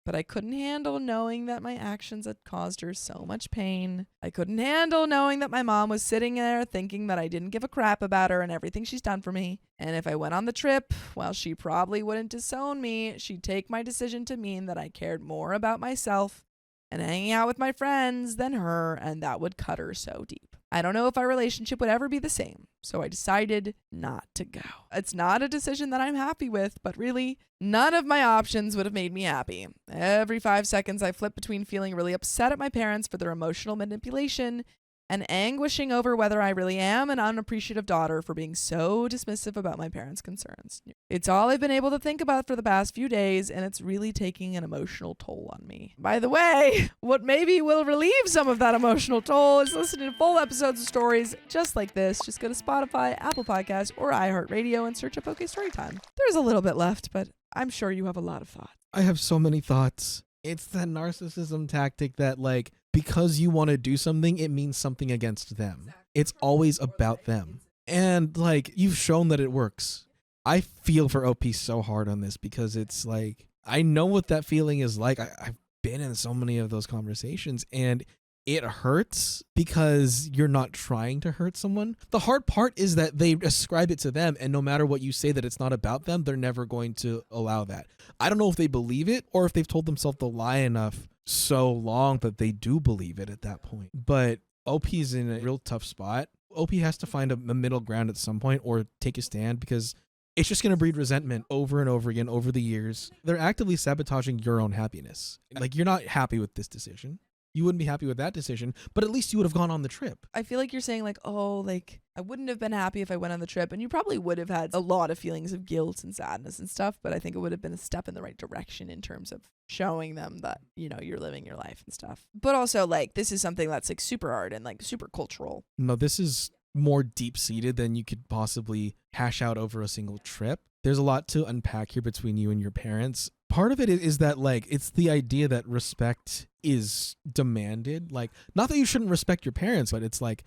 but I couldn't handle knowing that my actions had caused her so much pain. I couldn't handle knowing that my mom was sitting there thinking that I didn't give a crap about her and everything she's done for me. And if I went on the trip, well, she probably wouldn't disown me. She'd take my decision to mean that I cared more about myself and hanging out with my friends than her, and that would cut her so deep. I don't know if our relationship would ever be the same, so I decided not to go. It's not a decision that I'm happy with, but really, none of my options would have made me happy. Every 5 seconds, I flip between feeling really upset at my parents for their emotional manipulation and anguishing over whether I really am an unappreciative daughter for being so dismissive about my parents' concerns. It's all I've been able to think about for the past few days, and it's really taking an emotional toll on me. By the way, what maybe will relieve some of that emotional toll is listening to full episodes of stories just like this. Just go to Spotify, Apple Podcasts, or iHeartRadio and search up OK Storytime. There's a little bit left, but I'm sure you have a lot of thoughts. I have so many thoughts. It's that narcissism tactic that, like, because you want to do something, it means something against them. It's always about them. And, like, you've shown that it works. I feel for OP so hard on this because it's like, I know what that feeling is like. I've been in so many of those conversations, and it hurts because you're not trying to hurt someone. The hard part is that they ascribe it to them, and no matter what you say that it's not about them, they're never going to allow that. I don't know if they believe it or if they've told themselves the lie enough so long that they do believe it at that point. But OP's in a real tough spot. OP has to find a middle ground at some point or take a stand, because it's just going to breed resentment over and over again over the years. They're actively sabotaging your own happiness. Like, you're not happy with this decision. You wouldn't be happy with that decision, but at least you would have gone on the trip. I feel like you're saying like, oh, like I wouldn't have been happy if I went on the trip, and you probably would have had a lot of feelings of guilt and sadness and stuff, but I think it would have been a step in the right direction in terms of showing them that, you know, you're living your life and stuff. But also, like, this is something that's like super hard and like super cultural. No, this is more deep-seated than you could possibly hash out over a single trip. There's a lot to unpack here between you and your parents. Part of it is that, like, it's the idea that respect is demanded. Like, not that you shouldn't respect your parents, but it's like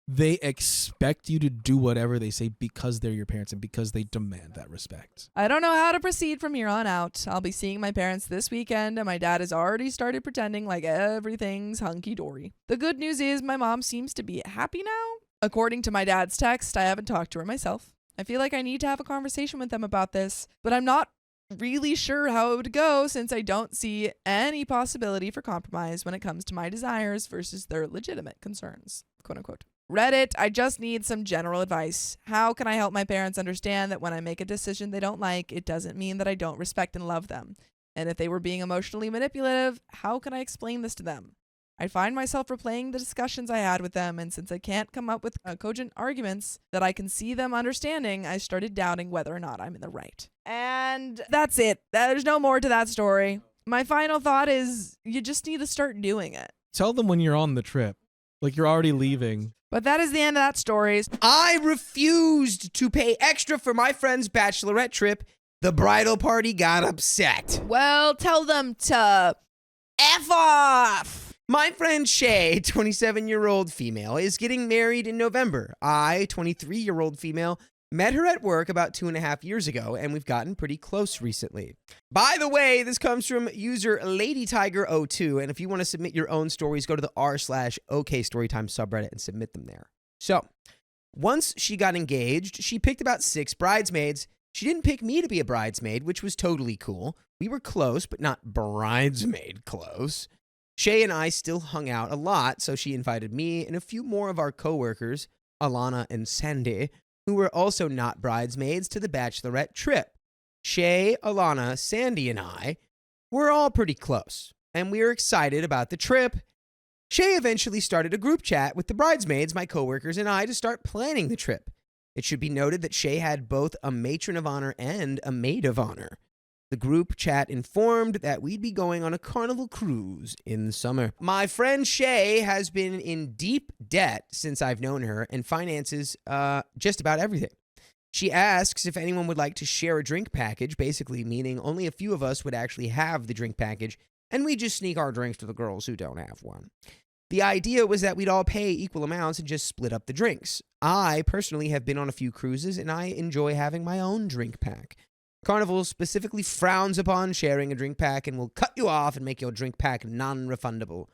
they expect you to do whatever they say because they're your parents and because they demand that respect. I don't know how to proceed from here on out. I'll be seeing my parents this weekend, and my dad has already started pretending like everything's hunky-dory. The good news is my mom seems to be happy now. According to my dad's text, I haven't talked to her myself. I feel like I need to have a conversation with them about this, but I'm not really sure how it would go since I don't see any possibility for compromise when it comes to my desires versus their legitimate concerns, quote unquote. Reddit, I just need some general advice. How can I help my parents understand that when I make a decision they don't like, it doesn't mean that I don't respect and love them? And if they were being emotionally manipulative, how can I explain this to them? I find myself replaying the discussions I had with them, and since I can't come up with cogent arguments that I can see them understanding, I started doubting whether or not I'm in the right. And that's it. There's no more to that story. My final thought is you just need to start doing it. Tell them when you're on the trip, like you're already leaving. But that is the end of that story. I refused to pay extra for my friend's bachelorette trip. The bridal party got upset. Well, tell them to F off. My friend Shay, 27-year-old female, is getting married in November. I, 23-year-old female, met her at work about 2.5 years ago, and we've gotten pretty close recently. By the way, this comes from user LadyTiger02, and if you want to submit your own stories, go to the r/OKStorytime subreddit and submit them there. So, once she got engaged, she picked about 6 bridesmaids. She didn't pick me to be a bridesmaid, which was totally cool. We were close, but not bridesmaid close. Shay and I still hung out a lot, so she invited me and a few more of our coworkers, Alana and Sandy, who were also not bridesmaids, to the bachelorette trip. Shay, Alana, Sandy, and I were all pretty close, and we were excited about the trip. Shay eventually started a group chat with the bridesmaids, my coworkers, and I to start planning the trip. It should be noted that Shay had both a matron of honor and a maid of honor. The group chat informed that we'd be going on a carnival cruise in the summer. My friend Shay has been in deep debt since I've known her and finances just about everything. She asks if anyone would like to share a drink package, basically meaning only a few of us would actually have the drink package, and we just sneak our drinks to the girls who don't have one. The idea was that we'd all pay equal amounts and just split up the drinks. I personally have been on a few cruises, and I enjoy having my own drink pack. Carnival specifically frowns upon sharing a drink pack and will cut you off and make your drink pack non-refundable.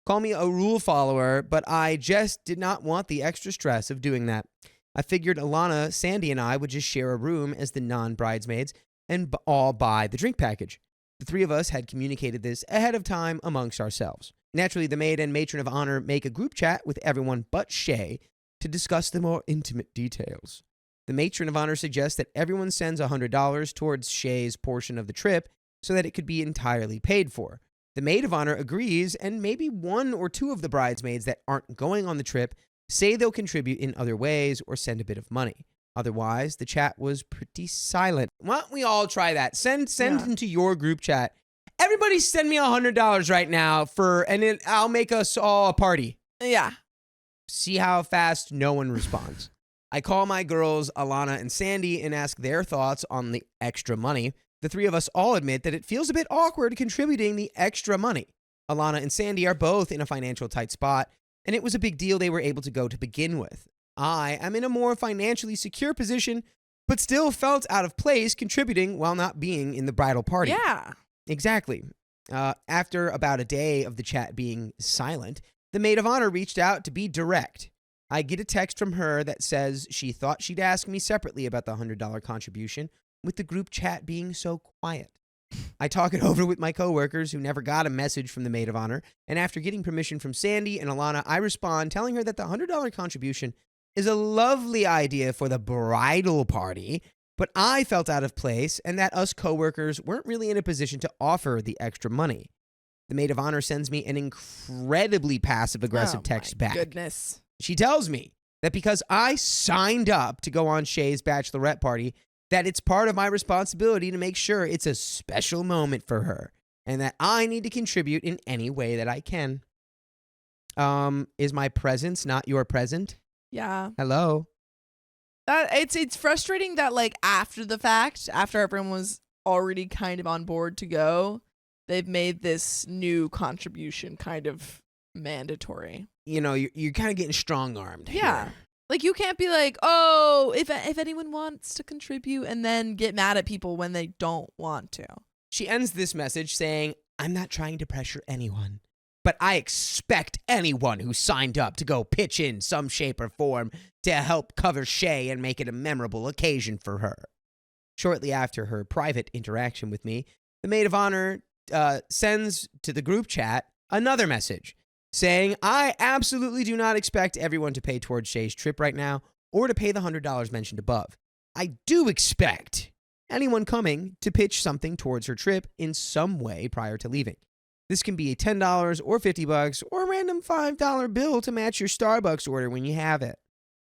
Call me a rule follower, but I just did not want the extra stress of doing that. I figured Alana, Sandy, and I would just share a room as the non-bridesmaids and all buy the drink package. The 3 of us had communicated this ahead of time amongst ourselves. Naturally, the maid and matron of honor make a group chat with everyone but Shay to discuss the more intimate details. The matron of honor suggests that everyone sends $100 towards Shay's portion of the trip so that it could be entirely paid for. The maid of honor agrees, and maybe 1 or 2 of the bridesmaids that aren't going on the trip say they'll contribute in other ways or send a bit of money. Otherwise, the chat was pretty silent. Why don't we all try that? Send into your group chat. Everybody send me $100 right now and I'll make us all a party. Yeah. See how fast no one responds. I call my girls, Alana and Sandy, and ask their thoughts on the extra money. The 3 of us all admit that it feels a bit awkward contributing the extra money. Alana and Sandy are both in a financial tight spot, and it was a big deal they were able to go to begin with. I am in a more financially secure position, but still felt out of place contributing while not being in the bridal party. Yeah. Exactly. After about a day of the chat being silent, the maid of honor reached out to be direct. I get a text from her that says she thought she'd ask me separately about the $100 contribution, with the group chat being so quiet. I talk it over with my coworkers who never got a message from the maid of honor, and after getting permission from Sandy and Alana, I respond telling her that the $100 contribution is a lovely idea for the bridal party, but I felt out of place and that us coworkers weren't really in a position to offer the extra money. The maid of honor sends me an incredibly passive-aggressive text back. Goodness. She tells me that because I signed up to go on Shay's bachelorette party, that it's part of my responsibility to make sure it's a special moment for her, and that I need to contribute in any way that I can. Is my presence not your present? Yeah. Hello? It's frustrating that, like, after the fact, after everyone was already kind of on board to go, they've made this new contribution kind of mandatory. You know, you're kind of getting strong-armed. Yeah. Here. Like, you can't be like, oh, if anyone wants to contribute, and then get mad at people when they don't want to. She ends this message saying, I'm not trying to pressure anyone. but I expect anyone who signed up to go pitch in some shape or form to help cover Shay and make it a memorable occasion for her. Shortly after her private interaction with me, the maid of honor sends to the group chat another message saying, I absolutely do not expect everyone to pay towards Shay's trip right now or to pay the $100 mentioned above. I do expect anyone coming to pitch something towards her trip in some way prior to leaving. This can be a $10 or $50 or a random $5 bill to match your Starbucks order when you have it.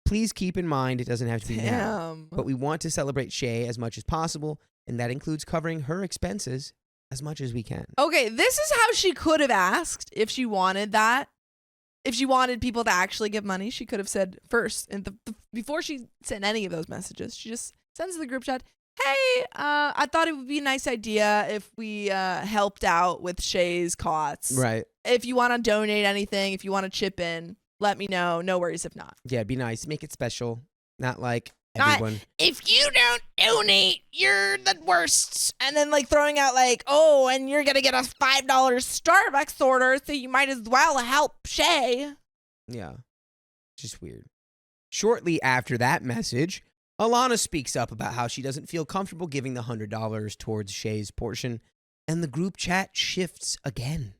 Please keep in mind it doesn't have to be now, but we want to celebrate Shay as much as possible, and that includes covering her expenses as much as we can. Okay, this is how she could have asked if she wanted that. If she wanted people to actually give money, she could have said first, and before she sent any of those messages, she just sends to the group chat, hey, I thought it would be a nice idea if we helped out with Shay's costs. Right. If you want to donate anything, if you want to chip in, let me know. No worries if not. Yeah, be nice. Make it special. Not like everyone. If you don't donate, you're the worst. And then like throwing out like, oh, and you're going to get a $5 Starbucks order, so you might as well help Shay. Yeah. Just weird. Shortly after that message, Alana speaks up about how she doesn't feel comfortable giving the $100 towards Shay's portion, and the group chat shifts again.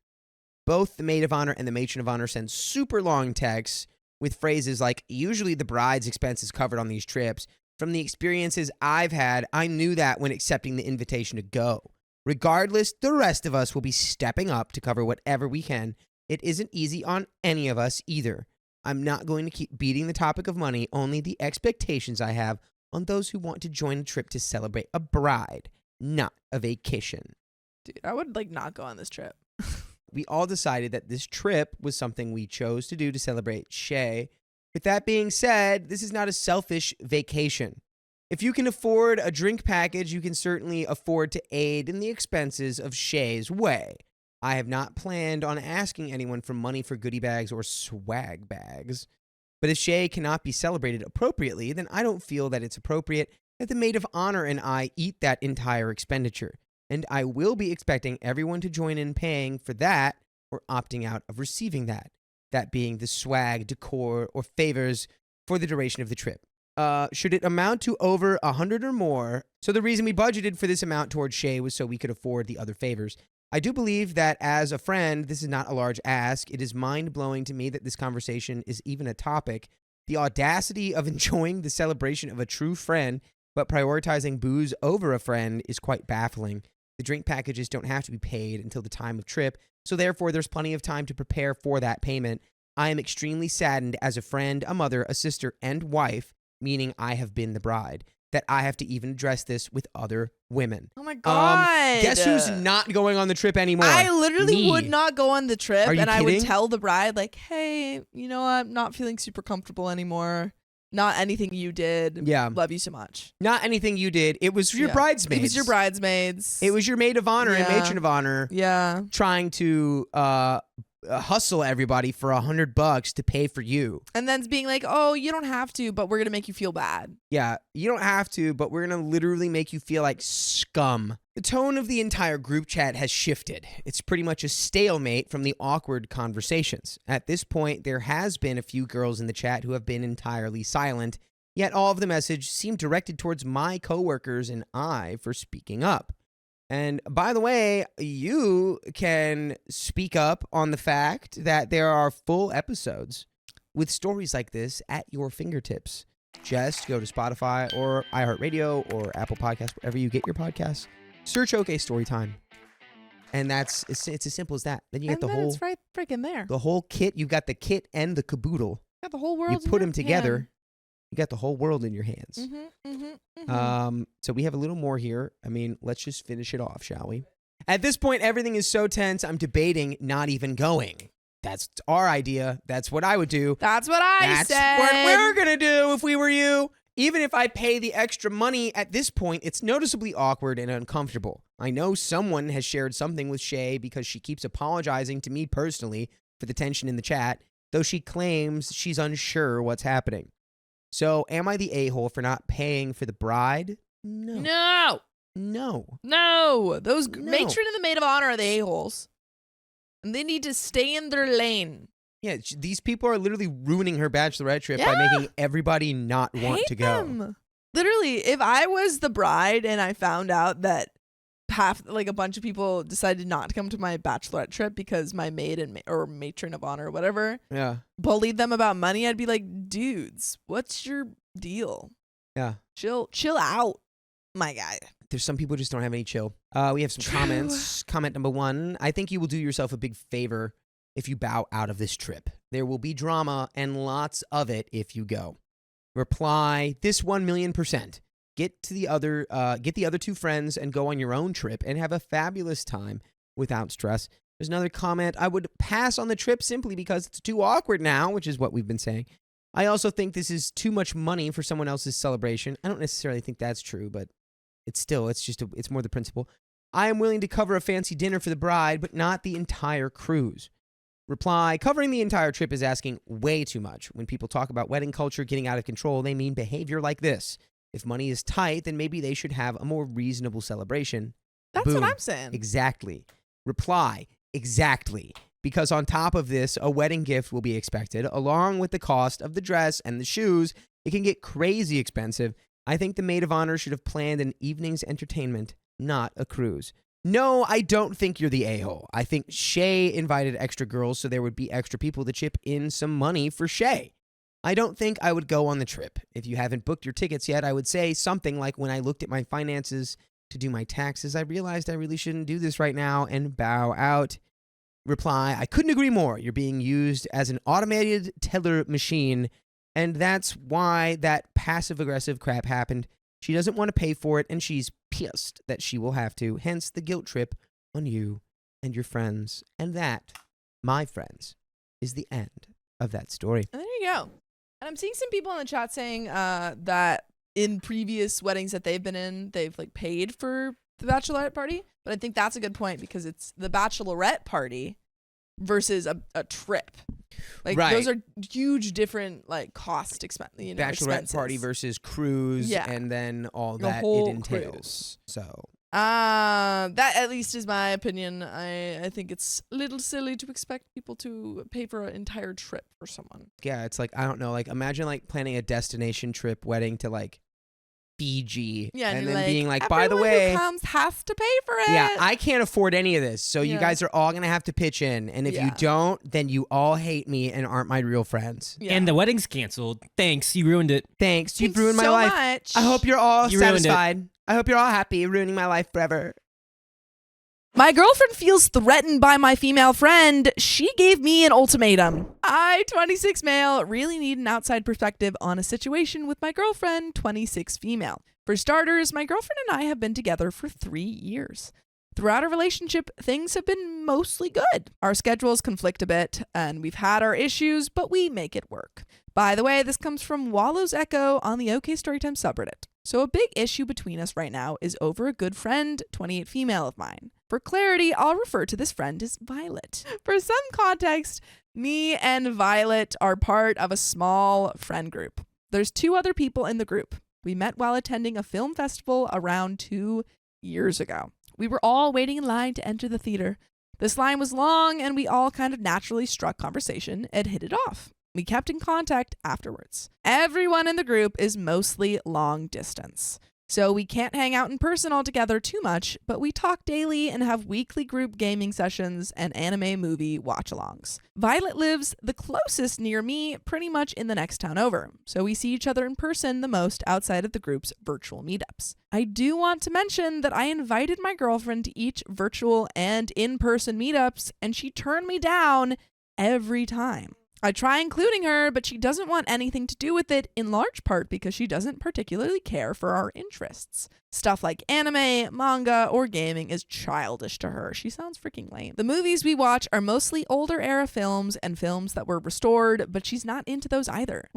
Both the maid of honor and the matron of honor send super long texts with phrases like, usually the bride's expense is covered on these trips. From the experiences I've had, I knew that when accepting the invitation to go. Regardless, the rest of us will be stepping up to cover whatever we can. It isn't easy on any of us either. I'm not going to keep beating the topic of money, only the expectations I have on those who want to join a trip to celebrate a bride, not a vacation. Dude, I would like not go on this trip. We all decided that this trip was something we chose to do to celebrate Shay. With that being said, this is not a selfish vacation. If you can afford a drink package, you can certainly afford to aid in the expenses of Shay's way. I have not planned on asking anyone for money for goodie bags or swag bags. But if Shay cannot be celebrated appropriately, then I don't feel that it's appropriate that the maid of honor and I eat that entire expenditure. And I will be expecting everyone to join in paying for that or opting out of receiving that. That being the swag, decor, or favors for the duration of the trip. Should it amount to over 100 or more? So the reason we budgeted for this amount towards Shay was so we could afford the other favors. I do believe that as a friend, this is not a large ask. It is mind-blowing to me that this conversation is even a topic. The audacity of enjoying the celebration of a true friend, but prioritizing booze over a friend is quite baffling. The drink packages don't have to be paid until the time of trip, so therefore there's plenty of time to prepare for that payment. I am extremely saddened as a friend, a mother, a sister, and wife, meaning I have been the bride, that I have to even address this with other women. Oh my God. Guess who's not going on the trip anymore? I literally Me. would not go on the trip, Are you and I would kidding? tell the bride, like, hey, you know what? I'm not feeling super comfortable anymore. Not anything you did. Yeah. Love you so much. Not anything you did. It was your bridesmaids. It was your bridesmaids. It was your maid of honor and Yeah. matron of honor Yeah. trying to hustle everybody for $100 to pay for you. And then being like, oh, you don't have to, but we're going to make you feel bad. Yeah, you don't have to, but we're going to literally make you feel like scum. The tone of the entire group chat has shifted. It's pretty much a stalemate from the awkward conversations. At this point, there has been a few girls in the chat who have been entirely silent, yet all of the message seemed directed towards my coworkers and I for speaking up. And by the way, you can speak up on the fact that there are full episodes with stories like this at your fingertips. Just go to Spotify or iHeartRadio or Apple Podcasts, wherever you get your podcasts. Search OK Storytime. And it's as simple as that. Then you get the whole It's right freaking there. the whole kit. You got the kit and the caboodle. Got the whole world. You put them together. You got the whole world in your hands. So we have a little more here. I mean, let's just finish it off, shall we? At this point, everything is so tense, I'm debating not even going. That's our idea. That's what I would do. That's what I said. That's what we're going to do if we were you. Even if I pay the extra money at this point, it's noticeably awkward and uncomfortable. I know someone has shared something with Shay because she keeps apologizing to me personally for the tension in the chat, though she claims she's unsure what's happening. So am I the a-hole for not paying for the bride? No. No. Those No. matron and the maid of honor are the a-holes. And they need to stay in their lane. Yeah, these people are literally ruining her bachelorette trip by making everybody not want Hate to go. them. Literally, if I was the bride and I found out that a bunch of people decided not to come to my bachelorette trip because my maid or matron of honor or whatever bullied them about money, I'd be like, dudes, what's your deal? Yeah. Chill out, my guy. There's some people who just don't have any chill. We have some comments. Comment number 1. I think you will do yourself a big favor if you bow out of this trip. There will be drama and lots of it if you go. Reply, this 1,000,000%. Get the other 2 friends and go on your own trip and have a fabulous time without stress. There's another comment. I would pass on the trip simply because it's too awkward now, which is what we've been saying. I also think this is too much money for someone else's celebration. I don't necessarily think that's true, but it's more the principle. I am willing to cover a fancy dinner for the bride, but not the entire cruise. Reply, covering the entire trip is asking way too much. When people talk about wedding culture getting out of control, they mean behavior like this. If money is tight, then maybe they should have a more reasonable celebration. That's Boom. what I'm saying. Exactly. Reply, exactly. Because on top of this, a wedding gift will be expected, along with the cost of the dress and the shoes. It can get crazy expensive. I think the maid of honor should have planned an evening's entertainment, not a cruise. No, I don't think you're the a-hole. I think Shay invited extra girls so there would be extra people to chip in some money for Shay. I don't think I would go on the trip. If you haven't booked your tickets yet, I would say something like, when I looked at my finances to do my taxes, I realized I really shouldn't do this right now and bow out. Reply, I couldn't agree more. You're being used as an automated teller machine, and that's why that passive-aggressive crap happened. She doesn't want to pay for it, and she's pissed that she will have to, hence the guilt trip on you and your friends. And that, my friends, is the end of that story. And there you go. And I'm seeing some people in the chat saying that in previous weddings that they've been in, they've paid for the bachelorette party. But I think that's a good point because it's the bachelorette party versus a trip. Right. Those are huge different cost Bachelorette expenses. party versus cruise, and then all The that whole it entails. cruise. So That at least is my opinion. I think it's a little silly to expect people to pay for an entire trip for someone. yeah, it's I don't know, imagine planning a destination trip wedding to Fiji, Yeah, and you're then being by the everyone way, who comes has to pay for it. yeah, I can't afford any of this, so you Yeah. guys are all gonna have to pitch in, and if you Yeah. don't, then you all hate me and aren't my real friends. Yeah. And the wedding's canceled. Thanks, you ruined it. Thanks, you've Thanks ruined my so life. much. I hope you're all You ruined it. satisfied. I hope you're all happy, ruining my life forever. My girlfriend feels threatened by my female friend. She gave me an ultimatum. I, 26 male, really need an outside perspective on a situation with my girlfriend, 26 female. For starters, my girlfriend and I have been together for 3 years. Throughout our relationship, things have been mostly good. Our schedules conflict a bit, and we've had our issues, but we make it work. By the way, this comes from Wallow's Echo on the OK Storytime subreddit. So a big issue between us right now is over a good friend, 28 female of mine. For clarity, I'll refer to this friend as Violet. For some context, me and Violet are part of a small friend group. There's 2 other people in the group. We met while attending a film festival around 2 years ago. We were all waiting in line to enter the theater. This line was long, and we all kind of naturally struck conversation and hit it off. We kept in contact afterwards. Everyone in the group is mostly long distance, so we can't hang out in person all together too much, but we talk daily and have weekly group gaming sessions and anime movie watch-alongs. Violet lives the closest near me, pretty much in the next town over, so we see each other in person the most outside of the group's virtual meetups. I do want to mention that I invited my girlfriend to each virtual and in-person meetups, and she turned me down every time. I try including her, but she doesn't want anything to do with it, in large part because she doesn't particularly care for our interests. Stuff like anime, manga, or gaming is childish to her. She sounds freaking lame. The movies we watch are mostly older era films and films that were restored, but she's not into those either.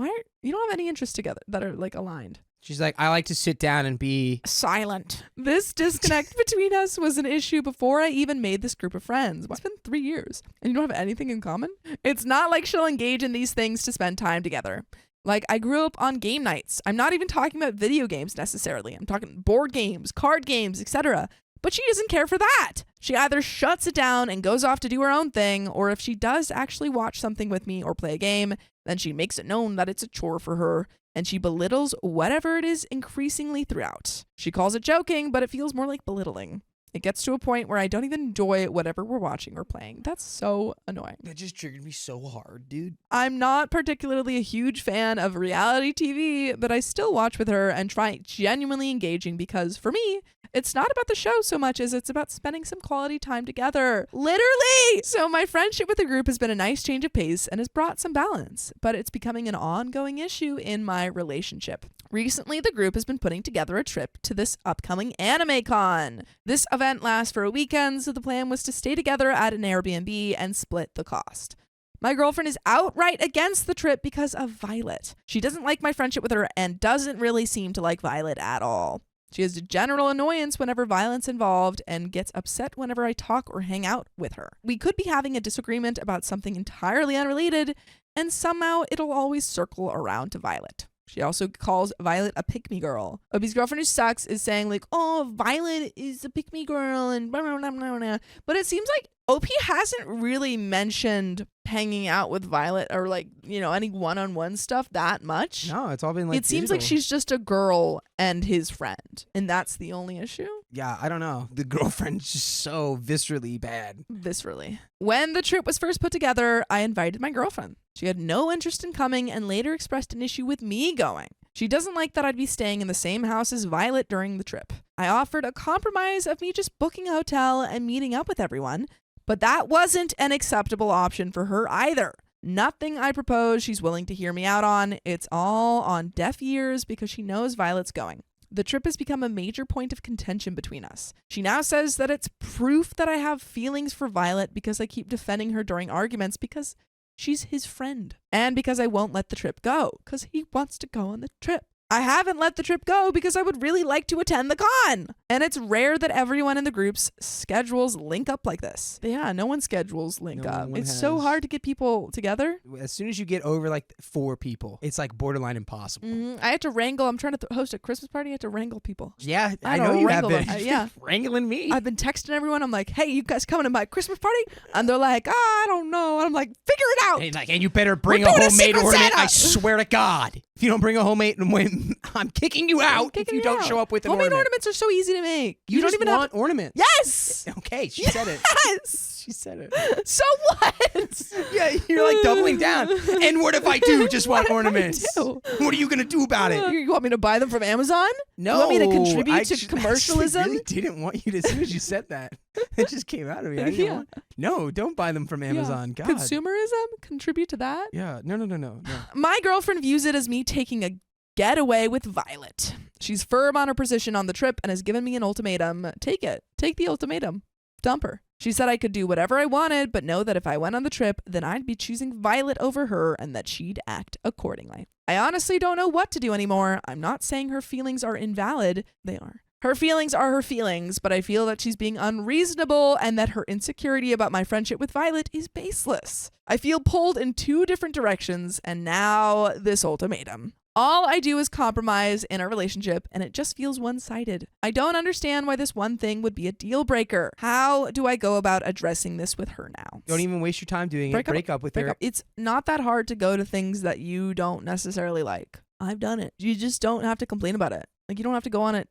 You don't have any interests together that are aligned? She's I like to sit down and be silent. This disconnect between us was an issue before I even made this group of friends. It's been 3 years, and you don't have anything in common? It's not like she'll engage in these things to spend time together. I grew up on game nights. I'm not even talking about video games necessarily. I'm talking board games, card games, etc. But she doesn't care for that. She either shuts it down and goes off to do her own thing, or if she does actually watch something with me or play a game, then she makes it known that it's a chore for her, and she belittles whatever it is increasingly throughout. She calls it joking, but it feels more like belittling. It gets to a point where I don't even enjoy whatever we're watching or playing. That's so annoying. That just triggered me so hard, dude. I'm not particularly a huge fan of reality TV, but I still watch with her and try genuinely engaging because for me, it's not about the show so much as it's about spending some quality time together. Literally! So my friendship with the group has been a nice change of pace and has brought some balance, but it's becoming an ongoing issue in my relationship. Recently, the group has been putting together a trip to this upcoming anime con. This event lasts for a weekend, so the plan was to stay together at an Airbnb and split the cost. My girlfriend is outright against the trip because of Violet. She doesn't like my friendship with her and doesn't really seem to like Violet at all. She has a general annoyance whenever Violet's involved and gets upset whenever I talk or hang out with her. We could be having a disagreement about something entirely unrelated, and somehow it'll always circle around to Violet. She also calls Violet a pick-me girl. Opie's girlfriend who sucks is saying like, oh, Violet is a pick-me girl and blah, blah, blah, blah, blah. But it seems like Opie hasn't really mentioned hanging out with Violet or like, you know, any one-on-one stuff that much. No, it's all been like it seems like she's just a girl and his friend. And that's the only issue. Yeah, I don't know. The girlfriend's just so viscerally bad. Viscerally. When the trip was first put together, I invited my girlfriend. She had no interest in coming and later expressed an issue with me going. She doesn't like that I'd be staying in the same house as Violet during the trip. I offered a compromise of me just booking a hotel and meeting up with everyone, but that wasn't an acceptable option for her either. Nothing I propose she's willing to hear me out on. It's all on deaf ears because she knows Violet's going. The trip has become a major point of contention between us. She now says that it's proof that I have feelings for Violet because I keep defending her during arguments because she's his friend. And because I won't let the trip go because he wants to go on the trip. I haven't let the trip go because I would really like to attend the con. And it's rare that everyone in the group's schedules link up like this. Yeah, no one's schedules link up. It's so hard to get people together. As soon as you get over like 4 people, it's like borderline impossible. I had to wrangle. I'm trying to host a Christmas party. I had to wrangle people. Yeah, I know you have been. Yeah. Wrangling me. I've been texting everyone. I'm like, hey, you guys coming to my Christmas party? And they're like, I don't know. And I'm like, figure it out. And, like, and you better bring a homemade ornament. I swear to God. If you don't bring a homemade ornament, I'm kicking you out if you don't show up with an homemade ornament. Ornaments are so easy to make. You don't even want ornaments. Yes. Okay, she said it. Yes. She said it. So what? Yeah, you're like doubling down. And what if I do just want ornaments? What are you going to do about it? You want me to buy them from Amazon? No. You want me to contribute to commercialism? I really didn't want you to. As soon as you said that, it just came out of me. I didn't want, no, don't buy them from Amazon. God. Consumerism? Contribute to that? Yeah. No. My girlfriend views it as me taking a getaway with Violet. She's firm on her position on the trip and has given me an ultimatum. Take it. Take the ultimatum. Dump her. She said I could do whatever I wanted, but know that if I went on the trip, then I'd be choosing Violet over her and that she'd act accordingly. I honestly don't know what to do anymore. I'm not saying her feelings are invalid. They are. Her feelings are her feelings, but I feel that she's being unreasonable and that her insecurity about my friendship with Violet is baseless. I feel pulled in 2 different directions, and now this ultimatum. All I do is compromise in our relationship, and it just feels one-sided. I don't understand why this one thing would be a deal breaker. How do I go about addressing this with her now? Don't even waste your time doing it. Break up with her. It's not that hard to go to things that you don't necessarily like. I've done it. You just don't have to complain about it. Like, you don't have to go on it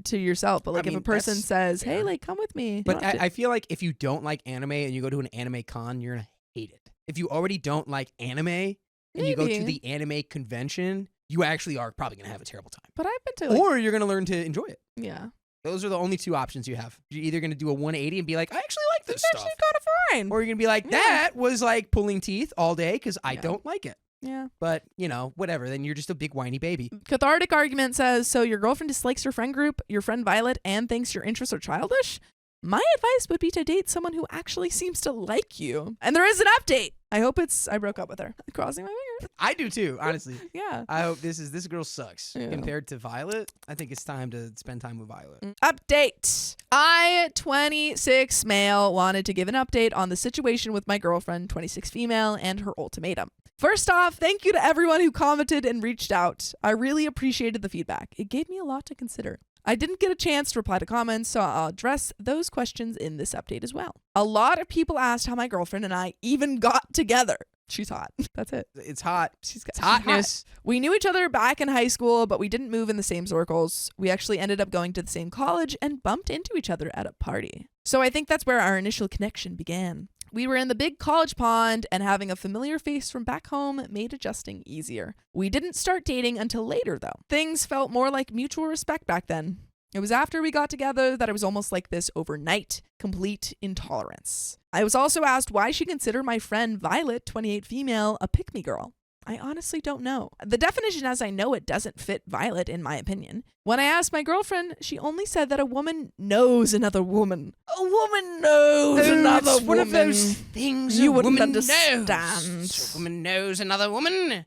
to yourself. But like, if a person says, hey, like, come with me. But I feel like if you don't like anime and you go to an anime con, you're going to hate it. If you already don't like anime and you go to the anime convention, you actually are probably going to have a terrible time. But I've been to or you're going to learn to enjoy it. Yeah. Those are the only 2 options you have. You're either going to do a 180 and be like, I actually like this stuff. Actually kind of fine. Or you're going to be like, that was like pulling teeth all day because I don't like it. Yeah. But, you know, whatever. Then you're just a big whiny baby. Cathartic Argument says, so your girlfriend dislikes your friend group, your friend Violet, and thinks your interests are childish? My advice would be to date someone who actually seems to like you. And there is an update. I hope I broke up with her. Crossing my fingers. I do too, honestly. Yeah. I hope this girl sucks. Compared to Violet, I think it's time to spend time with Violet. Update. I, 26 male, wanted to give an update on the situation with my girlfriend, 26 female, and her ultimatum. First off, thank you to everyone who commented and reached out. I really appreciated the feedback. It gave me a lot to consider. I didn't get a chance to reply to comments, so I'll address those questions in this update as well. A lot of people asked how my girlfriend and I even got together. She's hot. That's it. It's hot. She's hotness. hot. We knew each other back in high school, but we didn't move in the same circles. We actually ended up going to the same college and bumped into each other at a party. So I think that's where our initial connection began. We were in the big college pond, and having a familiar face from back home made adjusting easier. We didn't start dating until later, though. Things felt more like mutual respect back then. It was after we got together that it was almost like this overnight, complete intolerance. I was also asked why she considered my friend Violet, 28 female, a pick-me girl. I honestly don't know. The definition as I know it doesn't fit Violet, in my opinion. When I asked my girlfriend, she only said that a woman knows another woman. A woman knows another it's woman. one of those things You a wouldn't woman understand. knows. A woman knows another woman,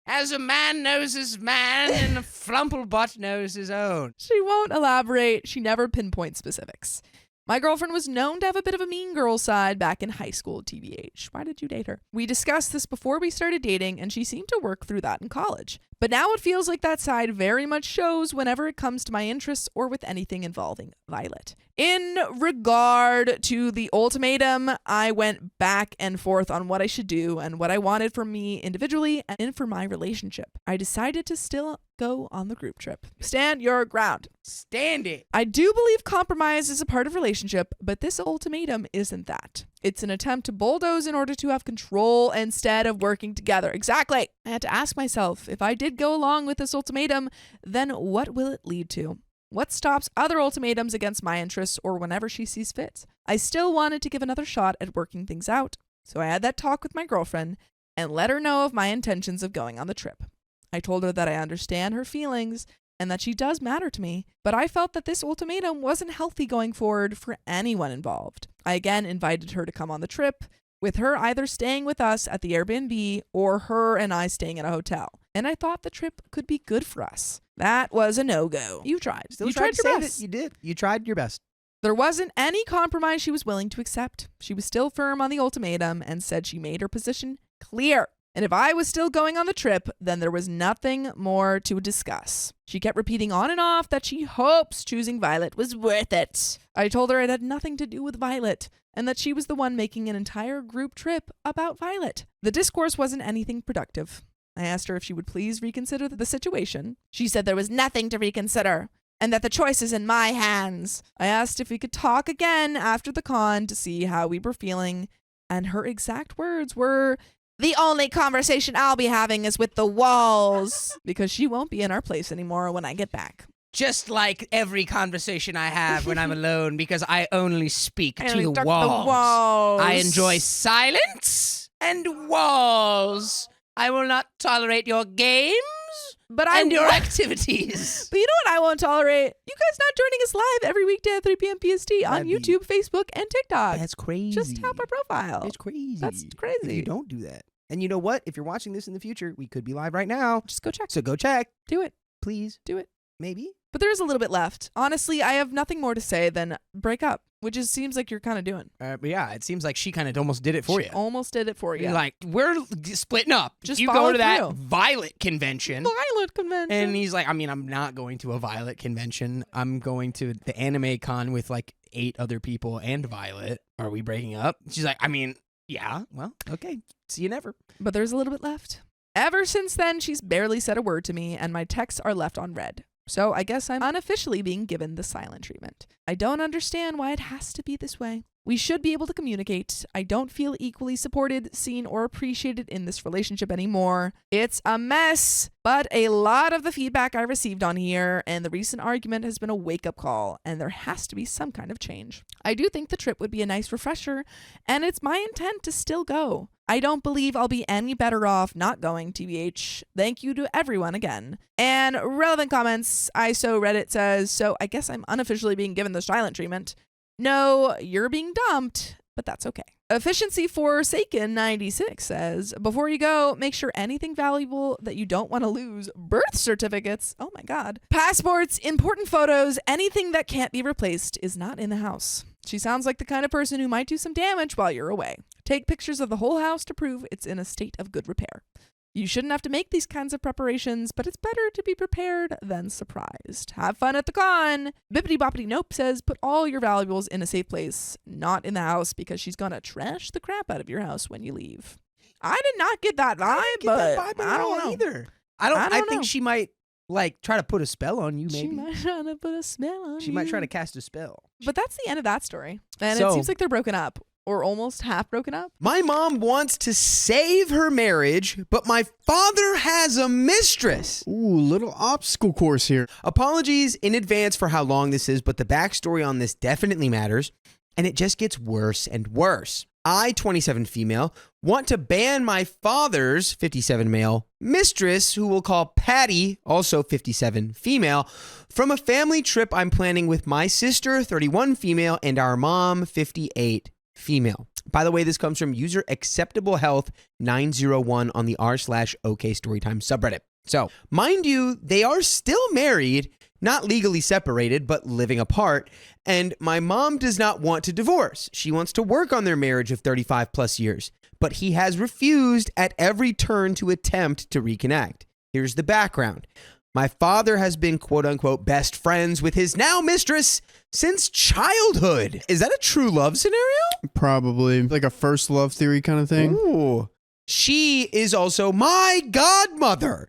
as a man knows his man, and a Flumplebot knows his own. She won't elaborate. She never pinpoints specifics. My girlfriend was known to have a bit of a mean girl side back in high school, TBH. Why did you date her? We discussed this before we started dating, and she seemed to work through that in college. But now it feels like that side very much shows whenever it comes to my interests or with anything involving Violet. In regard to the ultimatum, I went back and forth on what I should do and what I wanted from me individually and for my relationship. I decided to still go on the group trip. Stand your ground. Stand it. I do believe compromise is a part of relationship, but this ultimatum isn't that. It's an attempt to bulldoze in order to have control instead of working together. Exactly. I had to ask myself, if I did go along with this ultimatum, then what will it lead to? What stops other ultimatums against my interests or whenever she sees fit? I still wanted to give another shot at working things out, so I had that talk with my girlfriend and let her know of my intentions of going on the trip. I told her that I understand her feelings and that she does matter to me, but I felt that this ultimatum wasn't healthy going forward for anyone involved. I again invited her to come on the trip, with her either staying with us at the Airbnb or her and I staying at a hotel. And I thought the trip could be good for us. That was a no-go. You tried. You tried your best. You did. You tried your best. There wasn't any compromise she was willing to accept. She was still firm on the ultimatum and said she made her position clear. And if I was still going on the trip, then there was nothing more to discuss. She kept repeating on and off that she hopes choosing Violet was worth it. I told her it had nothing to do with Violet, and that she was the one making an entire group trip about Violet. The discourse wasn't anything productive. I asked her if she would please reconsider the situation. She said there was nothing to reconsider, and that the choice is in my hands. I asked if we could talk again after the con to see how we were feeling, and her exact words were, "The only conversation I'll be having is with the walls," because she won't be in our place anymore when I get back. Just like every conversation I have when I'm alone, because I only speak I to only the talk to walls. the walls. I enjoy silence and walls. I will not tolerate your games and your activities. But you know what I won't tolerate? You guys not joining us live every weekday at 3 p.m. PST on That'd be- YouTube, Facebook, and TikTok. That's crazy. Just tap our profile. It's crazy. That's If crazy. you don't do that. And you know what? If you're watching this in the future, we could be live right now. Just go check. So go check. Do it. Please. Do it. Maybe. But there is a little bit left. Honestly, I have nothing more to say than break up, which is seems like you're kind of doing. But yeah, it seems like she kind of almost did it for She you. almost did it for you. You're like, we're splitting up. Just you follow go to that through. Violet convention. Violet convention. And he's like, I mean, I'm not going to a Violet convention. I'm going to the anime con with like 8 other people and Violet. Are we breaking up? She's like, I mean, yeah. Well, okay. See you never. But there's a little bit left. Ever since then, she's barely said a word to me, and my texts are left on read. So I guess I'm unofficially being given the silent treatment. I don't understand why it has to be this way. We should be able to communicate. I don't feel equally supported, seen, or appreciated in this relationship anymore. It's a mess, but a lot of the feedback I received on here and the recent argument has been a wake-up call, and there has to be some kind of change. I do think the trip would be a nice refresher, and it's my intent to still go. I don't believe I'll be any better off not going, TBH. Thank you to everyone again. And relevant comments, ISO Reddit says, so I guess I'm unofficially being given the silent treatment. No, you're being dumped, but that's okay. Efficiency Forsaken 96 says, before you go, make sure anything valuable that you don't want to lose, birth certificates, oh my god, passports, important photos, anything that can't be replaced is not in the house. She sounds like the kind of person who might do some damage while you're away. Take pictures of the whole house to prove it's in a state of good repair. You shouldn't have to make these kinds of preparations, but it's better to be prepared than surprised. Have fun at the con. Bippity Boppity Nope says, put all your valuables in a safe place, not in the house, because she's going to trash the crap out of your house when you leave. I did not get that vibe, I don't know. either. I think know. she might like try to put a spell on you. Maybe She might try to put a spell on she you. might try to cast a spell. But that's the end of that story. And So- it seems like they're broken up, or almost half broken up. My mom wants to save her marriage, but my father has a mistress. Ooh, little obstacle course here. Apologies in advance for how long this is, but the backstory on this definitely matters, and it just gets worse and worse. I, 27 female, want to ban my father's 57 male mistress, who we'll call Patty, also 57 female, from a family trip I'm planning with my sister, 31 female, and our mom, 58 female. By the way, this comes from user Acceptable Health 901 on the r/OK Storytime subreddit. So, mind you, they are still married, not legally separated, but living apart. And my mom does not want to divorce. She wants to work on their marriage of 35 plus years, but he has refused at every turn to attempt to reconnect. Here's the background. My father has been quote unquote best friends with his now mistress since childhood. Is that a true love scenario? Probably like a first love theory kind of thing. Ooh. She is also my godmother.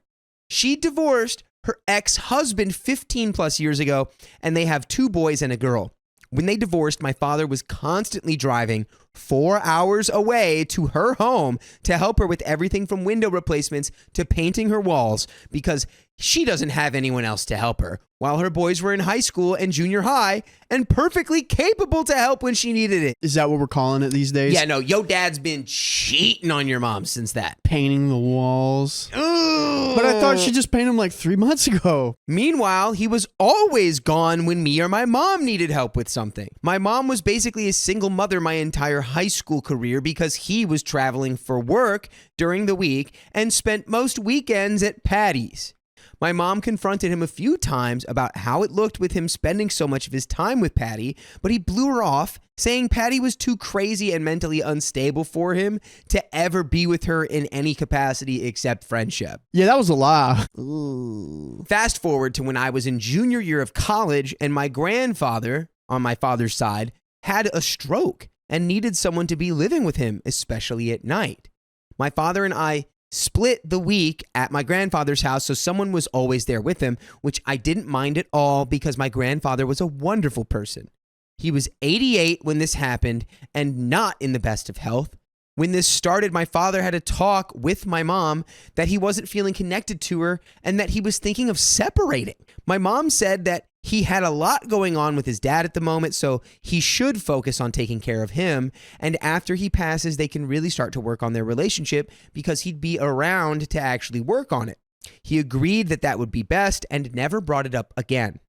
She divorced her ex-husband 15 plus years ago, and they have 2 boys and a girl. When they divorced, my father was constantly driving 4 hours away to her home to help her with everything from window replacements to painting her walls because she doesn't have anyone else to help her, while her boys were in high school and junior high and perfectly capable to help when she needed it. Is that what we're calling it these days? Yeah, no, yo dad's been cheating on your mom since that. Painting the walls. Ooh. But I thought she just painted them like 3 months ago. Meanwhile, he was always gone when me or my mom needed help with something. My mom was basically a single mother my entire high school career because he was traveling for work during the week and spent most weekends at Patty's. My mom confronted him a few times about how it looked with him spending so much of his time with Patty, but he blew her off, saying Patty was too crazy and mentally unstable for him to ever be with her in any capacity except friendship. Yeah, that was a lie. Ooh. Fast forward to when I was in junior year of college and my grandfather, on my father's side, had a stroke and needed someone to be living with him, especially at night. My father and I split the week at my grandfather's house, so someone was always there with him, which I didn't mind at all because my grandfather was a wonderful person. He was 88 when this happened and not in the best of health. When this started, my father had a talk with my mom that he wasn't feeling connected to her and that he was thinking of separating. My mom said that he had a lot going on with his dad at the moment, so he should focus on taking care of him. And after he passes, they can really start to work on their relationship because he'd be around to actually work on it. He agreed that that would be best and never brought it up again.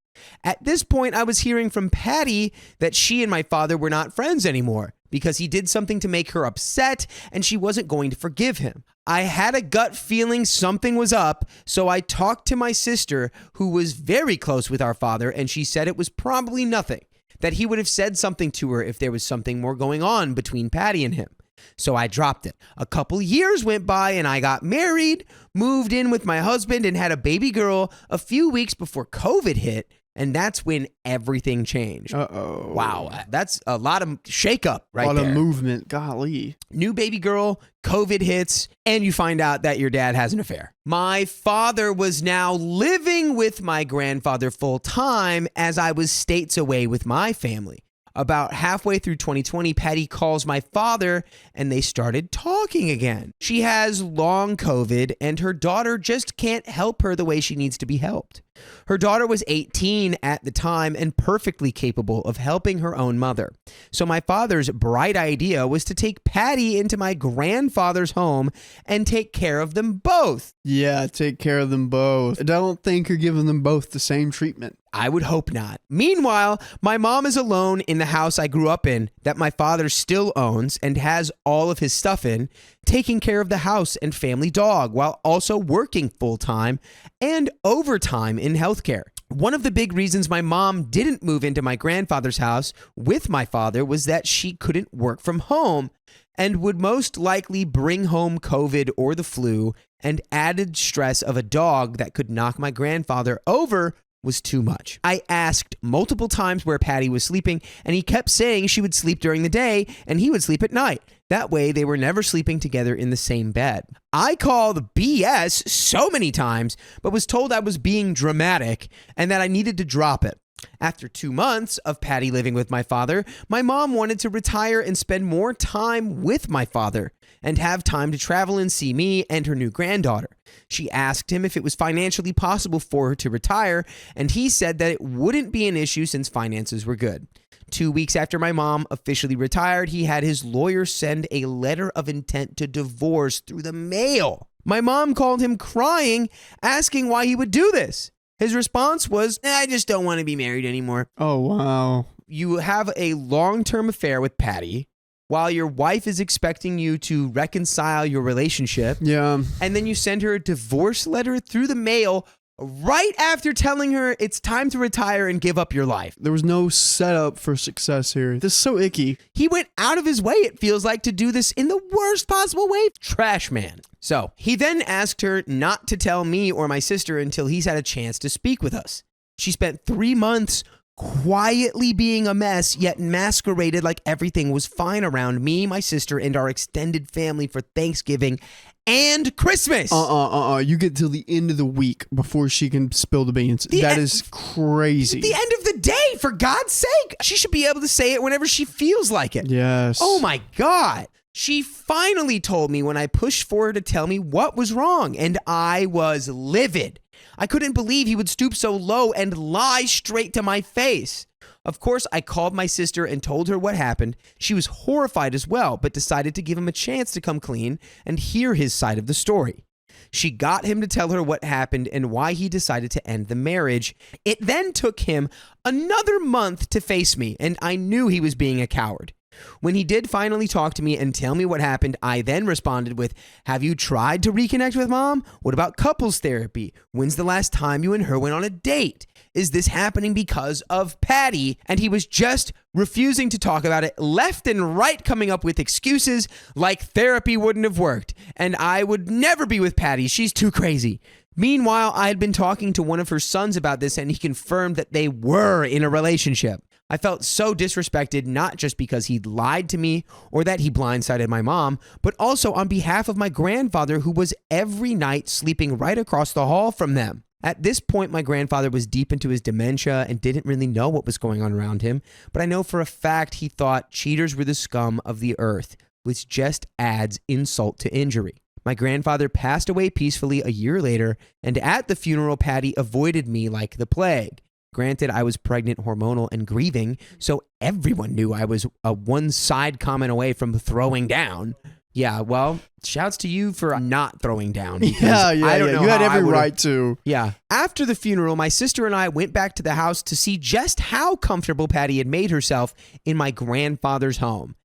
At this point, I was hearing from Patty that she and my father were not friends anymore because he did something to make her upset and she wasn't going to forgive him. I had a gut feeling something was up, so I talked to my sister, who was very close with our father, and she said it was probably nothing, that he would have said something to her if there was something more going on between Patty and him. So I dropped it. A couple years went by and I got married, moved in with my husband, and had a baby girl a few weeks before COVID hit. And that's when everything changed. Uh-oh. Wow. That's a lot of shakeup right there. A lot of movement. Golly. New baby girl, COVID hits, and you find out that your dad has an affair. My father was now living with my grandfather full time as I was states away with my family. About halfway through 2020, Patty calls my father and they started talking again. She has long COVID and her daughter just can't help her the way she needs to be helped. Her daughter was 18 at the time and perfectly capable of helping her own mother. So my father's bright idea was to take Patty into my grandfather's home and take care of them both. Yeah, take care of them both. I don't think you're giving them both the same treatment. I would hope not. Meanwhile, my mom is alone in the house I grew up in that my father still owns and has all of his stuff in, taking care of the house and family dog while also working full-time and overtime in healthcare. One of the big reasons my mom didn't move into my grandfather's house with my father was that she couldn't work from home and would most likely bring home COVID or the flu, and added stress of a dog that could knock my grandfather over was too much. I asked multiple times where Patty was sleeping, and he kept saying she would sleep during the day and he would sleep at night. That way, they were never sleeping together in the same bed. I called BS so many times, but was told I was being dramatic and that I needed to drop it. After 2 months of Patty living with my father, my mom wanted to retire and spend more time with my father and have time to travel and see me and her new granddaughter. She asked him if it was financially possible for her to retire, and he said that it wouldn't be an issue since finances were good. 2 weeks after my mom officially retired, he had his lawyer send a letter of intent to divorce through the mail. My mom called him crying, asking why he would do this. His response was, I just don't want to be married anymore. Oh, wow. You have a long-term affair with Patty while your wife is expecting you to reconcile your relationship. Yeah. And then you send her a divorce letter through the mail right after telling her it's time to retire and give up your life. There was no setup for success here. This is so icky. He went out of his way, it feels like, to do this in the worst possible way. Trash man. So he then asked her not to tell me or my sister until he's had a chance to speak with us. She spent 3 months quietly being a mess, yet masqueraded like everything was fine around me, my sister, and our extended family for Thanksgiving and Christmas. You get till the end of the week before she can spill the beans. That is crazy. The end of the day, for God's sake. She should be able to say it whenever she feels like it. Yes. Oh my God. She finally told me when I pushed for her to tell me what was wrong, and I was livid. I couldn't believe he would stoop so low and lie straight to my face. Of course, I called my sister and told her what happened. She was horrified as well, but decided to give him a chance to come clean and hear his side of the story. She got him to tell her what happened and why he decided to end the marriage. It then took him another month to face me, and I knew he was being a coward. When he did finally talk to me and tell me what happened, I then responded with, have you tried to reconnect with mom? What about couples therapy? When's the last time you and her went on a date? Is this happening because of Patty? And he was just refusing to talk about it, left and right coming up with excuses like therapy wouldn't have worked, and I would never be with Patty. She's too crazy. Meanwhile, I had been talking to one of her sons about this, and he confirmed that they were in a relationship. I felt so disrespected, not just because he'd lied to me or that he blindsided my mom, but also on behalf of my grandfather, who was every night sleeping right across the hall from them. At this point, my grandfather was deep into his dementia and didn't really know what was going on around him, but I know for a fact he thought cheaters were the scum of the earth, which just adds insult to injury. My grandfather passed away peacefully a year later, and at the funeral, Patty avoided me like the plague. Granted, I was pregnant, hormonal, and grieving, so everyone knew I was a one-side comment away from throwing down. Yeah, well, shouts to you for not throwing down. Yeah. I don't know You had how I every would've- right to. Yeah. After the funeral, my sister and I went back to the house to see just how comfortable Patty had made herself in my grandfather's home.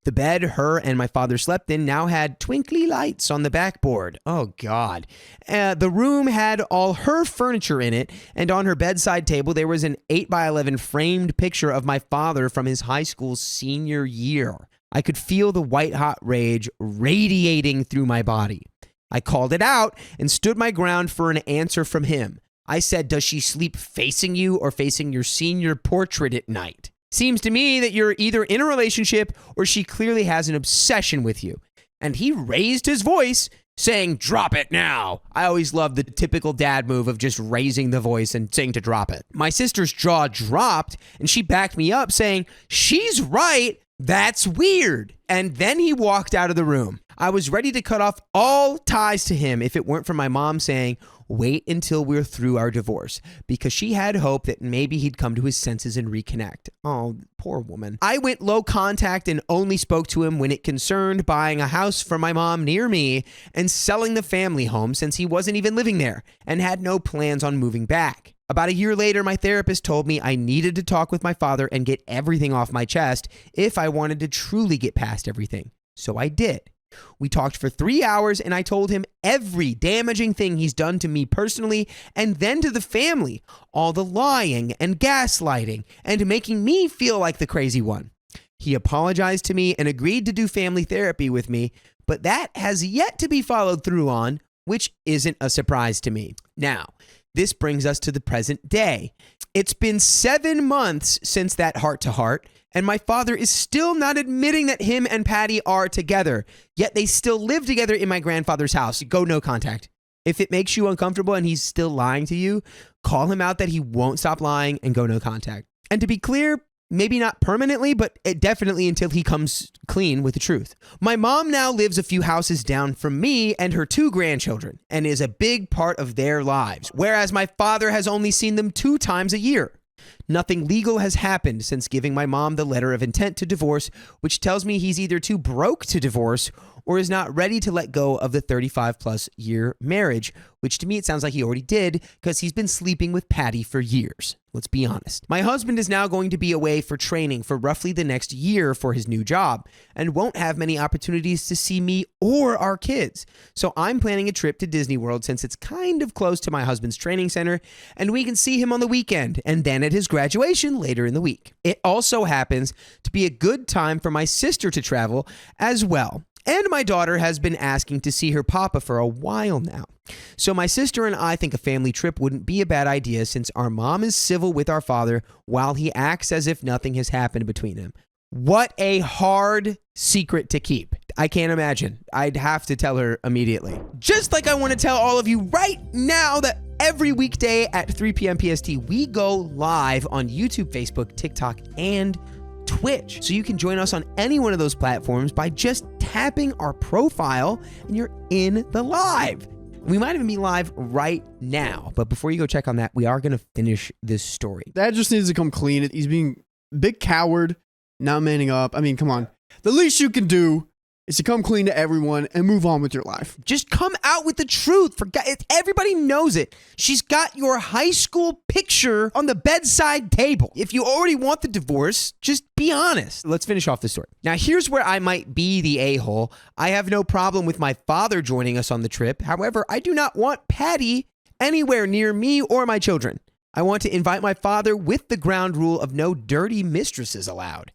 The bed her and my father slept in now had twinkly lights on the backboard. Oh, God. The room had all her furniture in it, and on her bedside table, there was an 8x11 framed picture of my father from his high school senior year. I could feel the white-hot rage radiating through my body. I called it out and stood my ground for an answer from him. I said, does she sleep facing you or facing your senior portrait at night? Seems to me that you're either in a relationship or she clearly has an obsession with you. And he raised his voice, saying, drop it now. I always loved the typical dad move of just raising the voice and saying to drop it. My sister's jaw dropped, and she backed me up, saying, she's right. That's weird. And then he walked out of the room. I was ready to cut off all ties to him if it weren't for my mom saying, wait until we're through our divorce, because she had hope that maybe he'd come to his senses and reconnect. Oh, poor woman. I went low contact and only spoke to him when it concerned buying a house for my mom near me and selling the family home, since he wasn't even living there and had no plans on moving back. About a year later, my therapist told me I needed to talk with my father and get everything off my chest if I wanted to truly get past everything. So I did. We talked for 3 hours and I told him every damaging thing he's done to me personally and then to the family, all the lying and gaslighting and making me feel like the crazy one. He apologized to me and agreed to do family therapy with me, but that has yet to be followed through on, which isn't a surprise to me. Now, this brings us to the present day. It's been 7 months since that heart-to-heart, and my father is still not admitting that him and Patty are together, yet they still live together in my grandfather's house. Go no contact. If it makes you uncomfortable and he's still lying to you, call him out that he won't stop lying and go no contact. And to be clear, maybe not permanently, but definitely until he comes clean with the truth. My mom now lives a few houses down from me and her 2 grandchildren and is a big part of their lives, whereas my father has only seen them 2 times a year. Nothing legal has happened since giving my mom the letter of intent to divorce, which tells me he's either too broke to divorce or is not ready to let go of the 35-plus year marriage, which to me it sounds like he already did because he's been sleeping with Patty for years. Let's be honest. My husband is now going to be away for training for roughly the next year for his new job and won't have many opportunities to see me or our kids. So I'm planning a trip to Disney World since it's kind of close to my husband's training center and we can see him on the weekend and then at his graduation later in the week. It also happens to be a good time for my sister to travel as well. And my daughter has been asking to see her papa for a while now. So my sister and I think a family trip wouldn't be a bad idea since our mom is civil with our father while he acts as if nothing has happened between them. What a hard secret to keep. I can't imagine. I'd have to tell her immediately. Just like I want to tell all of you right now that every weekday at 3 p.m. PST, we go live on YouTube, Facebook, TikTok, and Twitch. So you can join us on any one of those platforms by just tapping our profile and you're in the live. We might even be live right now. But before you go check on that, we are going to finish this story. That just needs to come clean. He's being a big coward, not manning up. I mean, come on. The least you can do is to come clean to everyone and move on with your life. Just come out with the truth. Everybody knows it. She's got your high school picture on the bedside table. If you already want the divorce, just be honest. Let's finish off the story. Now, here's where I might be the a-hole. I have no problem with my father joining us on the trip. However, I do not want Patty anywhere near me or my children. I want to invite my father with the ground rule of no dirty mistresses allowed.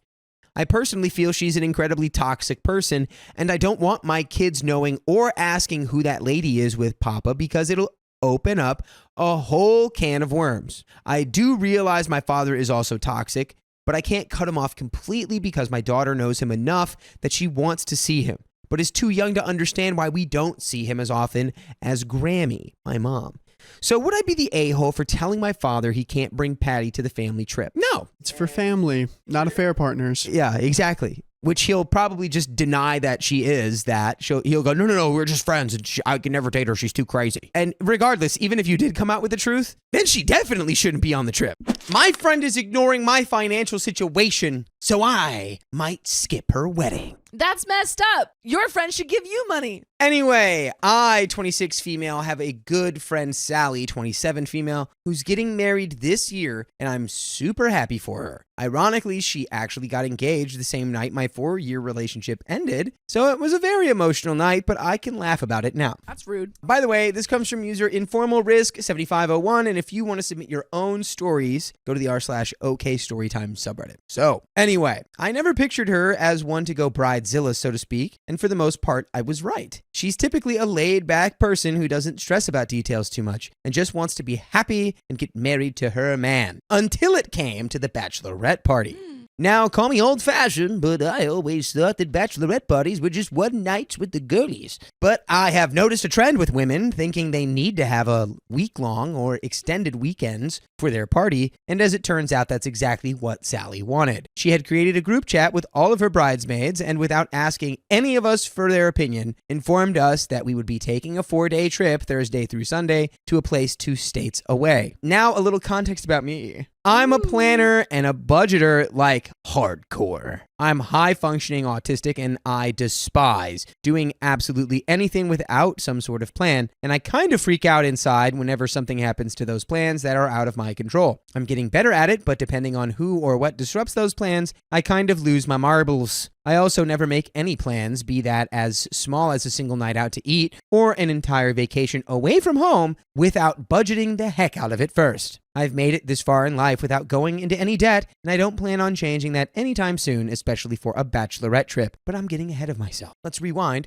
I personally feel she's an incredibly toxic person, and I don't want my kids knowing or asking who that lady is with Papa because it'll open up a whole can of worms. I do realize my father is also toxic, but I can't cut him off completely because my daughter knows him enough that she wants to see him, but is too young to understand why we don't see him as often as Grammy, my mom. So would I be the a-hole for telling my father he can't bring Patty to the family trip? No. It's for family, not affair partners. Yeah, exactly. Which he'll probably just deny that she is that. He'll go, no, we're just friends and I can never date her. She's too crazy. And regardless, even if you did come out with the truth, then she definitely shouldn't be on the trip. My friend is ignoring my financial situation, so I might skip her wedding. That's messed up. Your friend should give you money. Anyway, I, 26 female, have a good friend, Sally, 27 female, who's getting married this year, and I'm super happy for her. Ironically, she actually got engaged the same night my 4-year relationship ended, so it was a very emotional night, but I can laugh about it now. That's rude. By the way, this comes from user Informal Risk 7501, and if you want to submit your own stories, go to the r/OKStorytime subreddit. So, anyway, I never pictured her as one to go bridezilla, so to speak, and for the most part, I was right. She's typically a laid-back person who doesn't stress about details too much and just wants to be happy and get married to her man. Until it came to the bachelorette party. Now, call me old-fashioned, but I always thought that bachelorette parties were just one nights with the girlies. But I have noticed a trend with women thinking they need to have a week-long or extended weekends for their party, and as it turns out, that's exactly what Sally wanted. She had created a group chat with all of her bridesmaids, and without asking any of us for their opinion, informed us that we would be taking a 4-day trip Thursday through Sunday to a place 2 states away. Now, a little context about me. I'm a planner and a budgeter like hardcore. I'm high functioning autistic and I despise doing absolutely anything without some sort of plan. And I kind of freak out inside whenever something happens to those plans that are out of my control. I'm getting better at it, but depending on who or what disrupts those plans, I kind of lose my marbles. I also never make any plans, be that as small as a single night out to eat or an entire vacation away from home, without budgeting the heck out of it first. I've made it this far in life without going into any debt, and I don't plan on changing that anytime soon, especially for a bachelorette trip. But I'm getting ahead of myself. Let's rewind.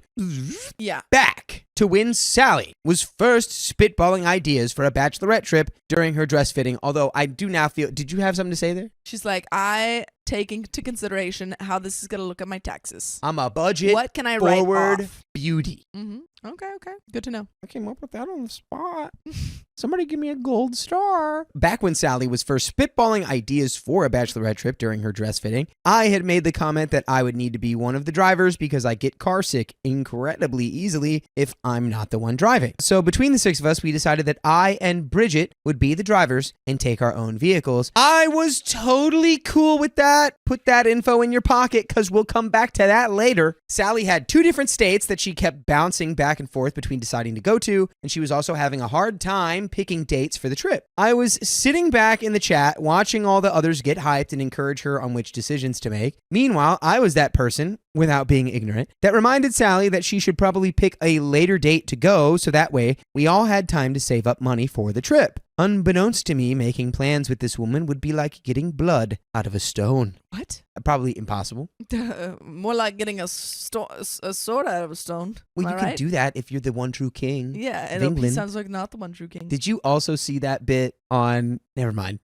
Yeah. Back to when Sally was first spitballing ideas for a bachelorette trip during her dress fitting, although I do now feel... Did you have something to say there? She's like, I take into consideration how this is going to look at my taxes. I'm a budget What can I write forward off? beauty. Mm-hmm. Okay. Good to know. I came up with that on the spot. Somebody give me a gold star. Back when Sally was first spitballing ideas for a bachelorette trip during her dress fitting, I had made the comment that I would need to be one of the drivers because I get car sick incredibly easily if I'm not the one driving. So between the six of us, we decided that I and Bridget would be the drivers and take our own vehicles. I was totally cool with that. Put that info in your pocket because we'll come back to that later. Sally had 2 different states that she kept bouncing back and forth between deciding to go to, and she was also having a hard time picking dates for the trip. I was sitting back in the chat watching all the others get hyped and encourage her on which decisions to make. Meanwhile, I was that person, without being ignorant, that reminded Sally that she should probably pick a later date to go so that way we all had time to save up money for the trip. Unbeknownst to me, making plans with this woman would be like getting blood out of a stone. What? Probably impossible. More like getting a sword out of a stone. Well, Am you I can right? do that if you're the one true king. Yeah, of and OP England. sounds like not the one true king. Did you also see that bit on... Never mind.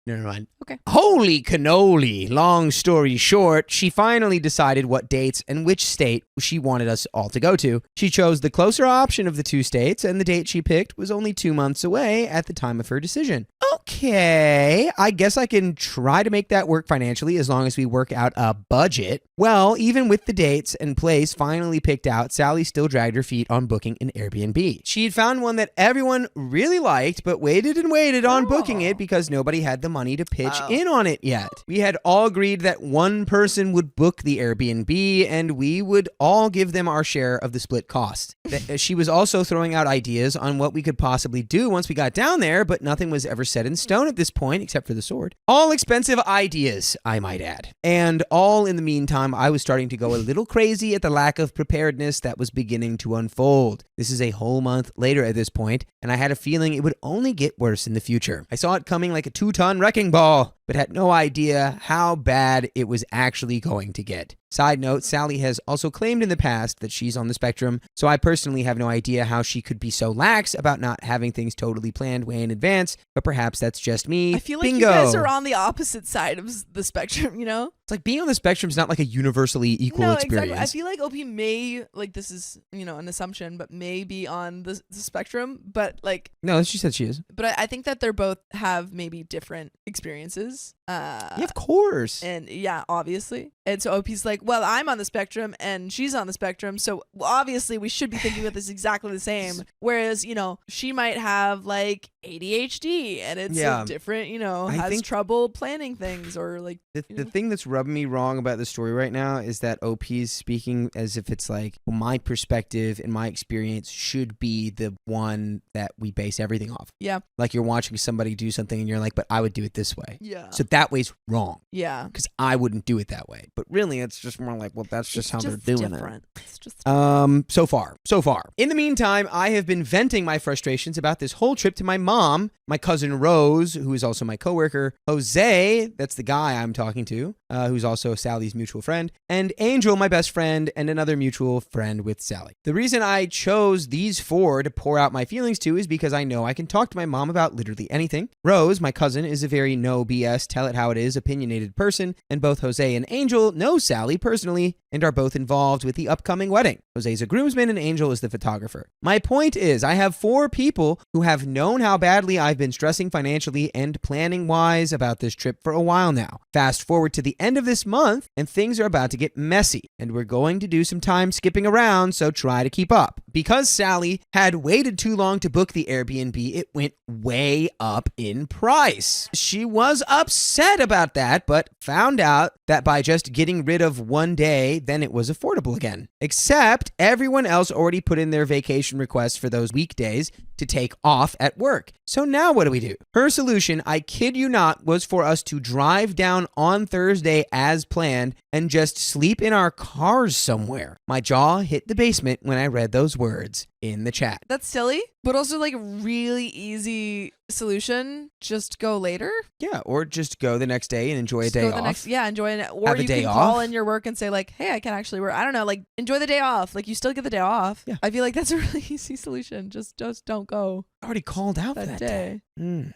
Okay. Holy cannoli. Long story short, she finally decided what dates and which state she wanted us all to go to. She chose the closer option of the 2 states, and the date she picked was only 2 months away at the time of her decision. Okay, I guess I can try to make that work financially as long as we work out a budget. Well, even with the dates and place finally picked out, Sally still dragged her feet on booking an Airbnb. She had found one that everyone really liked, but waited on booking it because nobody had the money to pitch in on it yet. We had all agreed that one person would book the Airbnb and we would all give them our share of the split cost. She was also throwing out ideas on what we could possibly do once we got down there, but nothing was ever set in stone at this point except for the sword. All expensive ideas, I might add. And all in the meantime, I was starting to go a little crazy at the lack of preparedness that was beginning to unfold. This is a whole month later at this point, and I had a feeling it would only get worse in the future. I saw it coming like a 2-ton wrecking ball, but had no idea how bad it was actually going to get. Side note, Sally has also claimed in the past that she's on the spectrum, so I personally have no idea how she could be so lax about not having things totally planned way in advance, but perhaps that's just me. I feel like Bingo. you guys are on the opposite side of the spectrum, you know? It's like being on the spectrum is not like a universally equal experience. Exactly. I feel like OP may, like, this is, an assumption, but may be on the spectrum, but like... No, she said she is. But I think that they're both have maybe different experiences. Yeah, of course. And yeah, obviously. And so OP's like, well, I'm on the spectrum and she's on the spectrum. So obviously we should be thinking about this exactly the same. Whereas, she might have like ADHD and it's a different, has think trouble planning things or like. The thing that's rubbing me wrong about the story right now is that OP's speaking as if it's like, well, my perspective and my experience should be the one that we base everything off. Yeah. Like you're watching somebody do something and you're like, but I would do it this way. Yeah. So that way's wrong. Yeah. Because I wouldn't do it that way. But really, it's just more like, well, that's just how they're doing different. it. It's just So far. In the meantime, I have been venting my frustrations about this whole trip to my mom, my cousin Rose, who is also my coworker, Jose, that's the guy I'm talking to, who's also Sally's mutual friend, and Angel, my best friend, and another mutual friend with Sally. The reason I chose these 4 to pour out my feelings to is because I know I can talk to my mom about literally anything. Rose, my cousin, is a very no BS, tell it how it is, opinionated person, and both Jose and Angel know Sally personally and are both involved with the upcoming wedding. Jose's a groomsman and Angel is the photographer. My point is, I have 4 people who have known how badly I've been stressing financially and planning-wise about this trip for a while now. Fast forward to the end of this month, and things are about to get messy, and we're going to do some time skipping around, so try to keep up. because Sally had waited too long to book the Airbnb, it went way up in price. She was upset about that, but found out that by just getting rid of one day, then it was affordable again. Except everyone else already put in their vacation requests for those weekdays to take off at work. So now what do we do? Her solution, I kid you not, was for us to drive down on Thursday as planned and just sleep in our cars somewhere. My jaw hit the basement when I read those words in the chat. That's silly, but also like really easy solution. Just go later. Yeah, or just go the next day and enjoy a day off. Enjoy it. Or Have a you day can call off. in your work and say like, hey, I can actually work. I don't know, like enjoy the day off. Like you still get the day off. Yeah. I feel like that's a really easy solution. Just don't go I already called out for that day.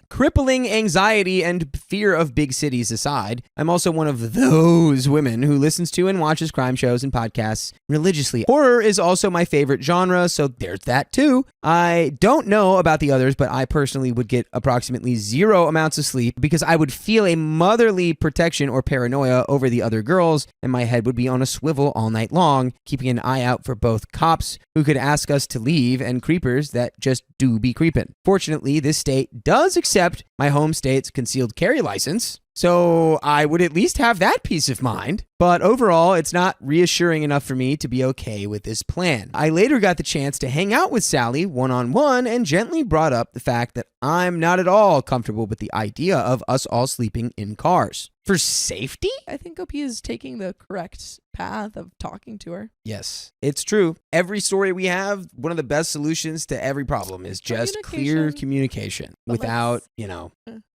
Crippling anxiety and fear of big cities aside, I'm also one of those women who listens to and watches crime shows and podcasts religiously. Horror is also my favorite genre, so there's that too. I don't know about the others, but I personally would get approximately 0 amounts of sleep because I would feel a motherly protection or paranoia over the other girls, and my head would be on a swivel all night long, keeping an eye out for both cops who could ask us to leave and creepers that just do be creeping. Fortunately, this state does accept my home state's concealed carry license, so I would at least have that peace of mind. But overall, it's not reassuring enough for me to be okay with this plan. I later got the chance to hang out with Sally one-on-one and gently brought up the fact that I'm not at all comfortable with the idea of us all sleeping in cars. For safety? I think OP is taking the correct path of talking to her. Yes, it's true. Every story we have, one of the best solutions to every problem is just clear communication without,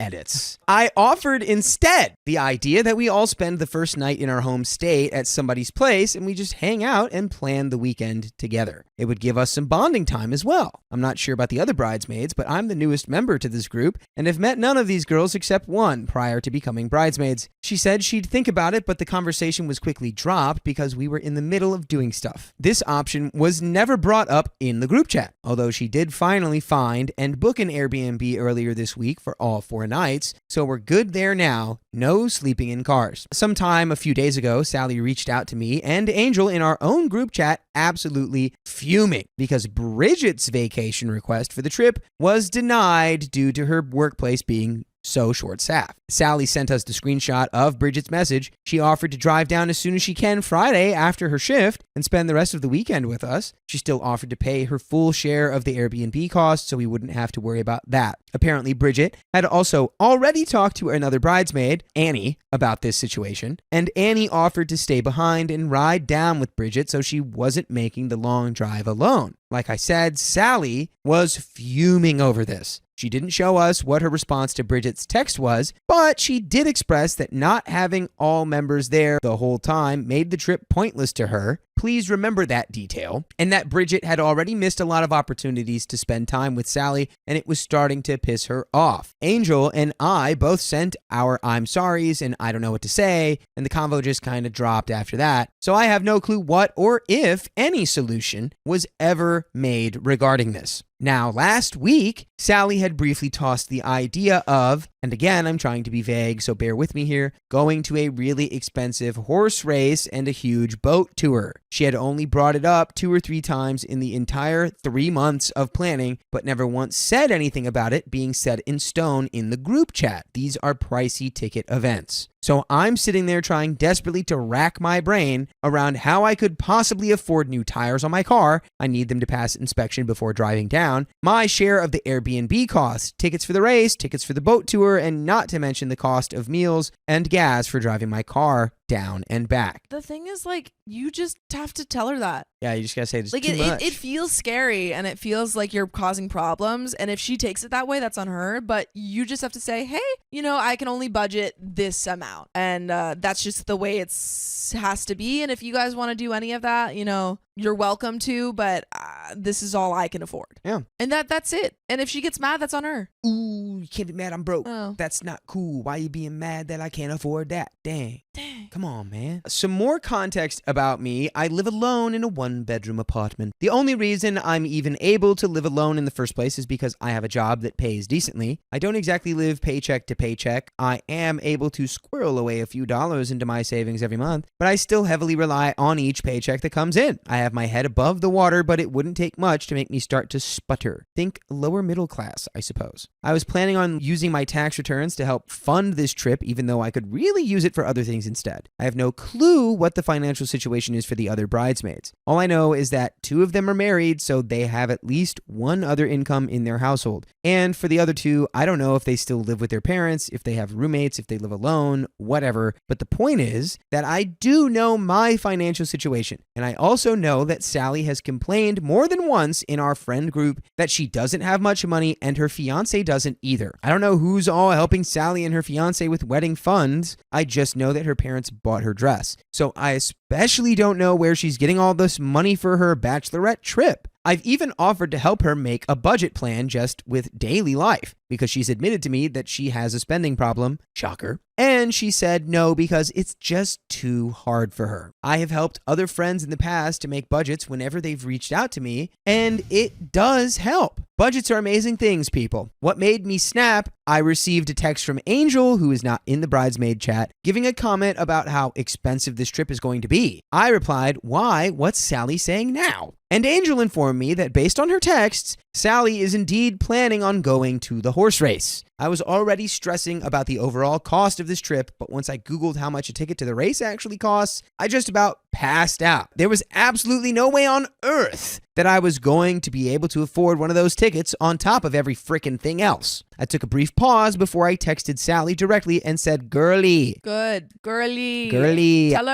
edits. I offered instead the idea that we all spend the first night in our home state at somebody's place and we just hang out and plan the weekend together. It would give us some bonding time as well. I'm not sure about the other bridesmaids, but I'm the newest member to this group and have met none of these girls except one prior to becoming bridesmaids. She said she'd think about it, but the conversation was quickly dropped because we were in the middle of doing stuff. This option was never brought up in the group chat, although she did finally find and book an Airbnb earlier this week for all 4 nights, so we're good there now. No sleeping in cars. Sometime a few days ago, Sally reached out to me and Angel in our own group chat, absolutely fuming because Bridget's vacation request for the trip was denied due to her workplace being so short-staffed. Sally sent us the screenshot of Bridget's message. She offered to drive down as soon as she can Friday after her shift and spend the rest of the weekend with us. She still offered to pay her full share of the Airbnb costs so we wouldn't have to worry about that. Apparently, Bridget had also already talked to another bridesmaid, Annie, about this situation, and Annie offered to stay behind and ride down with Bridget so she wasn't making the long drive alone. Like I said, Sally was fuming over this. She didn't show us what her response to Bridget's text was, but she did express that not having all members there the whole time made the trip pointless to her. Please remember that detail, and that Bridget had already missed a lot of opportunities to spend time with Sally, and it was starting to piss her off. Angel and I both sent our I'm sorries and I don't know what to say, and the convo just kind of dropped after that. So I have no clue what or if any solution was ever made regarding this. Now, last week, Sally had briefly tossed the idea of, and again, I'm trying to be vague, so bear with me here, going to a really expensive horse race and a huge boat tour. She had only brought it up 2 or 3 times in the entire 3 months of planning, but never once said anything about it being set in stone in the group chat. These are pricey ticket events. So I'm sitting there trying desperately to rack my brain around how I could possibly afford new tires on my car. I need them to pass inspection before driving down. My share of the Airbnb costs, tickets for the race, tickets for the boat tour, and not to mention the cost of meals and gas for driving my car down and back. The thing is, like, you just have to tell her that. Yeah, you just gotta say it's like too much. It feels scary and it feels like you're causing problems. And if she takes it that way, that's on her. But you just have to say, hey, I can only budget this amount. And that's just the way it has to be. And if you guys want to do any of that, you're welcome to. But this is all I can afford. Yeah. And that's it. And if she gets mad, that's on her. Ooh, you can't be mad I'm broke. Oh. That's not cool. Why you being mad that I can't afford that? Dang. Dang. Come on, man. Some more context about me. I live alone in a 1-bedroom apartment. The only reason I'm even able to live alone in the first place is because I have a job that pays decently. I don't exactly live paycheck to paycheck. I am able to squirrel away a few dollars into my savings every month, but I still heavily rely on each paycheck that comes in. I have my head above the water, but it wouldn't take much to make me start to sputter. Think lower middle class, I suppose. I was planning on using my tax returns to help fund this trip, even though I could really use it for other things instead. I have no clue what the financial situation is for the other bridesmaids. All I know is that 2 of them are married, so they have at least one other income in their household. And for the other 2, I don't know if they still live with their parents, if they have roommates, if they live alone, whatever. But the point is that I do know my financial situation. And I also know that Sally has complained more than once in our friend group that she doesn't have much money and her fiance doesn't either. I don't know who's all helping Sally and her fiance with wedding funds. I just know that her parents bought her dress. So I especially don't know where she's getting all this money for her bachelorette trip. I've even offered to help her make a budget plan just with daily life because she's admitted to me that she has a spending problem. Shocker. And she said no because it's just too hard for her. I have helped other friends in the past to make budgets whenever they've reached out to me, and it does help. Budgets are amazing things, people. What made me snap, I received a text from Angel, who is not in the bridesmaid chat, giving a comment about how expensive this trip is going to be. I replied, why? What's Sally saying now? And Angel informed me that based on her texts, Sally is indeed planning on going to the horse race. I was already stressing about the overall cost of this trip, but once I Googled how much a ticket to the race actually costs, I just about passed out. There was absolutely no way on earth that I was going to be able to afford one of those tickets on top of every frickin' thing else. I took a brief pause before I texted Sally directly and said, girly. Good. Girly. Girly. Tell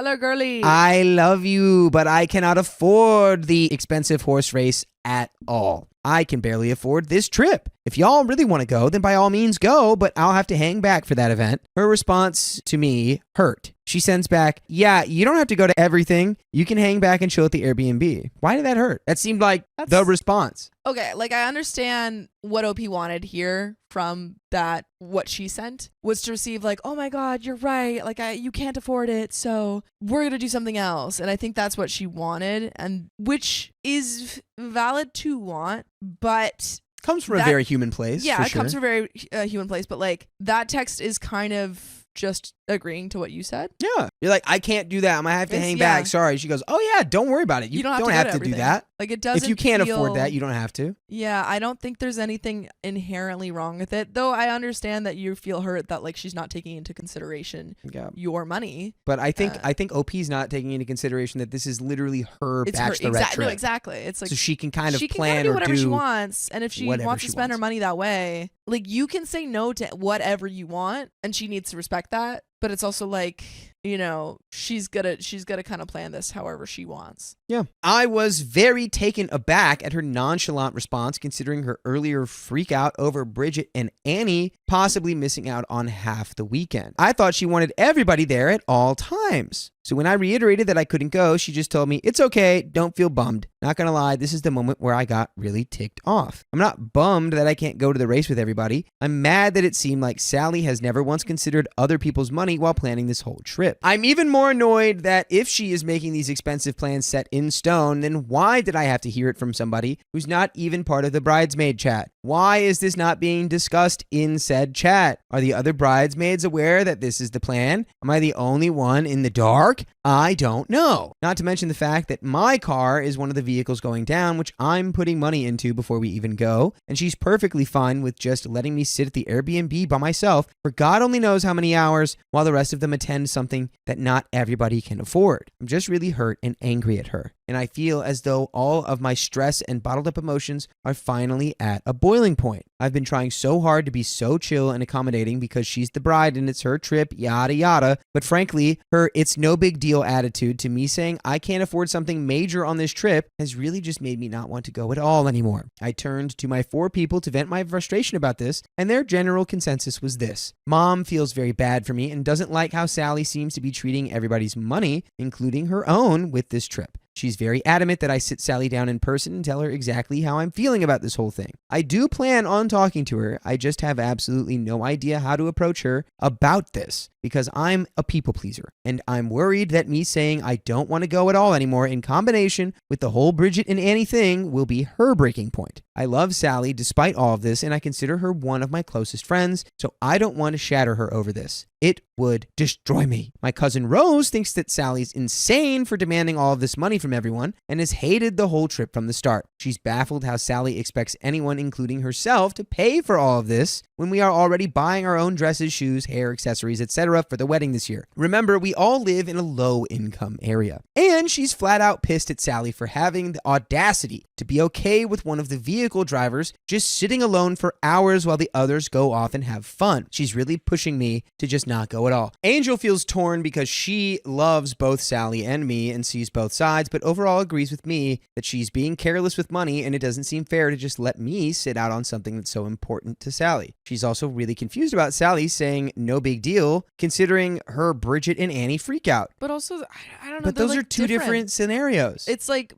her, girly. I love you, but I cannot afford the expensive horse race at all. I can barely afford this trip. If y'all really want to go, then by all means go, but I'll have to hang back for that event. Her response to me hurt. She sends back, yeah, you don't have to go to everything. You can hang back and chill at the Airbnb. Why did that hurt? That seemed like the response. Okay, like I understand what OP wanted here from that, what she sent was to receive like, oh my God, you're right. Like you can't afford it. So we're going to do something else. And I think that's what she wanted, and which is valid to want, but comes from a very human place. Yeah, it sure. comes from a very human place. But like that text is kind of just agreeing to what you said. Yeah. You're like, I can't do that. I'm going to have to hang back. Sorry. She goes, oh yeah, don't worry about it. You don't have to do that. Like it doesn't If you can't feel... afford that, you don't have to. Yeah, I don't think there's anything inherently wrong with it. Though I understand that you feel hurt that like she's not taking into consideration your money. But I think OP's not taking into consideration that this is literally her bachelorette trip. No, exactly. It's like so she can kind of plan do or whatever do she wants, and if she wants to spend her money that way, like you can say no to whatever you want, and she needs to respect that. But it's also like, you know, she's gonna kind of plan this however she wants. Yeah. I was very taken aback at her nonchalant response, considering her earlier freak out over Bridget and Annie possibly missing out on half the weekend. I thought she wanted everybody there at all times. So when I reiterated that I couldn't go, she just told me, it's okay, don't feel bummed. Not gonna lie, this is the moment where I got really ticked off. I'm not bummed that I can't go to the race with everybody. I'm mad that it seemed like Sally has never once considered other people's money while planning this whole trip. I'm even more annoyed that if she is making these expensive plans set in stone, then why did I have to hear it from somebody who's not even part of the bridesmaid chat? Why is this not being discussed in said chat? Are the other bridesmaids aware that this is the plan? Am I the only one in the dark? I don't know. Not to mention the fact that my car is one of the vehicles going down, which I'm putting money into before we even go, and she's perfectly fine with just letting me sit at the Airbnb by myself for God only knows how many hours while the rest of them attend something that not everybody can afford. I'm just really hurt and angry at her, and I feel as though all of my stress and bottled up emotions are finally at a boiling point. I've been trying so hard to be so chill and accommodating because she's the bride and it's her trip, yada yada, but frankly, her it's no big deal attitude to me saying I can't afford something major on this trip has really just made me not want to go at all anymore. I turned to my 4 people to vent my frustration about this, and their general consensus was this. Mom feels very bad for me and doesn't like how Sally seems to be treating everybody's money, including her own, with this trip. She's very adamant that I sit Sally down in person and tell her exactly how I'm feeling about this whole thing. I do plan on talking to her. I just have absolutely no idea how to approach her about this because I'm a people pleaser and I'm worried that me saying I don't want to go at all anymore in combination with the whole Bridget and Annie thing will be her breaking point. I love Sally despite all of this and I consider her one of my closest friends, so I don't want to shatter her over this. It would destroy me. My cousin Rose thinks that Sally's insane for demanding all of this money from everyone and has hated the whole trip from the start. She's baffled how Sally expects anyone, including herself, to pay for all of this when we are already buying our own dresses, shoes, hair, accessories, etc. for the wedding this year. Remember, we all live in a low-income area. And she's flat out pissed at Sally for having the audacity to be okay with one of the vehicle drivers just sitting alone for hours while the others go off and have fun. She's really pushing me to just not go at all. Angel feels torn because she loves both Sally and me and sees both sides, but overall agrees with me that she's being careless with money and it doesn't seem fair to just let me sit out on something that's so important to Sally. She's also really confused about Sally saying no big deal, considering her Bridget and Annie freak out. But also, I don't know. But they're, those like, are two different scenarios. It's like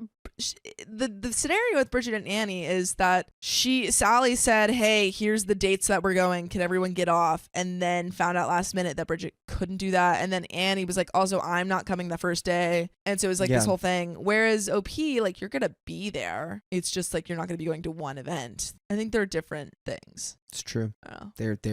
the scenario with Bridget and Annie is that Sally said, hey, here's the dates that we're going, can everyone get off, and then found out last minute that Bridget couldn't do that, and then Annie was like, also I'm not coming the first day, and so it was like this whole thing. Whereas OP, like, you're gonna be there, it's just like you're not gonna be going to one event. I think they're different things. It's true. Oh. It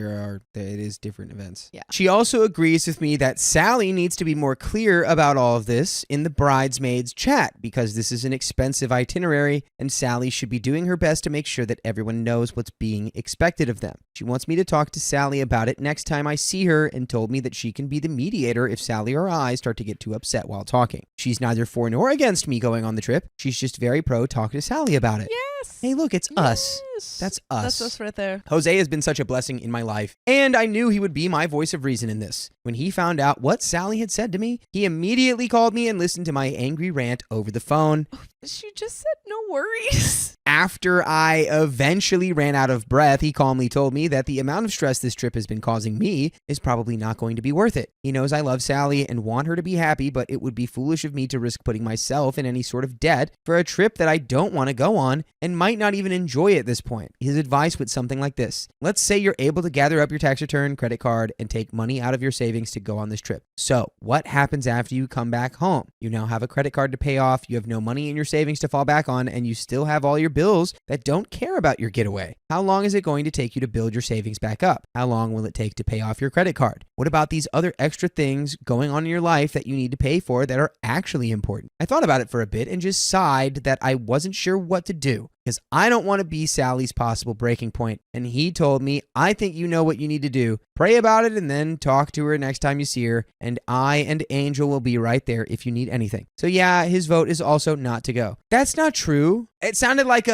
is different events. Yeah. She also agrees with me that Sally needs to be more clear about all of this in the bridesmaids chat because this is an expensive itinerary and Sally should be doing her best to make sure that everyone knows what's being expected of them. She wants me to talk to Sally about it next time I see her and told me that she can be the mediator if Sally or I start to get too upset while talking. She's neither for nor against me going on the trip. She's just very pro talking to Sally about it. Yes. Hey, look, it's us. That's us. That's us right there. Jose has been such a blessing in my life, and I knew he would be my voice of reason in this. When he found out what Sally had said to me, he immediately called me and listened to my angry rant over the phone. She just said no worries. After I eventually ran out of breath, he calmly told me that the amount of stress this trip has been causing me is probably not going to be worth it. He knows I love Sally and want her to be happy, but it would be foolish of me to risk putting myself in any sort of debt for a trip that I don't want to go on and might not even enjoy at this point. His advice was something like this. Let's say you're able to gather up your tax return, credit card, and take money out of your savings to go on this trip. So what happens after you come back home? You now have a credit card to pay off, you have no money in your savings to fall back on, and you still have all your bills that don't care about your getaway. How long is it going to take you to build your savings back up? How long will it take to pay off your credit card? What about these other extra things going on in your life that you need to pay for that are actually important? I thought about it for a bit and just sighed that I wasn't sure what to do, because I don't want to be Sally's possible breaking point. And he told me, I think you know what you need to do. Pray about it and then talk to her next time you see her. And I and Angel will be right there if you need anything. So yeah, his vote is also not to go. That's not true. It sounded like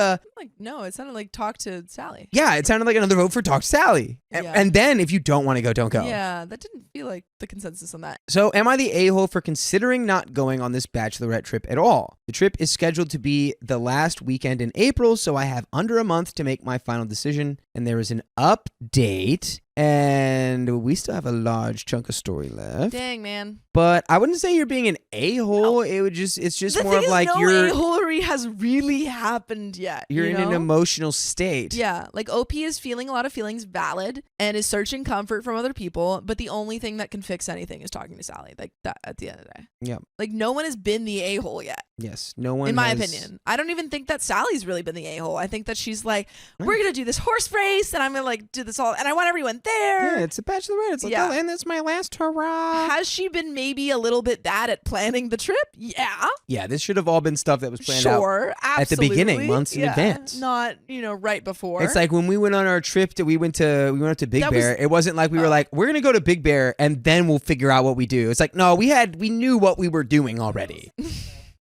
no, it sounded like talk to Sally. Yeah, it sounded like another vote for talk to Sally. Yeah. And then if you don't want to go, don't go. Yeah, that didn't feel like the consensus on that. So am I the a-hole for considering not going on this bachelorette trip at all? The trip is scheduled to be the last weekend in April, so I have under a month to make my final decision. And there is an update, and we still have a large chunk of story left. Dang, man. But I wouldn't say you're being an a-hole. It's just The more thing of is, like no you're a-holery has really happened yet. you're you in an know? emotional state. Yeah, like OP is feeling a lot of feelings valid and is searching comfort from other people, but the only thing that can fix anything is talking to Sally. Like that at the end of the day. Yeah. Like no one has been the a-hole yet. Yes. No one In my has- opinion. I don't even think that Sally's really been the a-hole. I think that she's like, we're gonna do this horse race and I'm gonna like do this all and I want everyone there. Yeah, it's a bachelorette. It's like, Yeah. oh, and it's my last hurrah. Has she been maybe a little bit bad at planning the trip? Yeah. Yeah, this should have all been stuff that was planned out Sure, at the beginning, absolutely. months in Yeah, advance. Not, right before. It's like when we went on our trip we went up to Big That Bear. was- It wasn't like we were like, we're gonna go to Big Bear and then we'll figure out what we do. It's like, no, we knew what we were doing already.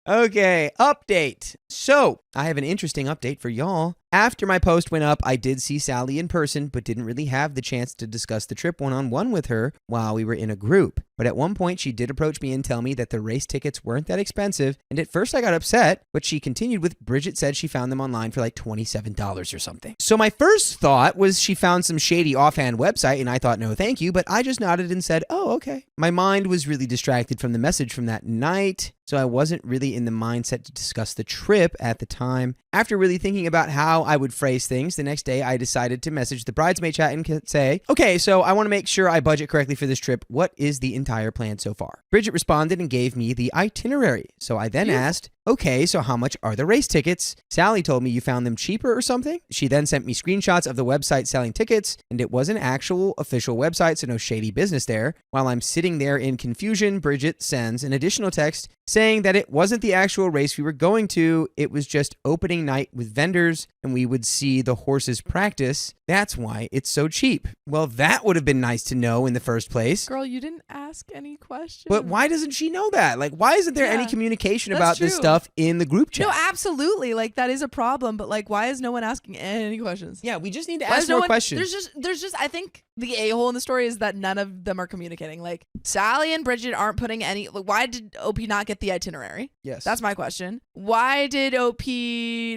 Okay, update. So I have an interesting update for y'all. After my post went up, I did see Sally in person, but didn't really have the chance to discuss the trip one-on-one with her while we were in a group. But at one point, she did approach me and tell me that the race tickets weren't that expensive, and at first I got upset, but she continued with, Bridget said she found them online for like $27 or something. So my first thought was she found some shady offhand website, and I thought, no thank you, but I just nodded and said, oh, okay. My mind was really distracted from the message from that night, so I wasn't really in the mindset to discuss the trip at the time. After really thinking about how I would phrase things, the next day I decided to message the bridesmaid chat and say, okay, so I want to make sure I budget correctly for this trip. What is the entire plan so far? Bridget responded and gave me the itinerary. So I then asked, okay, so how much are the race tickets? Sally told me you found them cheaper or something. She then sent me screenshots of the website selling tickets, and it was an actual official website, so no shady business there. While I'm sitting there in confusion, Bridget sends an additional text saying that it wasn't the actual race we were going to, it was just opening night with vendors, and we would see the horses practice. That's why it's so cheap. Well, that would have been nice to know in the first place. Girl, you didn't ask any questions. But why doesn't she know that? Like, why isn't there any communication about this stuff in the group chat? No, absolutely. Like, that is a problem. But like, why is no one asking any questions? Yeah, we just need to ask more questions. There's just. I think the a-hole in the story is that none of them are communicating. Like, Sally and Bridget aren't putting any. Like, why did OP not get the itinerary? Yes, that's my question. Why did OP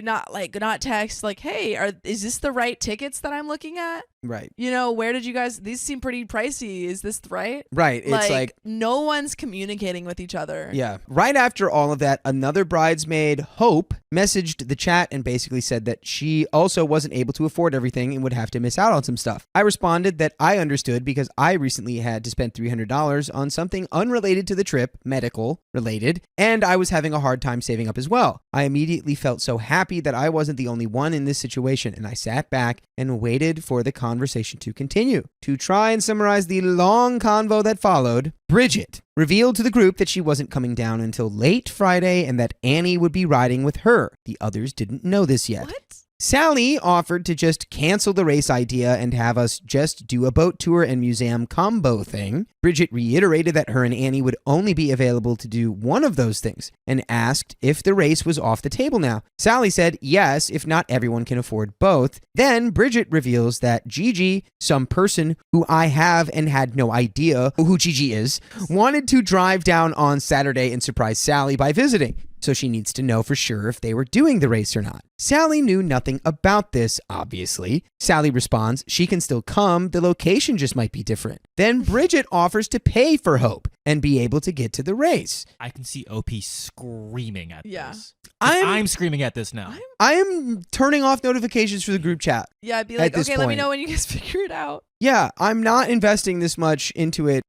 not text like, hey, is this the right tickets that I'm looking at? Right. You know, where did you guys? These seem pretty pricey. Is this right? Right. It's like no one's communicating with each other. Yeah. Right after all of that, another bridesmaid, Hope, messaged the chat and basically said that she also wasn't able to afford everything and would have to miss out on some stuff. I responded that I understood because I recently had to spend $300 on something unrelated to the trip, medical related, and I was having a hard time saving up as well. I immediately felt so happy that I wasn't the only one in this situation, and I sat back and waited for the conversation to continue. To try and summarize the long convo that followed, Bridget revealed to the group that she wasn't coming down until late Friday and that Annie would be riding with her. The others didn't know this yet. What? Sally offered to just cancel the race idea and have us just do a boat tour and museum combo thing. Bridget reiterated that her and Annie would only be available to do one of those things and asked if the race was off the table now. Sally said yes, if not everyone can afford both. Then Bridget reveals that Gigi, some person who I have and had no idea who Gigi is, wanted to drive down on Saturday and surprise Sally by visiting. So she needs to know for sure if they were doing the race or not. Sally knew nothing about this, obviously. Sally responds, she can still come, the location just might be different. Then Bridget offers to pay for Hope and be able to get to the race. I can see OP screaming at this. I'm screaming at this now. I am turning off notifications for the group chat. Yeah, I'd be like, okay, let me know when you guys figure it out. Yeah, I'm not investing this much into it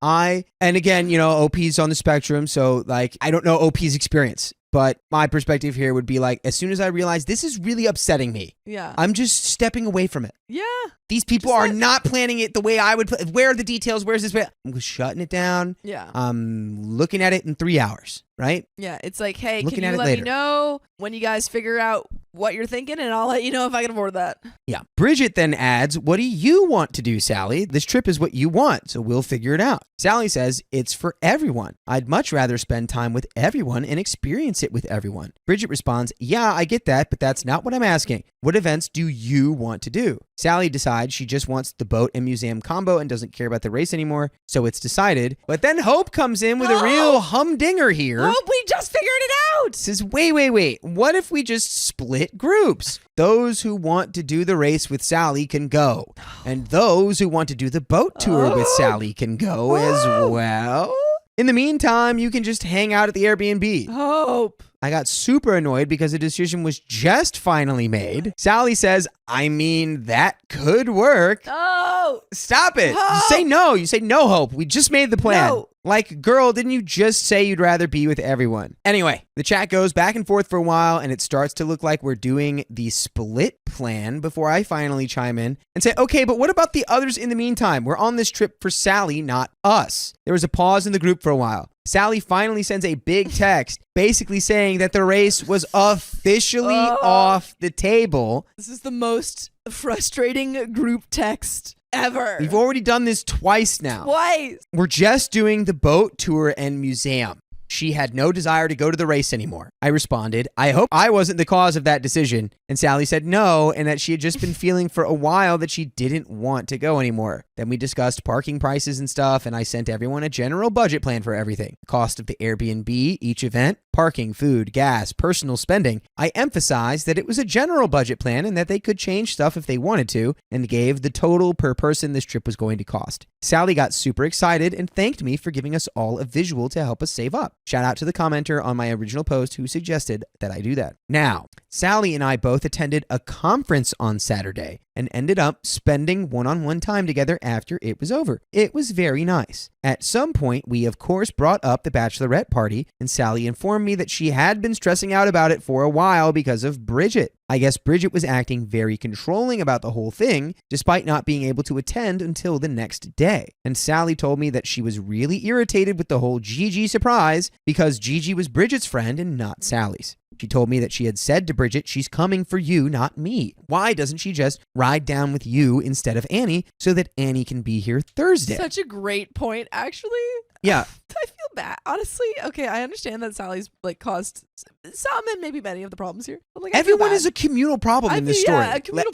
and again, OP's on the spectrum, so like, I don't know OP's experience. But my perspective here would be like, as soon as I realize this is really upsetting me, I'm just stepping away from it. Yeah. These people are not planning it the way I would. Where are the details? Where's this? I'm just shutting it down. Yeah. I'm looking at it in 3 hours, right? Yeah. It's like, hey, Looking can at you it let later. me know when you guys figure out what you're thinking, and I'll let you know if I can afford that. Yeah. Bridget then adds, what do you want to do, Sally? This trip is what you want, so we'll figure it out. Sally says, it's for everyone. I'd much rather spend time with everyone and experience it with everyone. Bridget responds, yeah, I get that, but that's not what I'm asking. What events do you want to do? Sally decides she just wants the boat and museum combo and doesn't care about the race anymore, so it's decided. But then Hope comes in with a real humdinger here. Hope, we just figured it out! Says, wait. What if we just split groups? Those who want to do the race with Sally can go. And those who want to do the boat tour with Sally can go as well. In the meantime, you can just hang out at the Airbnb. Hope. I got super annoyed because the decision was just finally made. Sally says, I mean, that could work. Oh. Stop it. Hope. You say no. You say no, Hope. We just made the plan. No. Like, girl, didn't you just say you'd rather be with everyone? Anyway, the chat goes back and forth for a while, and it starts to look like we're doing the split plan before I finally chime in and say, okay, but what about the others in the meantime? We're on this trip for Sally, not us. There was a pause in the group for a while. Sally finally sends a big text basically saying that the race was officially off the table. This is the most frustrating group text ever. We've already done this twice now. Twice. We're just doing the boat tour and museum. she had no desire to go to the race anymore. I responded, I hope I wasn't the cause of that decision. And Sally said no, and that she had just been feeling for a while that she didn't want to go anymore. Then we discussed parking prices and stuff, and I sent everyone a general budget plan for everything. The cost of the Airbnb, each event, parking, food, gas, personal spending. I emphasized that it was a general budget plan and that they could change stuff if they wanted to, and gave the total per person this trip was going to cost. Sally got super excited and thanked me for giving us all a visual to help us save up. Shout out to the commenter on my original post who suggested that I do that. Now, Sally and I both attended a conference on Saturday and ended up spending one-on-one time together after it was over. It was very nice. At some point, we of course brought up the bachelorette party, and Sally informed me that she had been stressing out about it for a while because of Bridget. I guess Bridget was acting very controlling about the whole thing, despite not being able to attend until the next day. And Sally told me that she was really irritated with the whole Gigi surprise because Gigi was Bridget's friend and not Sally's. She told me that she had said to Bridget, she's coming for you, not me. Why doesn't she just ride down with you instead of Annie so that Annie can be here Thursday? Such a great point, actually. Yeah. I feel bad. Honestly, okay, I understand that Sally's like caused some and maybe many of the problems here. But, like, Everyone is a communal problem in this story.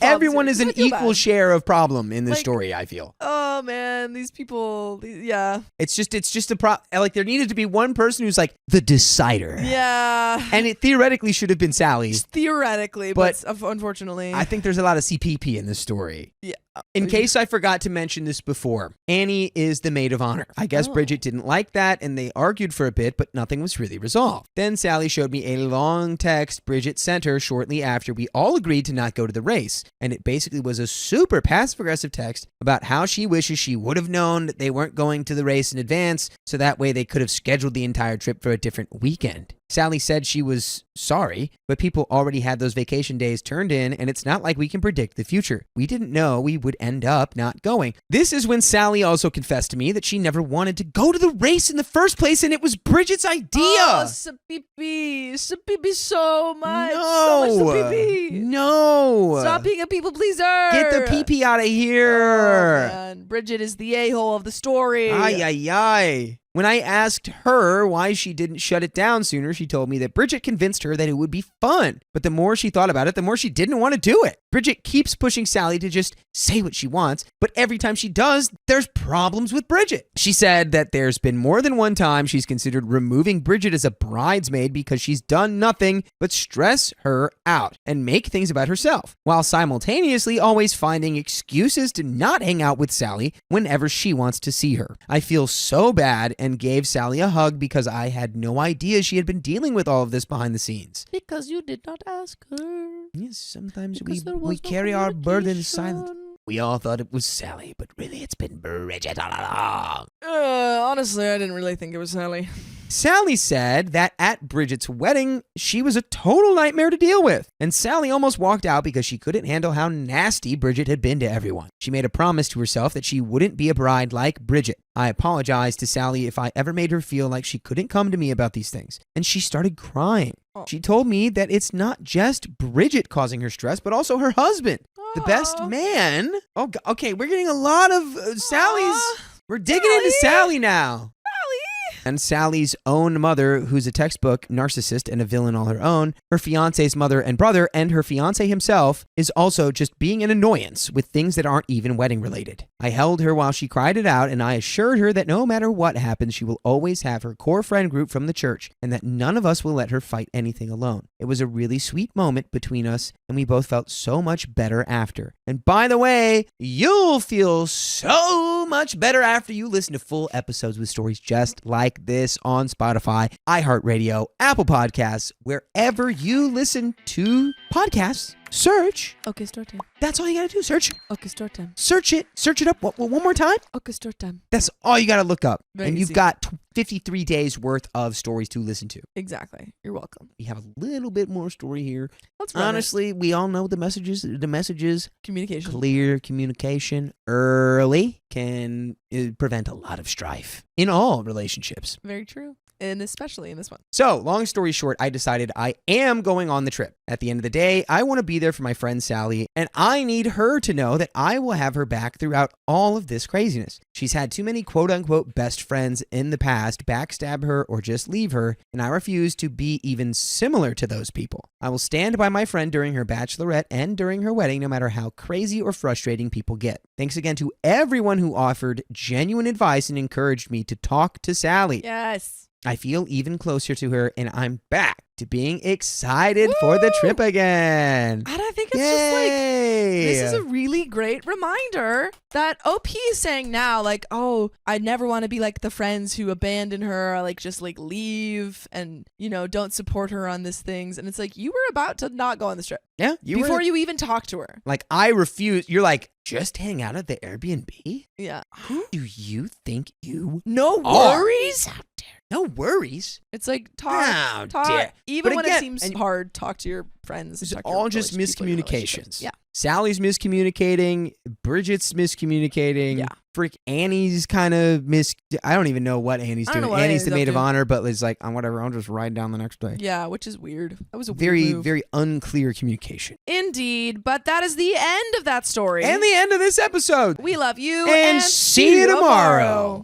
Everyone is an equal share of problem in this story, I feel. Oh man, these people, yeah. It's just a like there needed to be one person who's like the decider. Yeah. And it theoretically should have been Sally. Theoretically, but unfortunately. I think there's a lot of CPP in this story. Yeah. In case I forgot to mention this before, Annie is the maid of honor. I guess Bridget didn't like that, and they argued for a bit, but nothing was really resolved. Then Sally showed me a long text Bridget sent her shortly after we all agreed to not go to the race, and it basically was a super passive-aggressive text about how she wishes she would have known that they weren't going to the race in advance, so that way they could have scheduled the entire trip for a different weekend. Sally said she was sorry, but people already had those vacation days turned in, and it's not like we can predict the future. We didn't know we would end up not going. This is when Sally also confessed to me that she never wanted to go to the race in the first place, and it was Bridget's idea. Oh, Sapipi so much. No. So much Sapipi. No. Stop being a people pleaser. Get the pee-pee out of here. Oh, man. Bridget is the a-hole of the story. Ay, ay, ay. When I asked her why she didn't shut it down sooner, she told me that Bridget convinced her that it would be fun. But the more she thought about it, the more she didn't want to do it. Bridget keeps pushing Sally to just say what she wants, but every time she does, there's problems with Bridget. She said that there's been more than one time she's considered removing Bridget as a bridesmaid because she's done nothing but stress her out and make things about herself, while simultaneously always finding excuses to not hang out with Sally whenever she wants to see her. I feel so bad and gave Sally a hug because I had no idea she had been dealing with all of this behind the scenes. Because you did not ask her. Yes, sometimes we carry our burdens silently. We all thought it was Sally, but really it's been Bridget all along. Honestly, I didn't really think it was Sally. Sally said that at Bridget's wedding, she was a total nightmare to deal with. And Sally almost walked out because she couldn't handle how nasty Bridget had been to everyone. She made a promise to herself that she wouldn't be a bride like Bridget. I apologized to Sally if I ever made her feel like she couldn't come to me about these things. And she started crying. She told me that it's not just Bridget causing her stress, but also her husband. The best man. Oh, okay, we're getting a lot of Sally's. We're digging into Sally now. And Sally's own mother, who's a textbook narcissist and a villain all her own, her fiance's mother and brother, and her fiance himself is also just being an annoyance with things that aren't even wedding related. I held her while she cried it out, and I assured her that no matter what happens, she will always have her core friend group from the church, and that none of us will let her fight anything alone. It was a really sweet moment between us, and we both felt so much better after. And by the way, you'll feel so much better after you listen to full episodes with stories just like this on Spotify, iHeartRadio, Apple Podcasts, wherever you listen to podcasts. Search. Okay, start time. That's all you gotta do. Search. Okay, start time. Search it. Search it up. One more time. Okay, start time. That's all you gotta look up. Very and you've easy. got 53 days worth of stories to listen to. Exactly. You're welcome. We have a little bit more story here. Let's run it. Honestly, we all know the messages. Communication. Clear communication early can prevent a lot of strife in all relationships. Very true. and especially in this one. So, long story short, I decided I am going on the trip. At the end of the day, I want to be there for my friend Sally, and I need her to know that I will have her back throughout all of this craziness. She's had too many quote-unquote best friends in the past backstab her or just leave her, and I refuse to be even similar to those people. I will stand by my friend during her bachelorette and during her wedding, no matter how crazy or frustrating people get. Thanks again to everyone who offered genuine advice and encouraged me to talk to Sally. Yes. I feel even closer to her, and I'm back to being excited for the trip again. And I think it's just like, this is a really great reminder that OP is saying now, like, oh, I never want to be like the friends who abandon her, or like just like leave and, you know, don't support her on these things. And it's like, you were about to not go on this trip. Yeah. Before you even talk to her. Like, I refuse. You're like, just hang out at the Airbnb? Yeah. Who do you think you No are? worries? Out there? No worries. It's like How talk. dare- Even But when again- it seems and- hard, talk to your friends. It's talk to your all just people you're in relationships. miscommunications. Yeah. Sally's miscommunicating. Bridget's miscommunicating. Yeah. Frick, Annie's kind of I don't even know what Annie's I don't doing. know what Annie's the Annie's maid up of to. honor, but it's like, whatever, I'll just ride down the next day. Yeah, which is weird. That was a Very, weird move. very unclear communication. Indeed, but that is the end of that story. And the end of this episode. We love you And see you tomorrow.